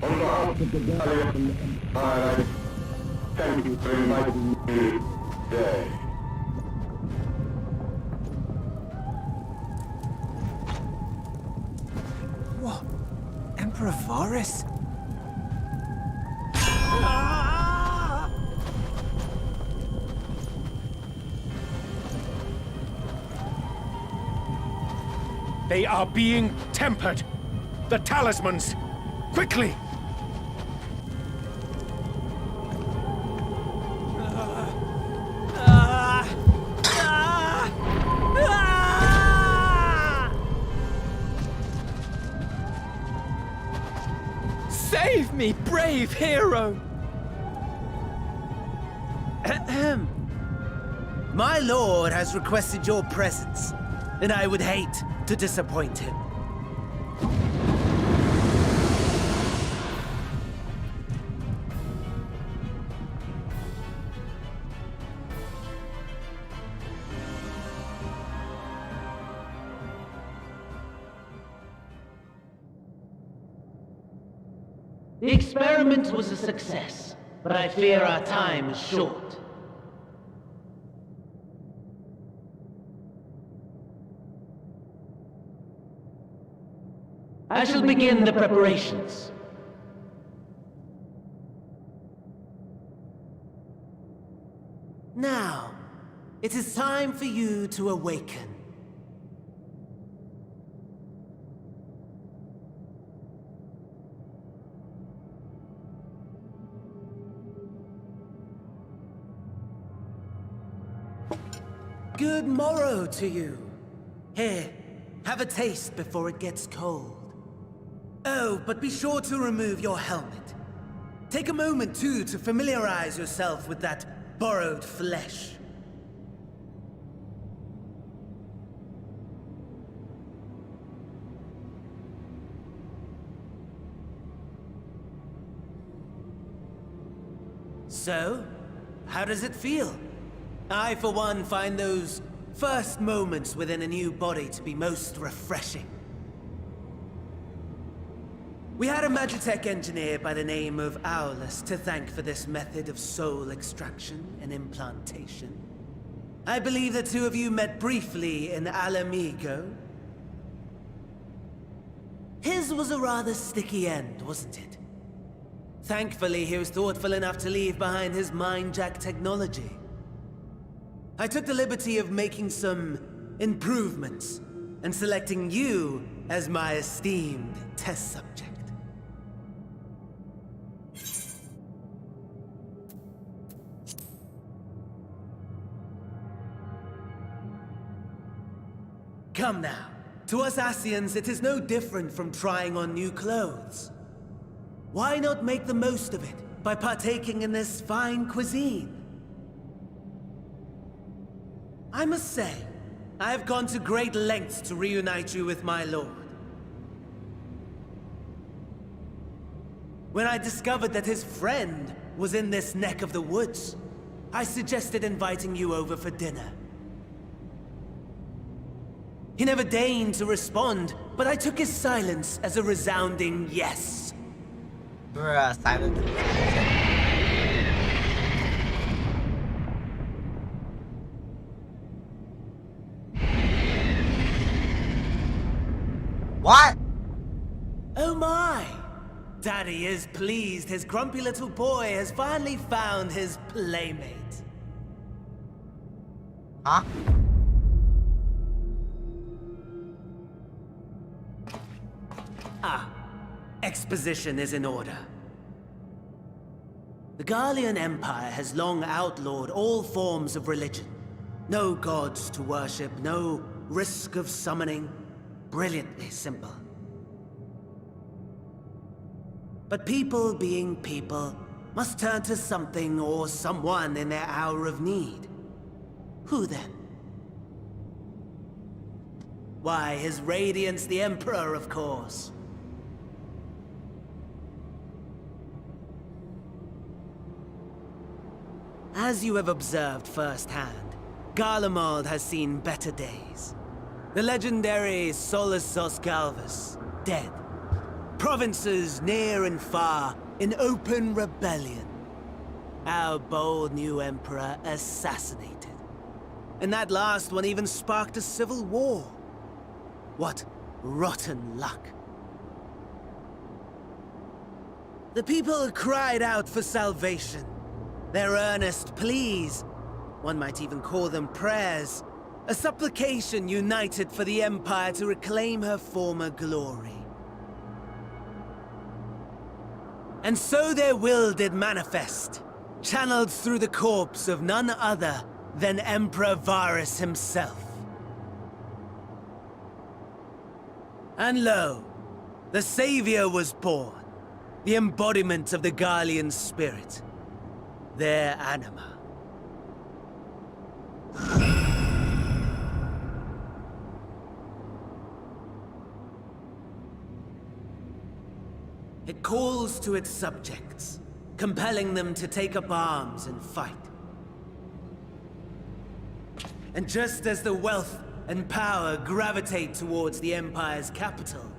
On behalf of the Gallian Empire, thank you for inviting me today. What? Emperor Varys? They are being tempered. The talismans! Quickly! Save me, brave hero! Ahem. My lord has requested your presence, and I would hate to disappoint him. The experiment was a success, but I fear our time is short. I shall begin the preparations. Now, it is time for you to awaken. Good morrow to you. Here, have a taste before it gets cold. Oh, but be sure to remove your helmet. Take a moment, too, to familiarize yourself with that borrowed flesh. So, how does it feel? I, for one, find those first moments within a new body to be most refreshing. We had a Magitech engineer by the name of Owlus to thank for this method of soul extraction and implantation. I believe the two of you met briefly in Alamigo. His was a rather sticky end, wasn't it? Thankfully, he was thoughtful enough to leave behind his mind-jack technology. I took the liberty of making some improvements and selecting you as my esteemed test subject. Come now. To us Asians, it is no different from trying on new clothes. Why not make the most of it by partaking in this fine cuisine? I must say, I have gone to great lengths to reunite you with my lord. When I discovered that his friend was in this neck of the woods, I suggested inviting you over for dinner. He never deigned to respond, but I took his silence as a resounding yes. Silent. What? Oh my! Daddy is pleased his grumpy little boy has finally found his playmate. Huh? Ah. Exposition is in order. The Garlean Empire has long outlawed all forms of religion. No gods to worship, no risk of summoning. Brilliantly simple. But people being people must turn to something or someone in their hour of need. Who then? Why, His Radiance the Emperor, of course. As you have observed firsthand, Garlemald has seen better days. The legendary Solus Galvus, dead. Provinces near and far in open rebellion. Our bold new emperor assassinated. And that last one even sparked a civil war. What rotten luck. The people cried out for salvation. Their earnest pleas, one might even call them prayers, a supplication united for the Empire to reclaim her former glory. And so their will did manifest, channeled through the corpse of none other than Emperor Varus himself. And lo, the Savior was born, the embodiment of the Garlean spirit. Their anima. It calls to its subjects, compelling them to take up arms and fight. And just as the wealth and power gravitate towards the Empire's capital,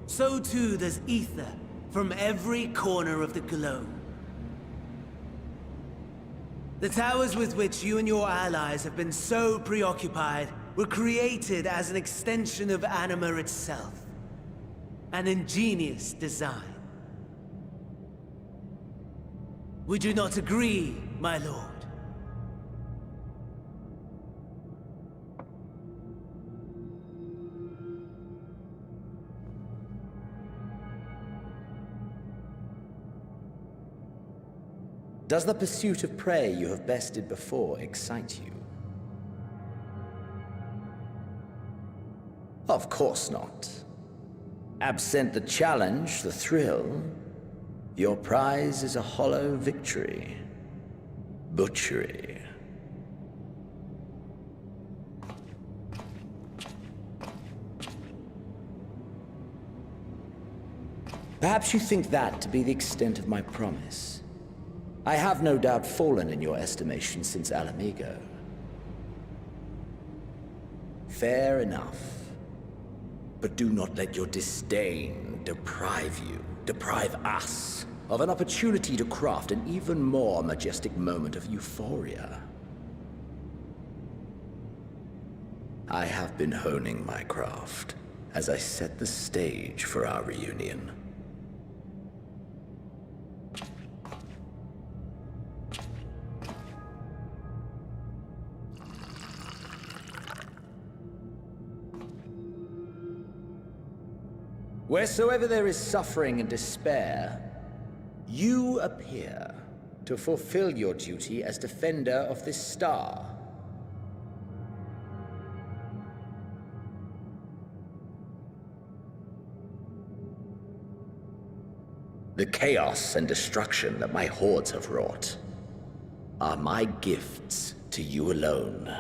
so too does ether from every corner of the globe. The towers with which you and your allies have been so preoccupied were created as an extension of Anima itself. An ingenious design. Would you not agree, my lord? Does the pursuit of prey you have bested before excite you? Of course not. Absent the challenge, the thrill, your prize is a hollow victory. Butchery. Perhaps you think that to be the extent of my promise. I have no doubt fallen in your estimation since Alamigo. Fair enough. But do not let your disdain deprive us, of an opportunity to craft an even more majestic moment of euphoria. I have been honing my craft as I set the stage for our reunion. Wheresoever there is suffering and despair, you appear to fulfill your duty as defender of this star. The chaos and destruction that my hordes have wrought are my gifts to you alone.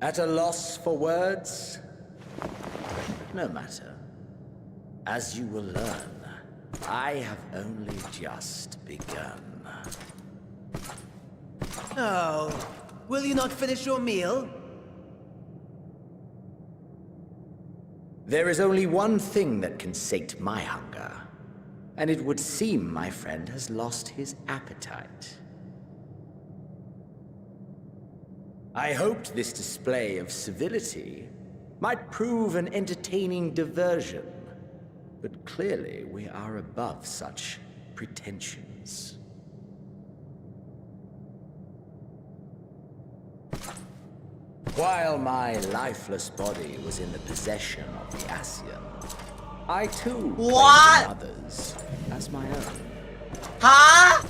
At a loss for words? No matter. As you will learn, I have only just begun. Oh, will you not finish your meal? There is only one thing that can sate my hunger, and it would seem my friend has lost his appetite. I hoped this display of civility might prove an entertaining diversion, but clearly we are above such pretensions. While my lifeless body was in the possession of the Ascian, I too claimed others as my own. Huh?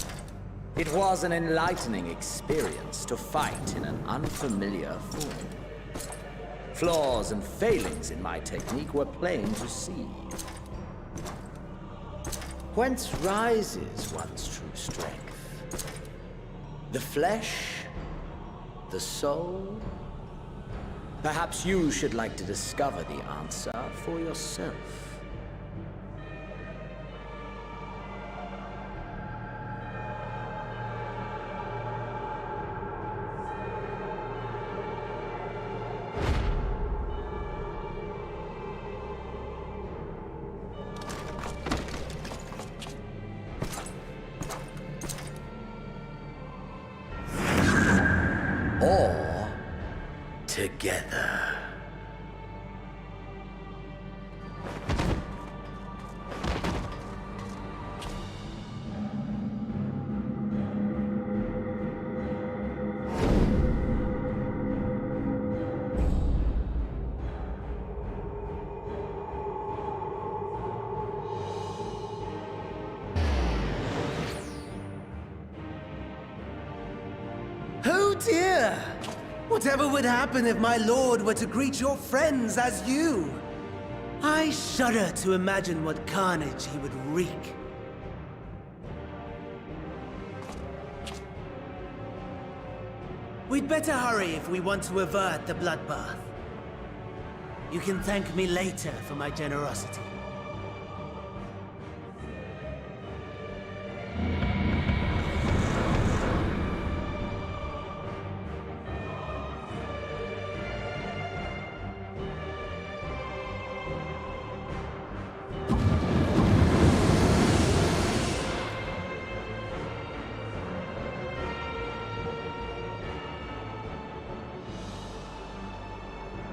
It was an enlightening experience to fight in an unfamiliar form. Flaws and failings in my technique were plain to see. Whence rises one's true strength? The flesh? The soul? Perhaps you should like to discover the answer for yourself. Or together. Oh dear! Whatever would happen if my lord were to greet your friends as you? I shudder to imagine what carnage he would wreak. We'd better hurry if we want to avert the bloodbath. You can thank me later for my generosity.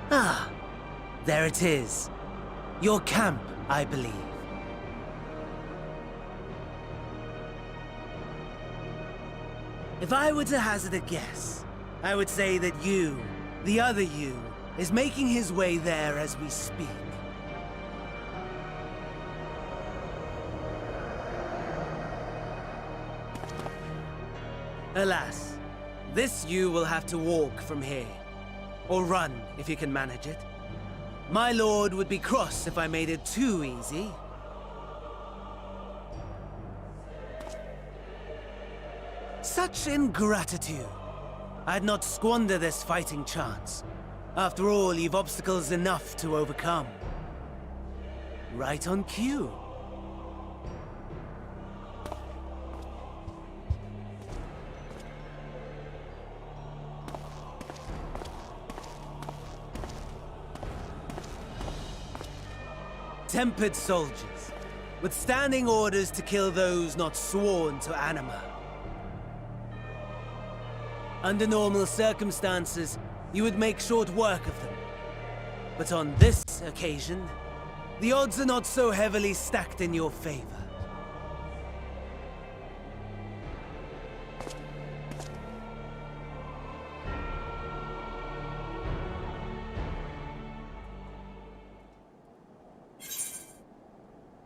Ah, there it is. Your camp I believe. If I were to hazard a guess, I would say that you, the other you, is making his way there as we speak. Alas, this you will have to walk from here. Or run, if you can manage it. My lord would be cross if I made it too easy. Such ingratitude. I'd not squander this fighting chance. After all, you've obstacles enough to overcome. Right on cue. Tempered soldiers, with standing orders to kill those not sworn to Anima. Under normal circumstances, you would make short work of them. But on this occasion, the odds are not so heavily stacked in your favor.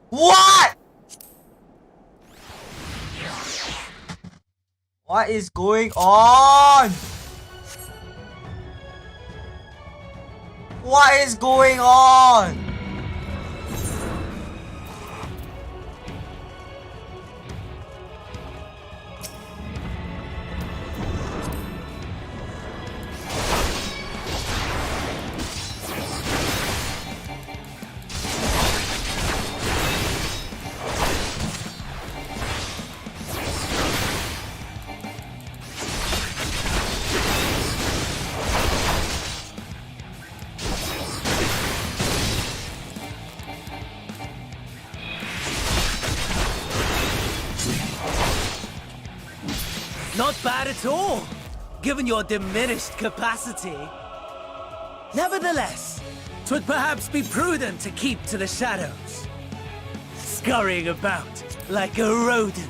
What? What is going on? What is going on? Not bad at all, given your diminished capacity. Nevertheless, 'twould perhaps be prudent to keep to the shadows, scurrying about like a rodent.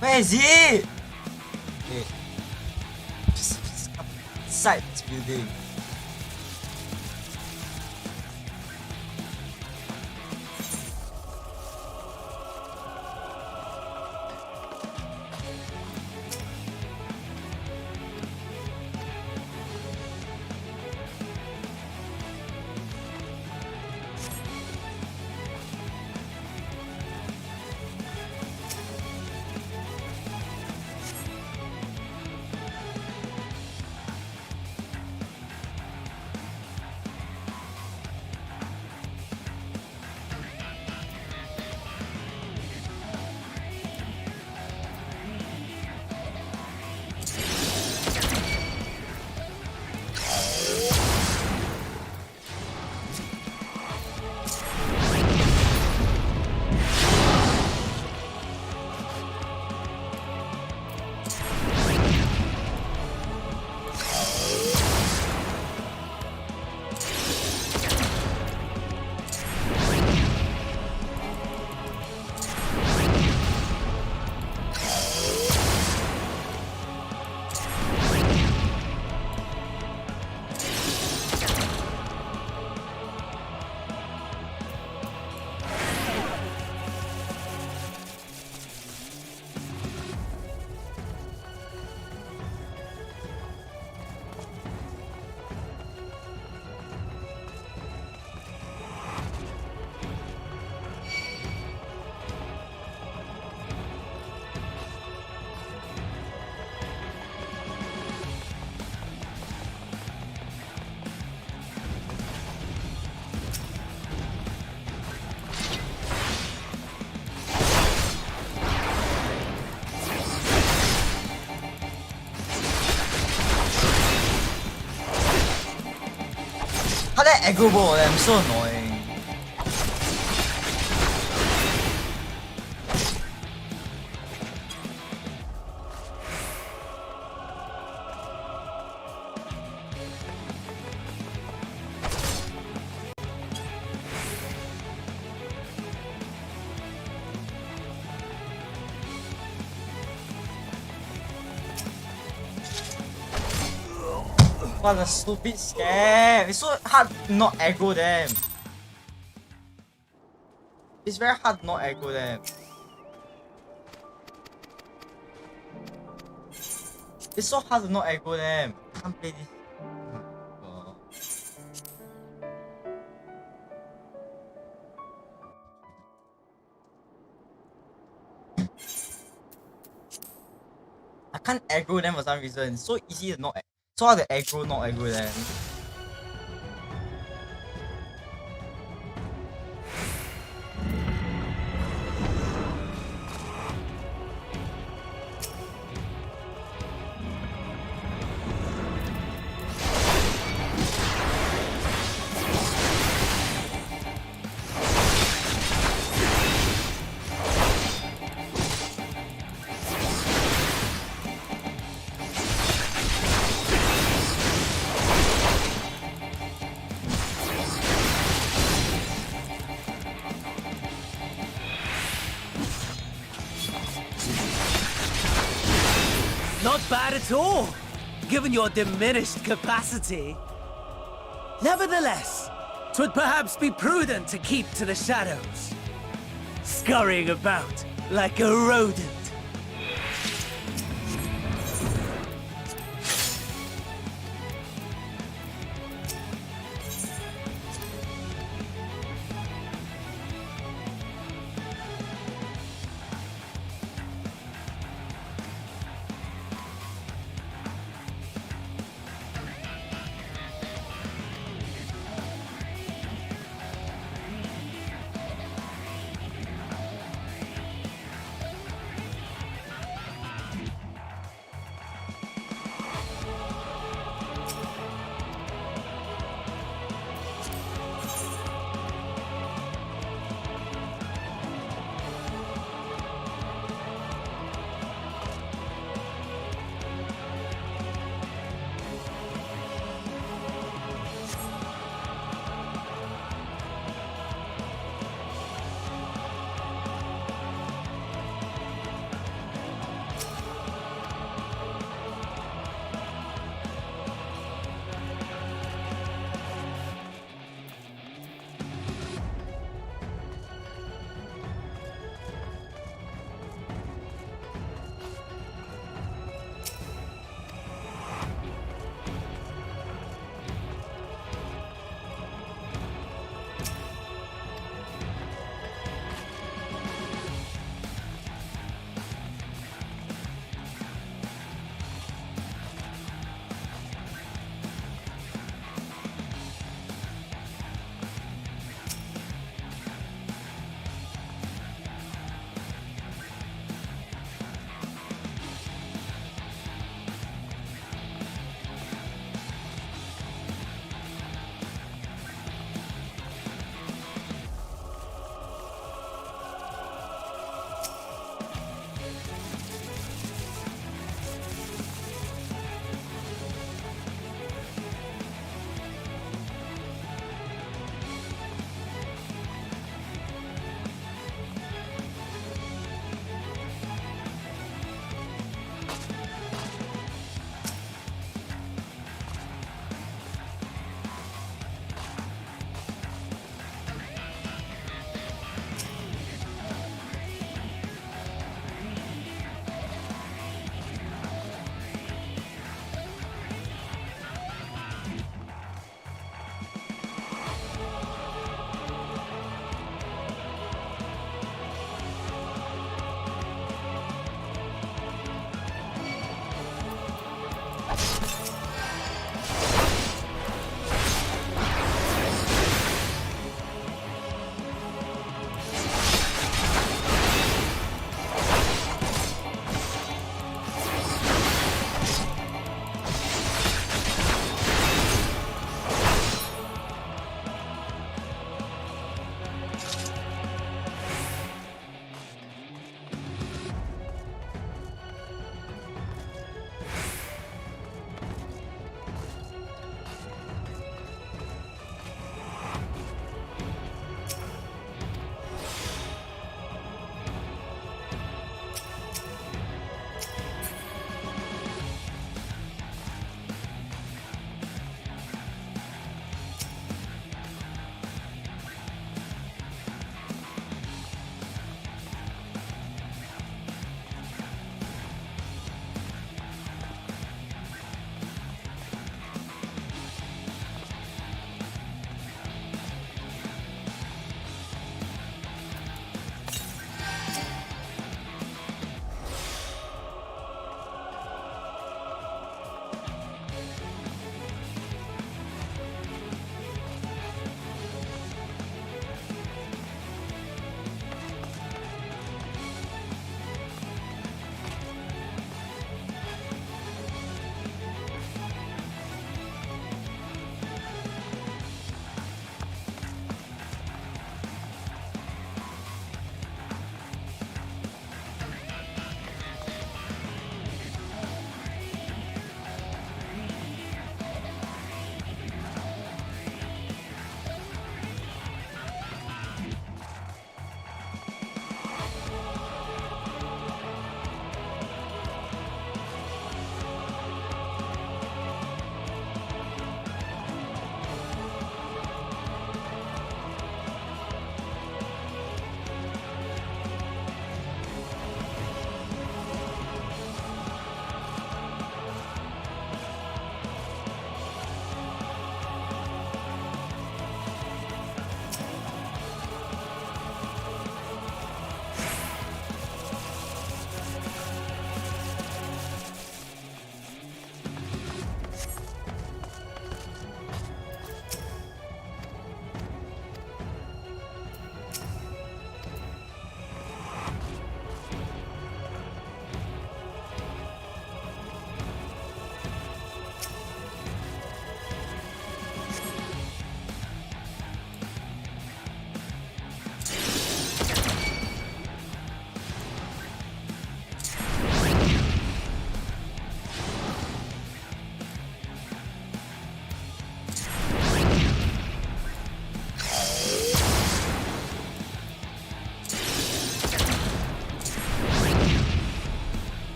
Where is he? Okay. Just come inside this building. How did I aggro ball? I'm so annoying. What a stupid scam! It's so hard to not aggro them. It's very hard to not aggro them. It's so hard to not aggro them. I can't play this. Oh. I can't aggro them for some reason. It's so easy to not aggro. So hard to aggro, not aggro them. Not bad at all, given your diminished capacity. Nevertheless, 'twould perhaps be prudent to keep to the shadows, scurrying about like a rodent.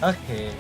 Oke.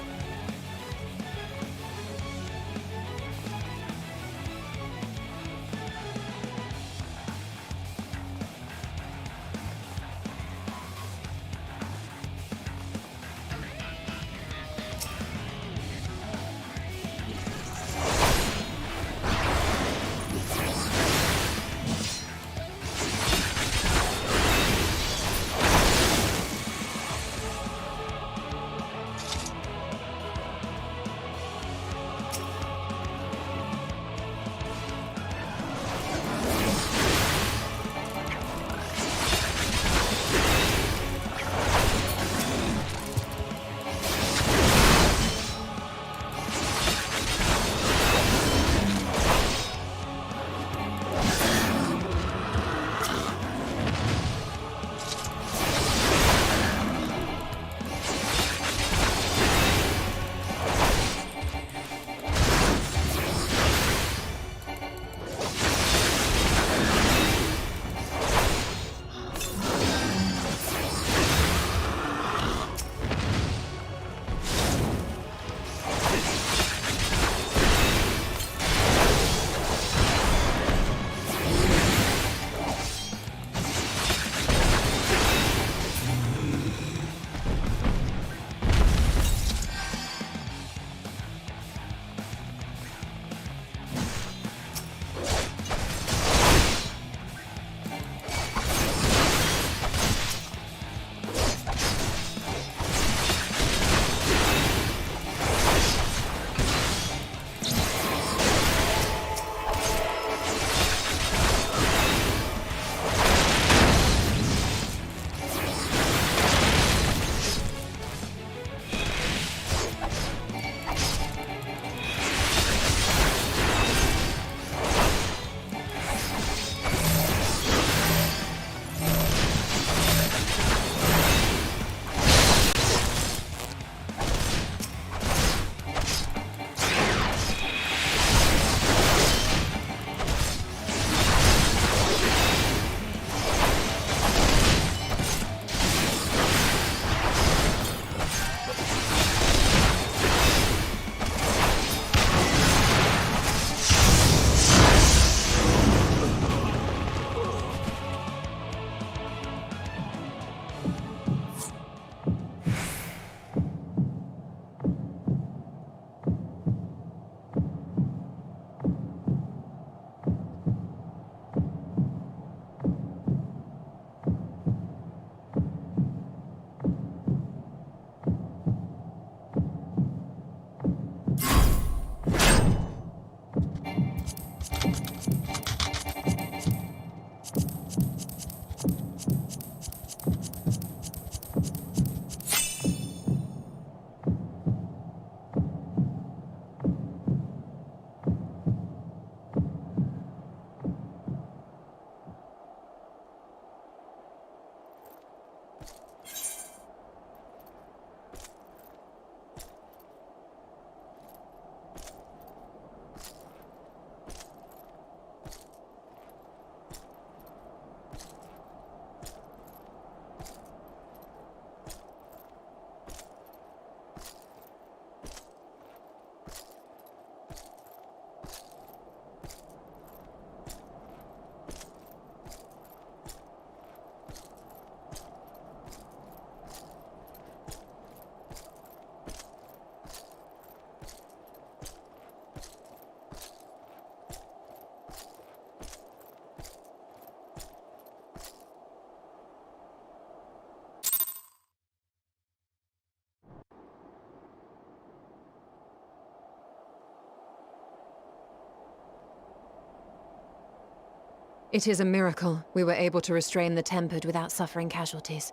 It is a miracle we were able to restrain the Tempered without suffering casualties.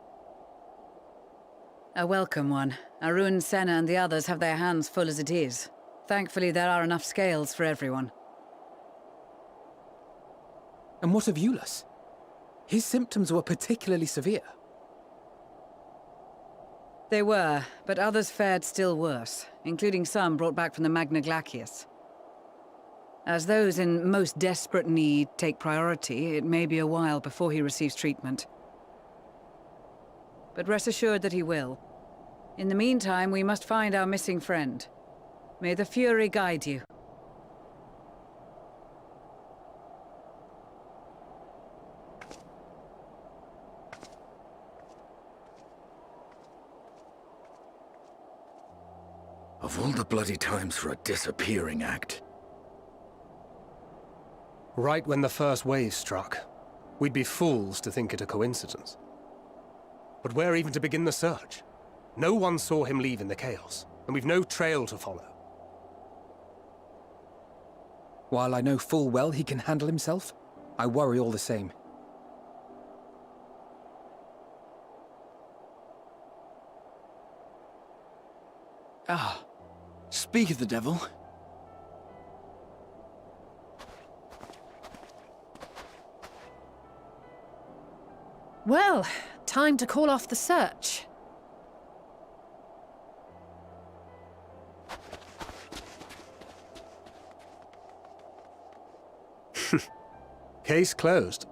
A welcome one. Arun, Senna, and the others have their hands full as it is. Thankfully, there are enough scales for everyone. And what of Eulus? His symptoms were particularly severe. They were, but others fared still worse, including some brought back from the Magna Glacius. As those in most desperate need take priority, it may be a while before he receives treatment. But rest assured that he will. In the meantime, we must find our missing friend. May the Fury guide you. Of all the bloody times for a disappearing act. Right when the first wave struck, we'd be fools to think it a coincidence. But where even to begin the search? No one saw him leave in the chaos, and we've no trail to follow. While I know full well he can handle himself, I worry all the same. Ah, speak of the devil. Well, time to call off the search. Case closed.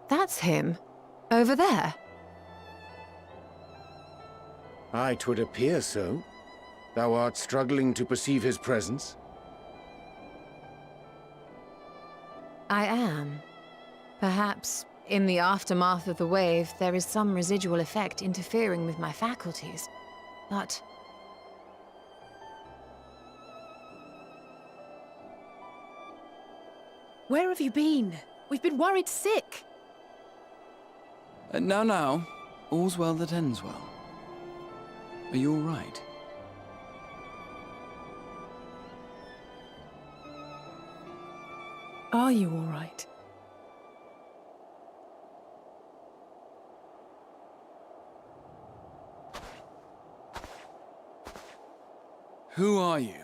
That's him. Over there. Aye, 'twould appear so. Thou art struggling to perceive his presence? I am. Perhaps, in the aftermath of the wave, there is some residual effect interfering with my faculties. But... Where have you been? We've been worried sick. Now, all's well that ends well. Are you all right? Are you all right? Who are you?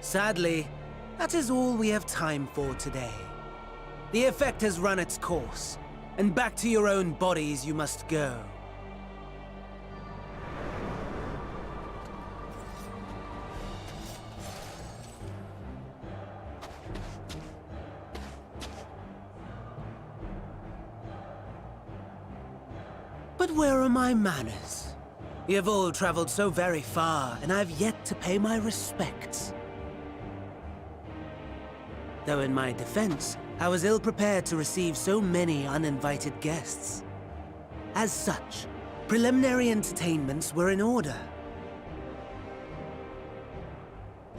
Sadly, that is all we have time for today. The effect has run its course, and back to your own bodies you must go. But where are my manners? You have all traveled so very far, and I have yet to pay my respects. Though in my defense, I was ill-prepared to receive so many uninvited guests. As such, preliminary entertainments were in order.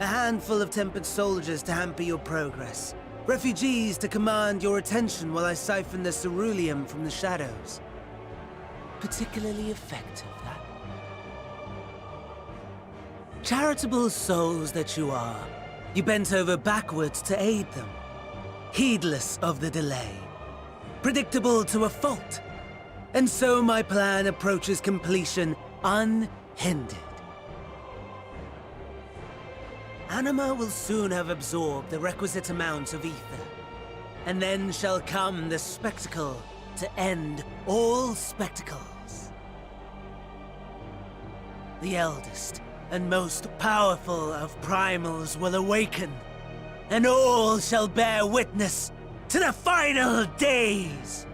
A handful of tempered soldiers to hamper your progress. Refugees to command your attention while I siphon the ceruleum from the shadows. Particularly effective, that. Charitable souls that you are. You bent over backwards to aid them, heedless of the delay, predictable to a fault. And so my plan approaches completion unhindered. Anima will soon have absorbed the requisite amount of ether, and then shall come the spectacle to end all spectacles. The eldest and most powerful of primals will awaken, and all shall bear witness to the final days!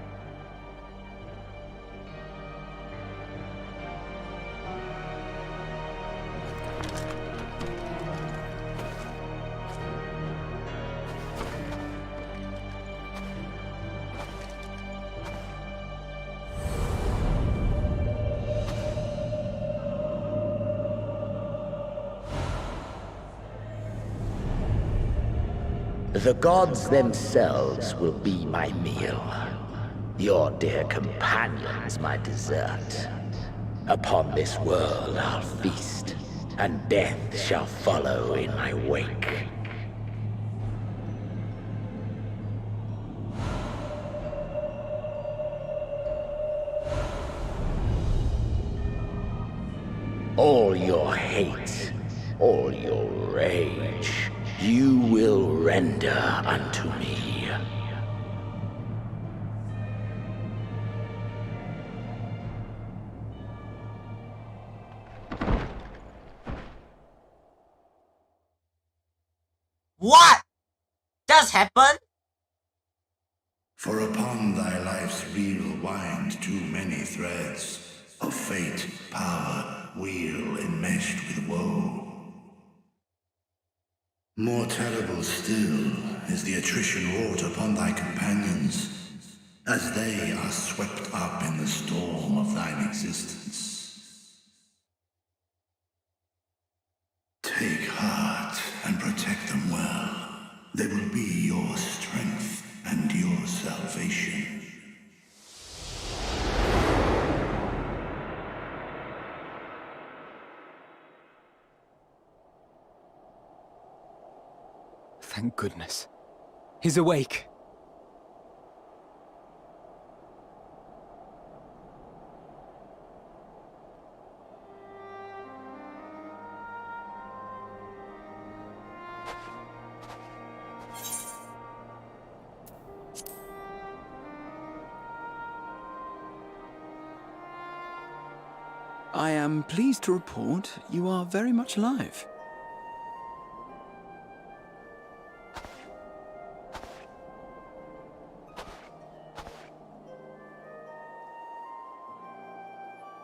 The gods themselves will be my meal. Your dear companions my dessert. Upon this world I'll feast, and death shall follow in my wake. All your hate, all your rage, you will render unto me. What just happened? For upon thy life's reel wind too many threads of fate, power, weal enmeshed with woe. More terrible still is the attrition wrought upon thy companions, as they are swept up in the storm of thine existence. Take heart and protect them well. They will be your strength and your salvation. Thank goodness. He's awake. I am pleased to report you are very much alive.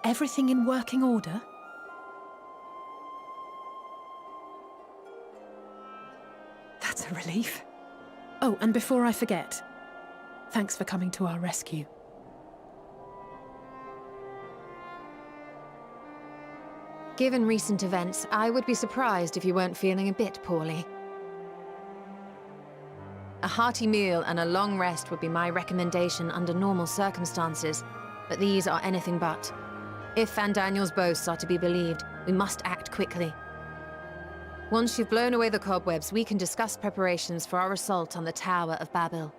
Everything in working order? That's a relief. Oh, and before I forget, thanks for coming to our rescue. Given recent events, I would be surprised if you weren't feeling a bit poorly. A hearty meal and a long rest would be my recommendation under normal circumstances, but these are anything but. If Van Daniel's boasts are to be believed, we must act quickly. Once you've blown away the cobwebs, we can discuss preparations for our assault on the Tower of Babel.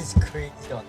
is crazy one.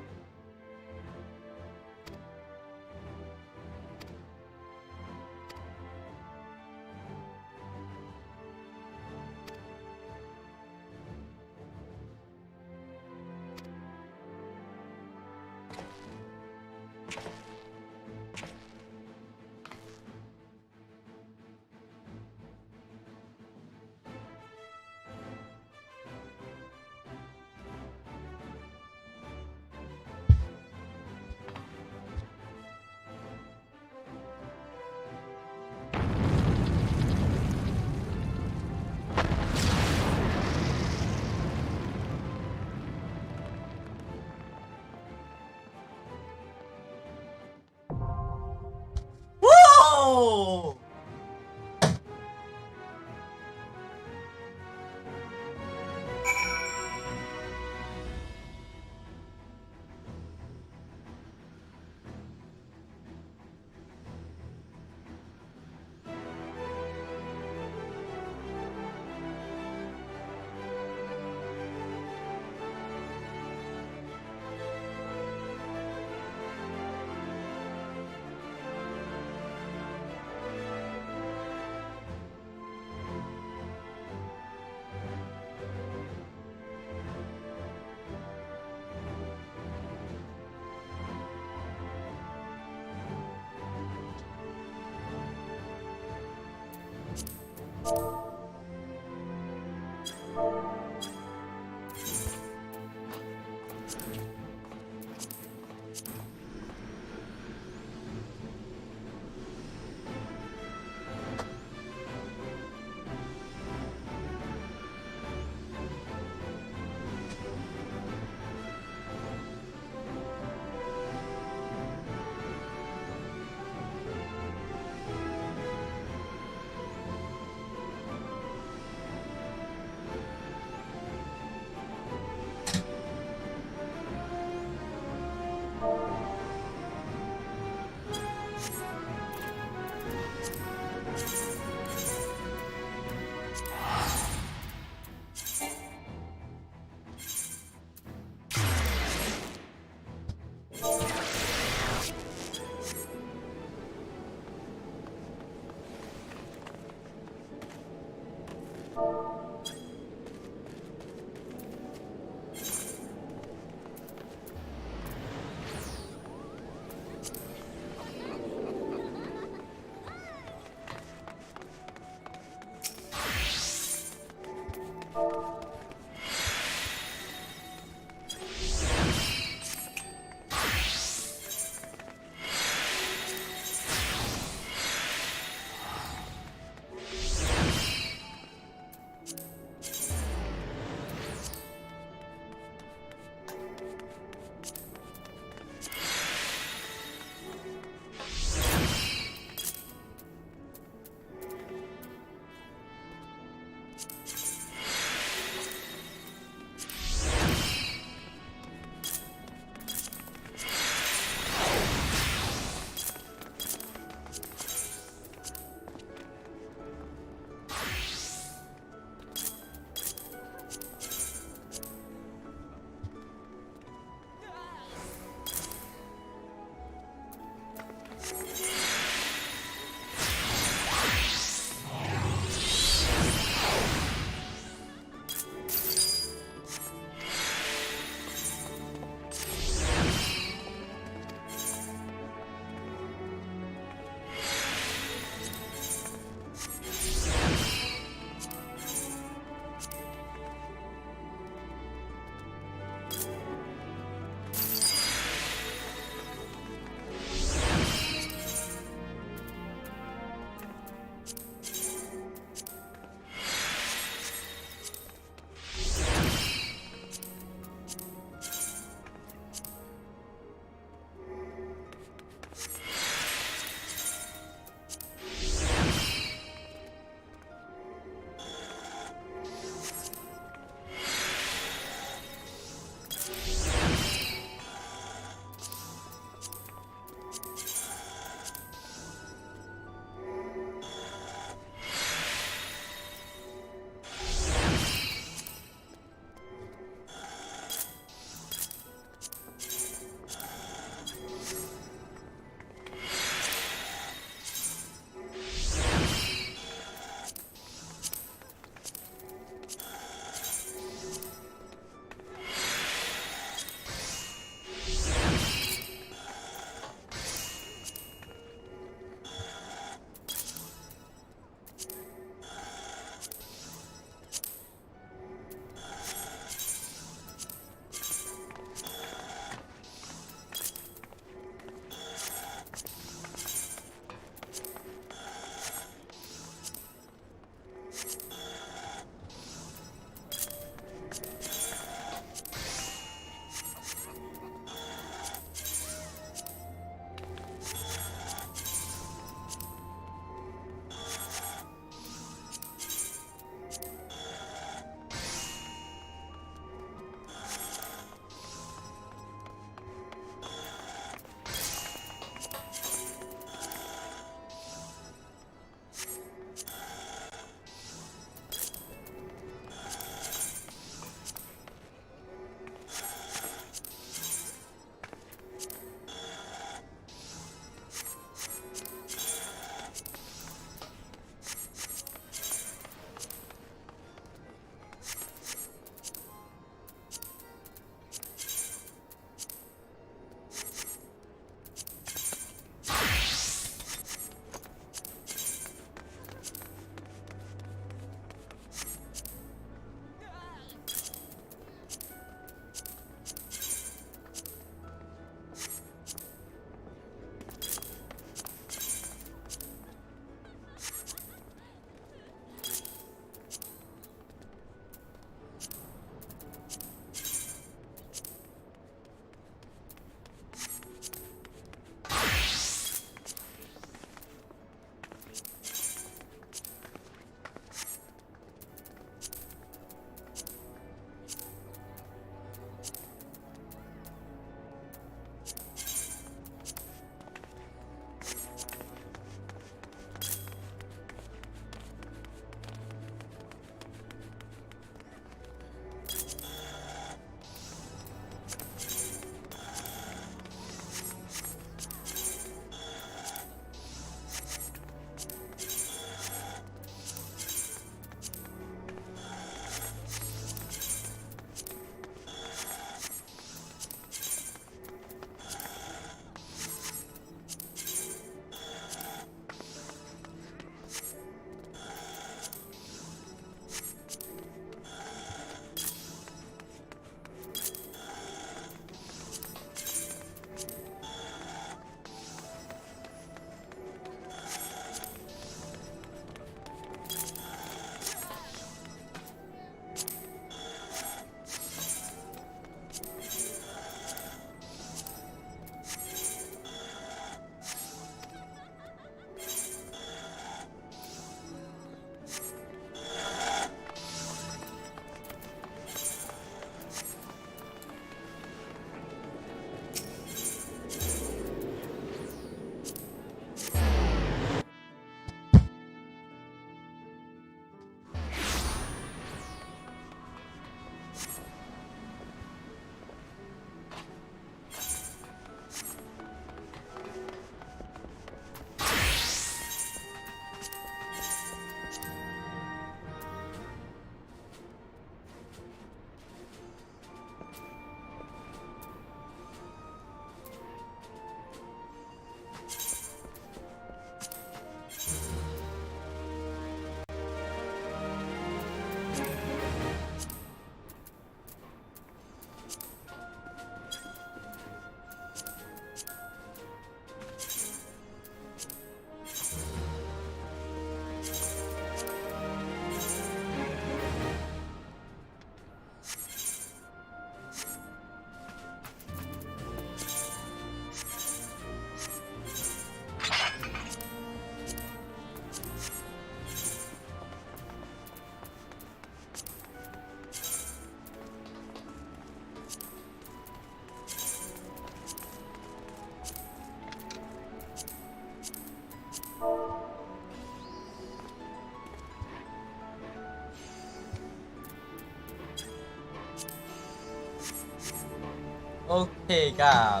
โอเคครับ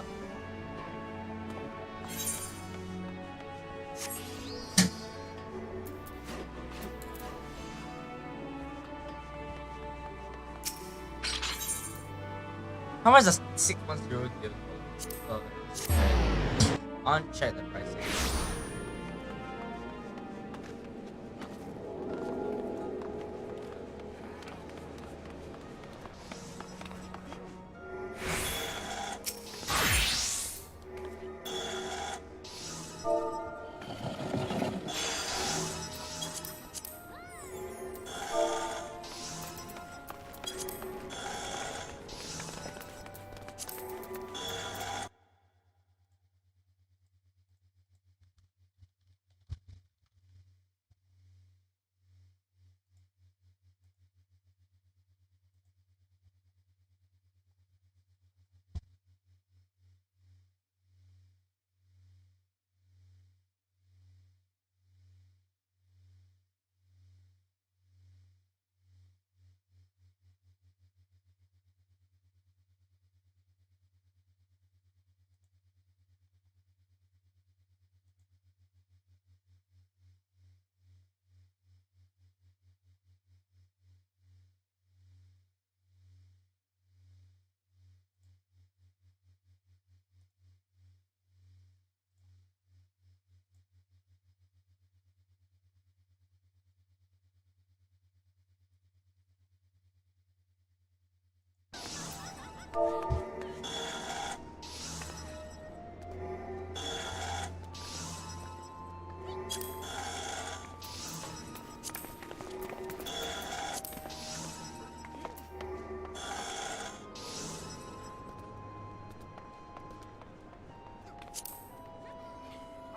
How much does 610 give? Uncheck the pricing.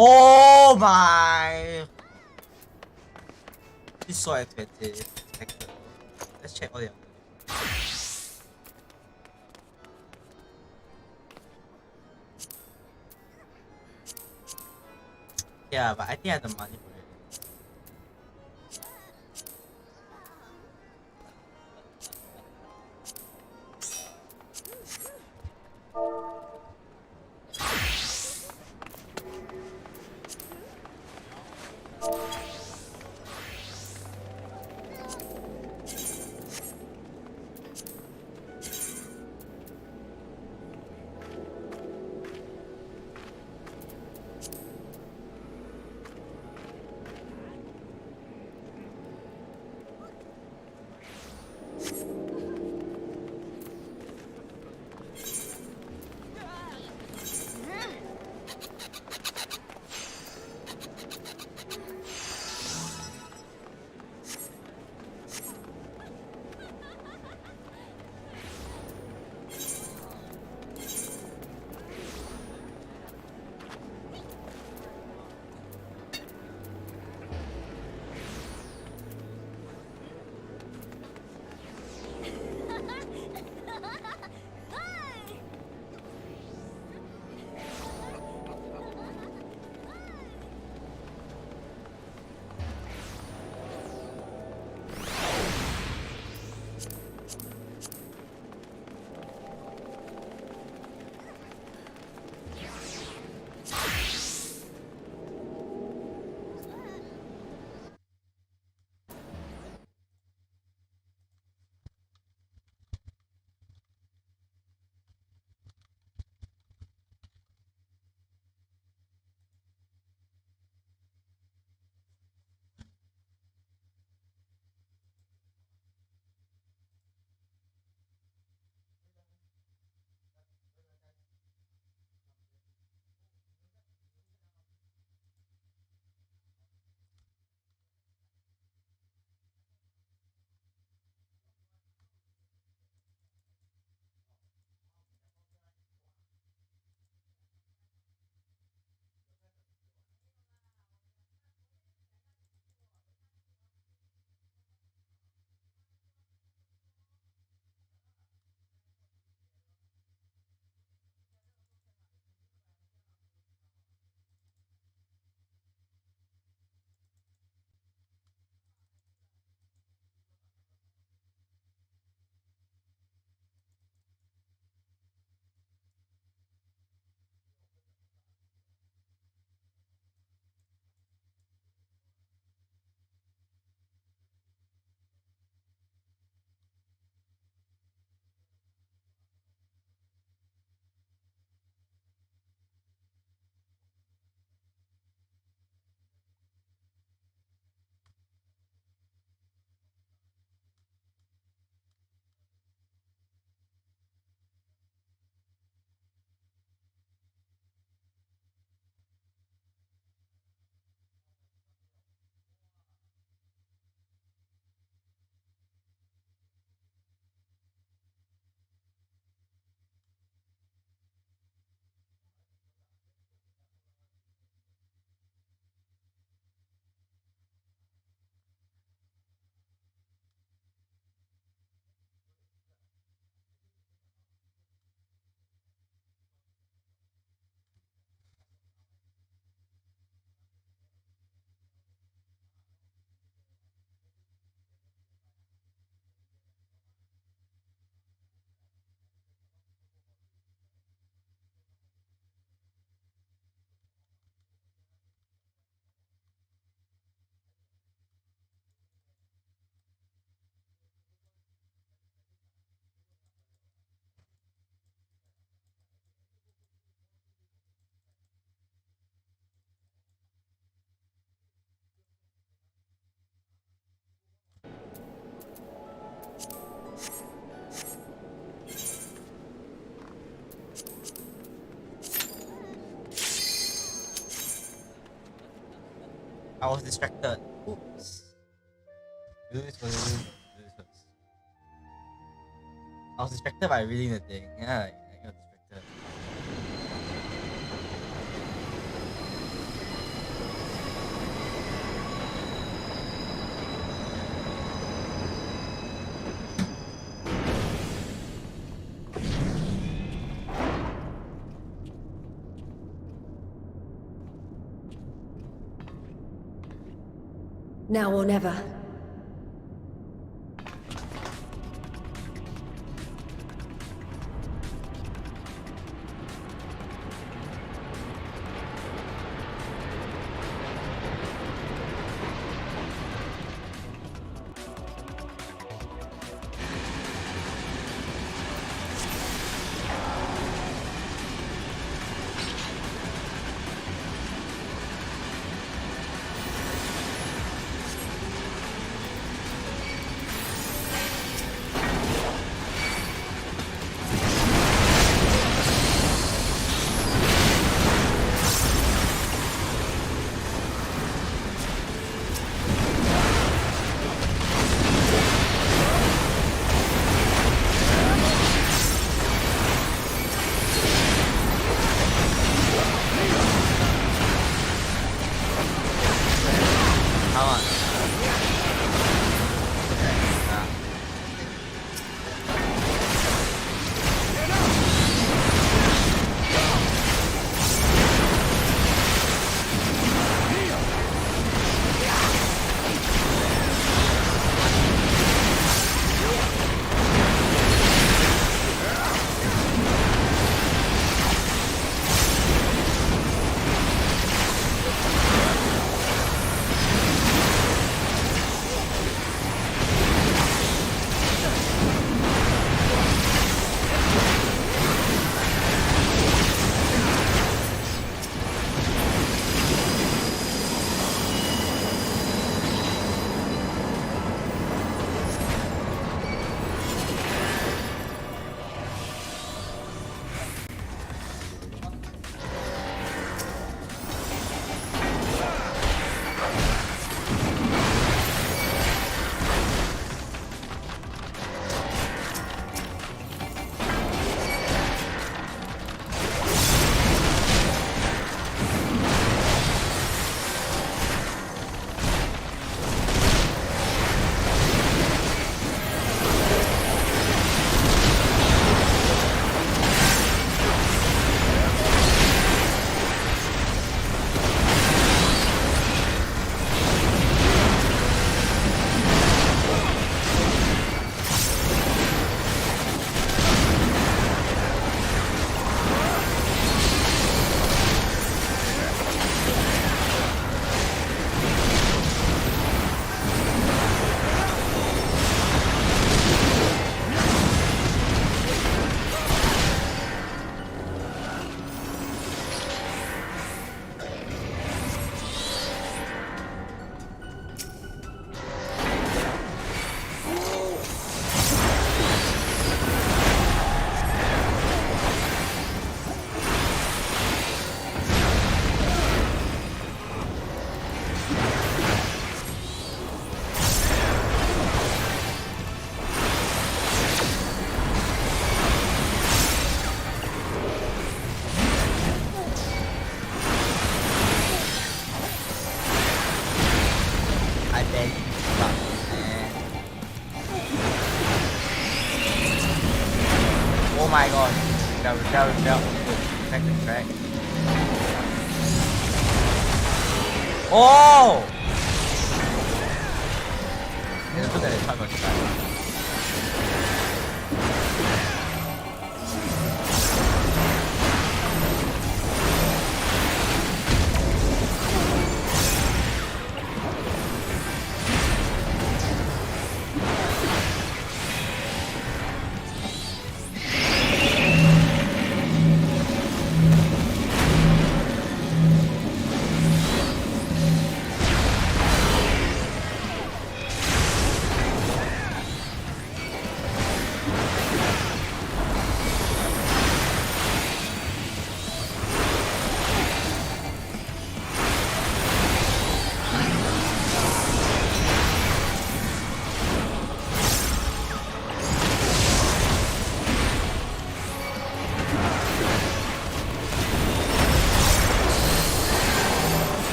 Oh my! It's so expensive. Let's check all the others. Yeah, but I think I have the money for it. I was distracted. Oops. I was distracted by reading the thing. Yeah, I got distracted. Now or never. Oh my god. Go. Back to track. Oh! Let's look at it. Talk about that.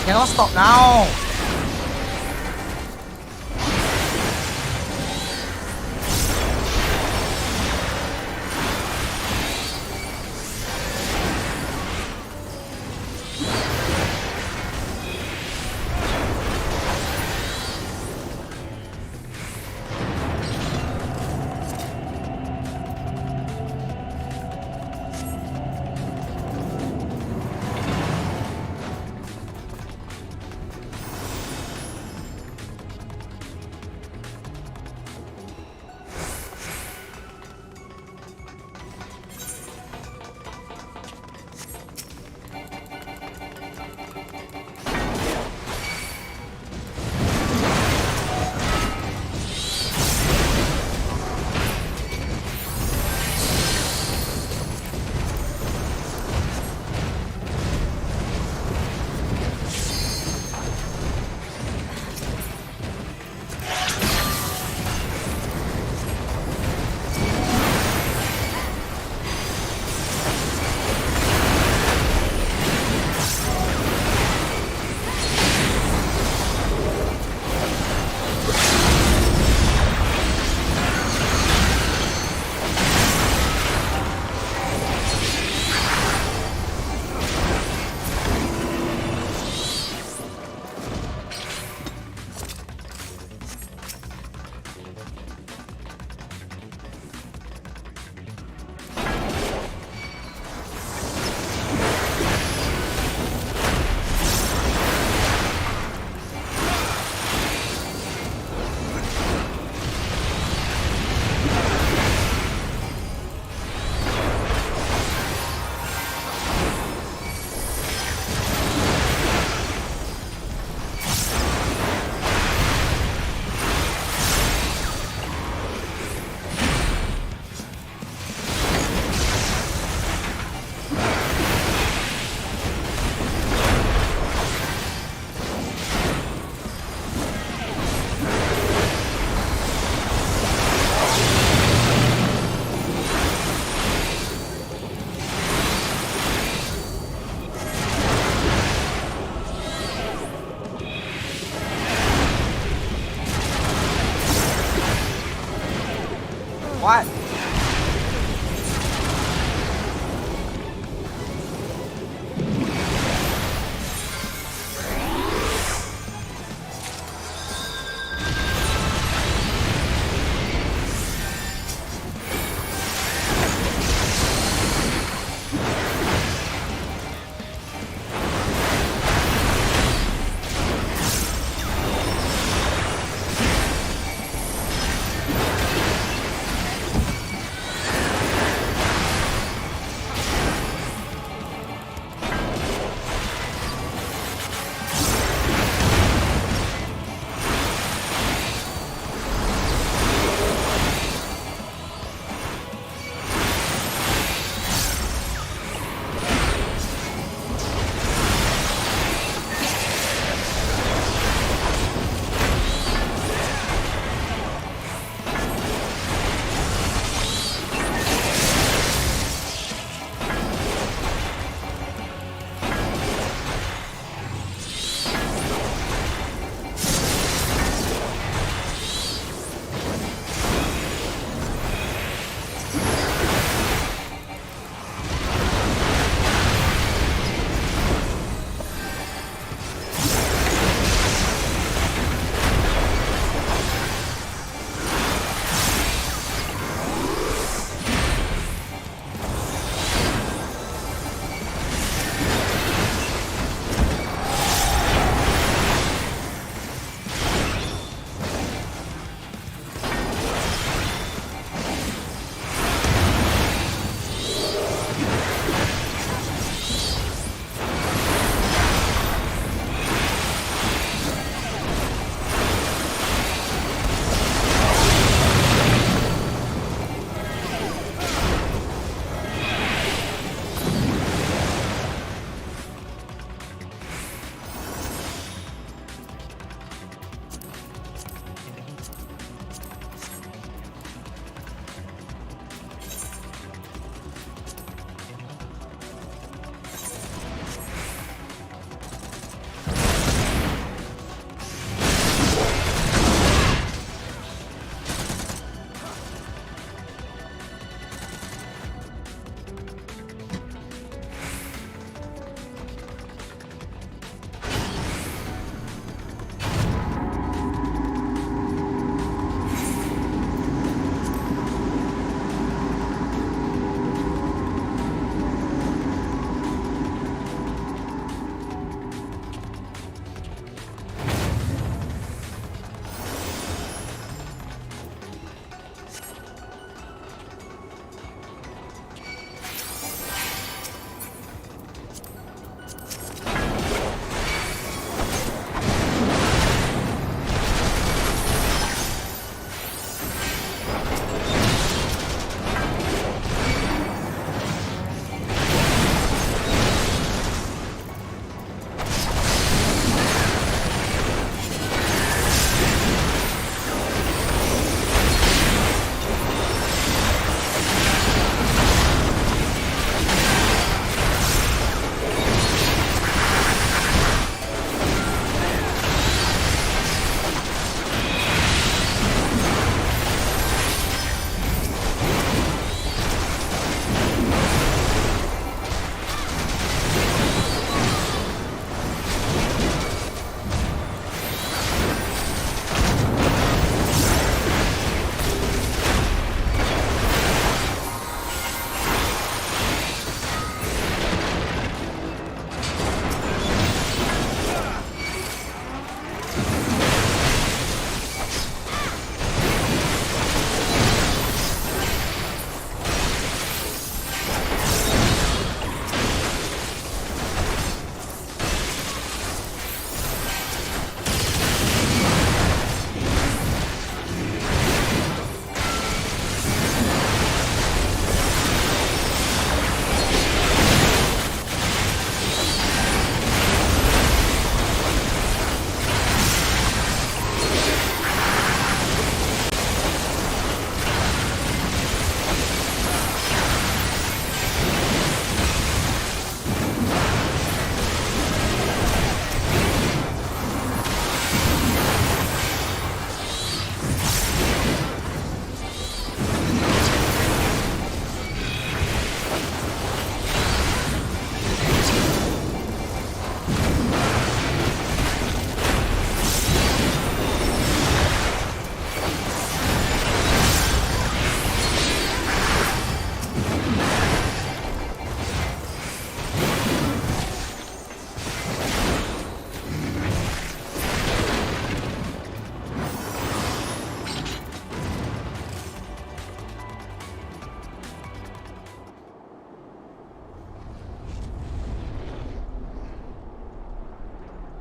Cannot stop now.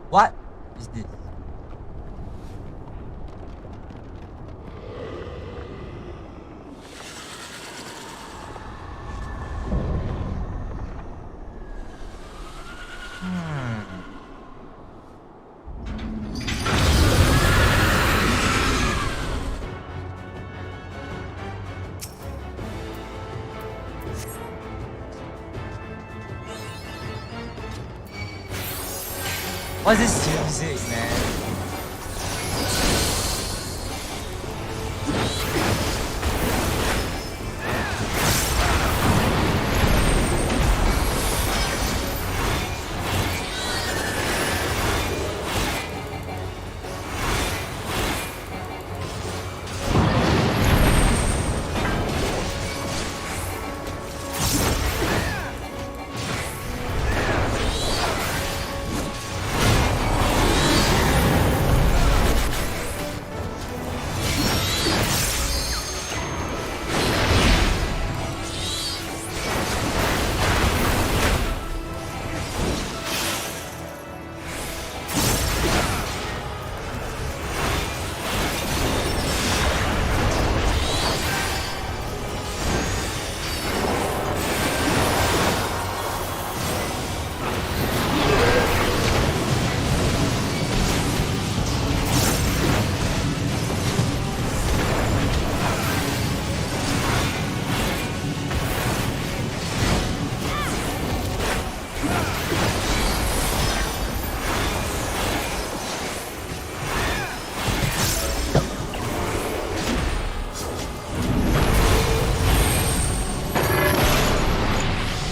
What is this? What's this music, man?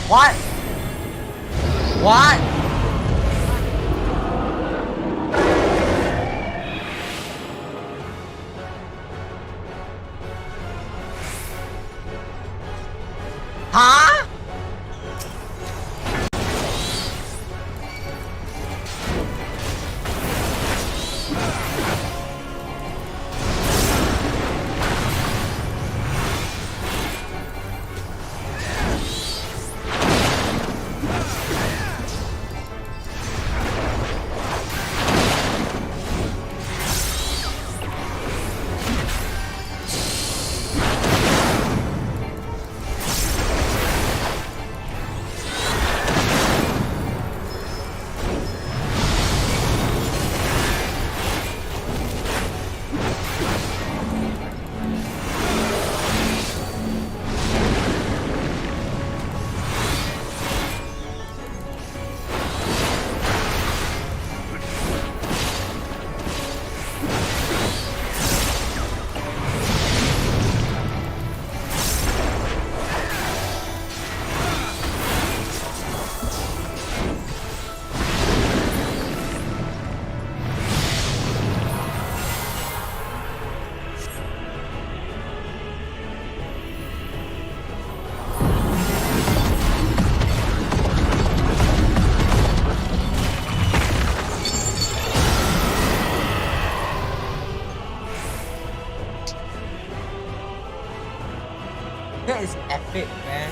What? What? Huh? That is epic, man.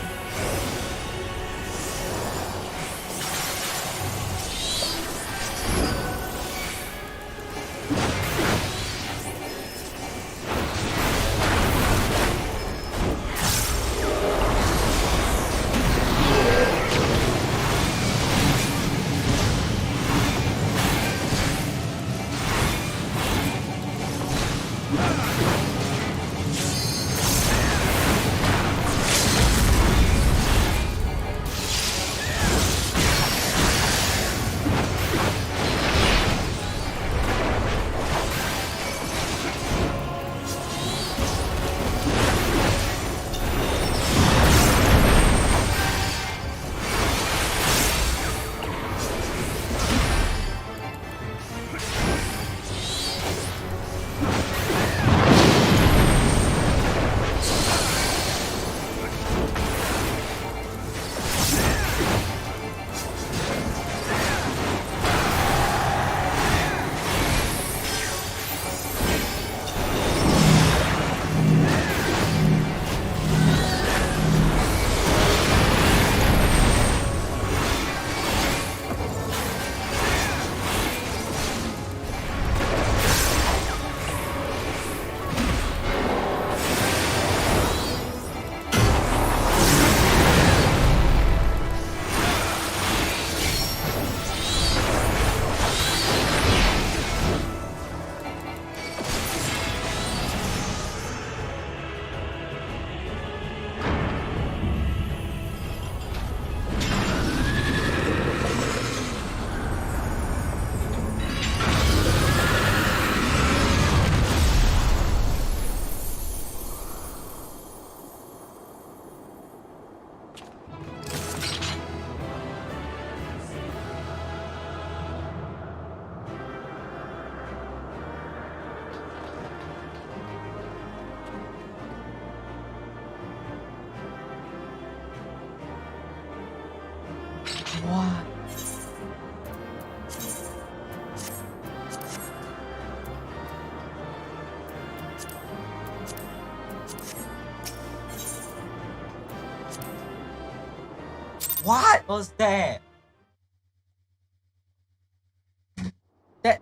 What was that?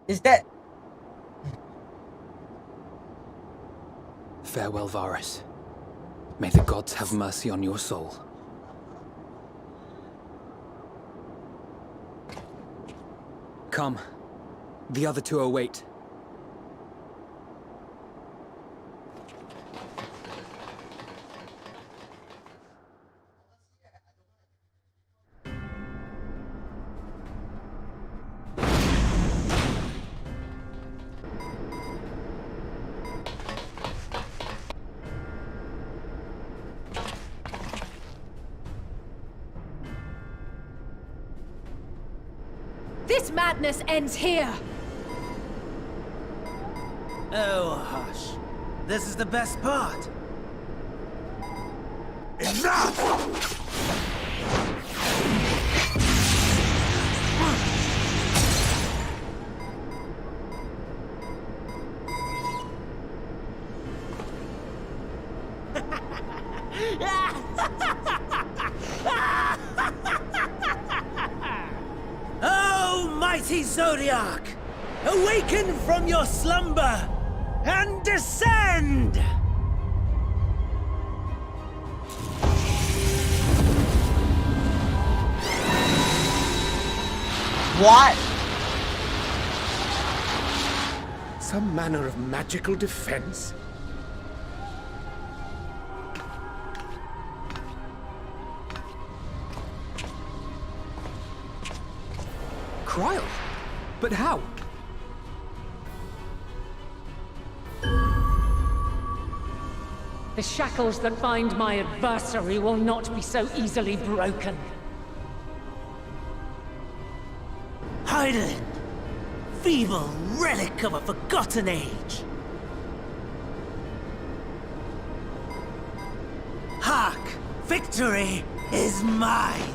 Is that... Farewell, Varys. May the gods have mercy on your soul. Come. The other two await. This madness ends here! Oh, hush. This is the best part. Enough! Oh, mighty Zodiac! Awaken from your slumber and descend! What? Some manner of magical defense? Cryle? But how? The shackles that bind my adversary will not be so easily broken. Hydaelyn! Feeble relic of a forgotten age! Hark! Victory is mine!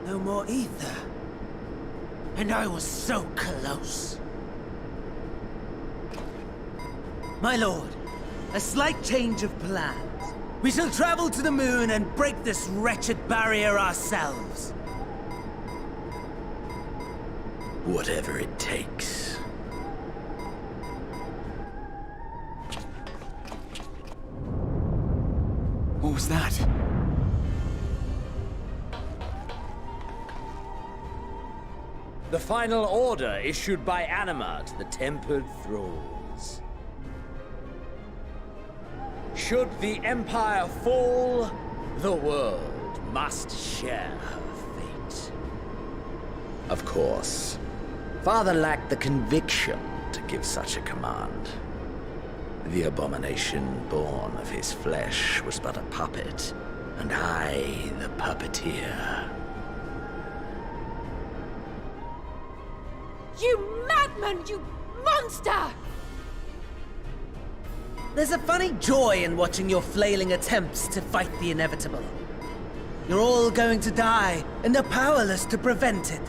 No more ether. And I was so close. My lord, a slight change of plans. We shall travel to the moon and break this wretched barrier ourselves. Whatever it takes. What was that? The final order issued by Anima to the Tempered Thralls. Should the Empire fall, the world must share her fate. Of course, Father lacked the conviction to give such a command. The abomination born of his flesh was but a puppet, and I the puppeteer. You madman! You monster! There's a funny joy in watching your flailing attempts to fight the inevitable. You're all going to die, and are powerless to prevent it.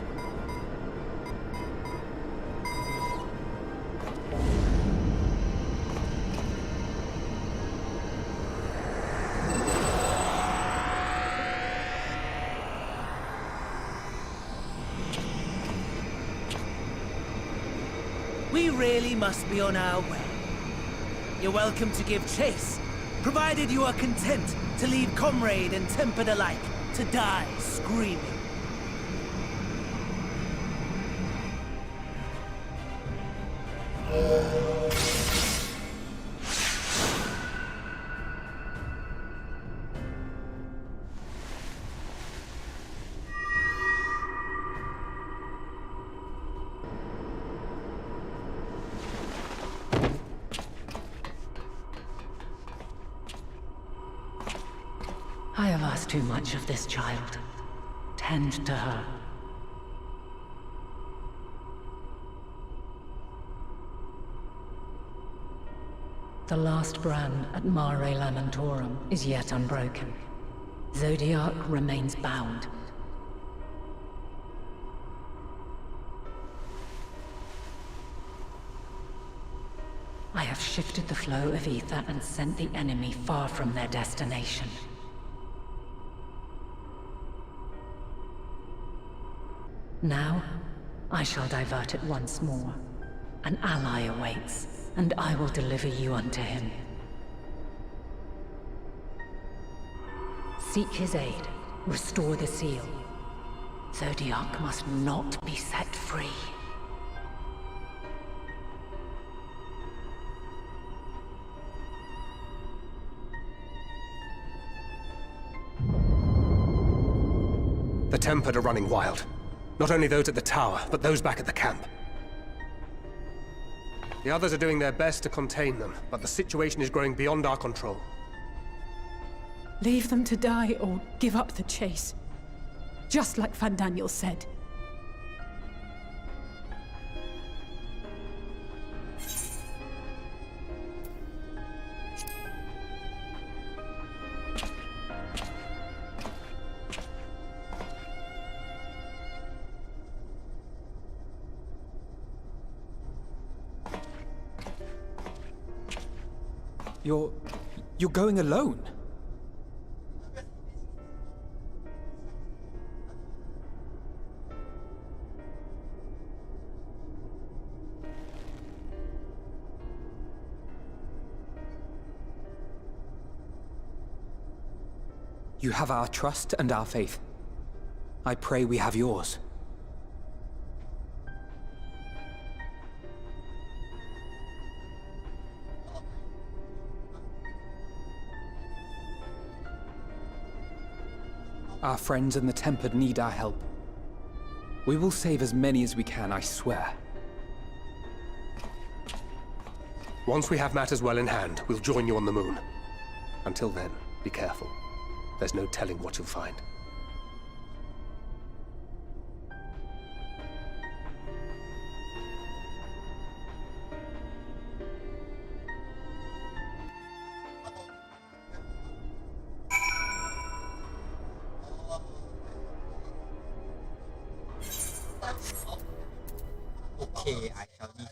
We really must be on our way. You're welcome to give chase, provided you are content to leave comrade and tempered alike to die screaming. I have asked too much of this child. Tend to her. The last brand at Mare Lamentorum is yet unbroken. Zodiac remains bound. I have shifted the flow of ether and sent the enemy far from their destination. Now, I shall divert it once more. An ally awaits, and I will deliver you unto him. Seek his aid. Restore the seal. Zodiac must not be set free. The Tempered are running wild. Not only those at the tower, but those back at the camp. The others are doing their best to contain them, but the situation is growing beyond our control. Leave them to die or give up the chase. Just like Van Daniel said. You're going alone? You have our trust and our faith. I pray we have yours. Our friends and the Tempered need our help. We will save as many as we can, I swear. Once we have matters well in hand, we'll join you on the moon. Until then, be careful. There's no telling what you'll find. Okay, I shall leave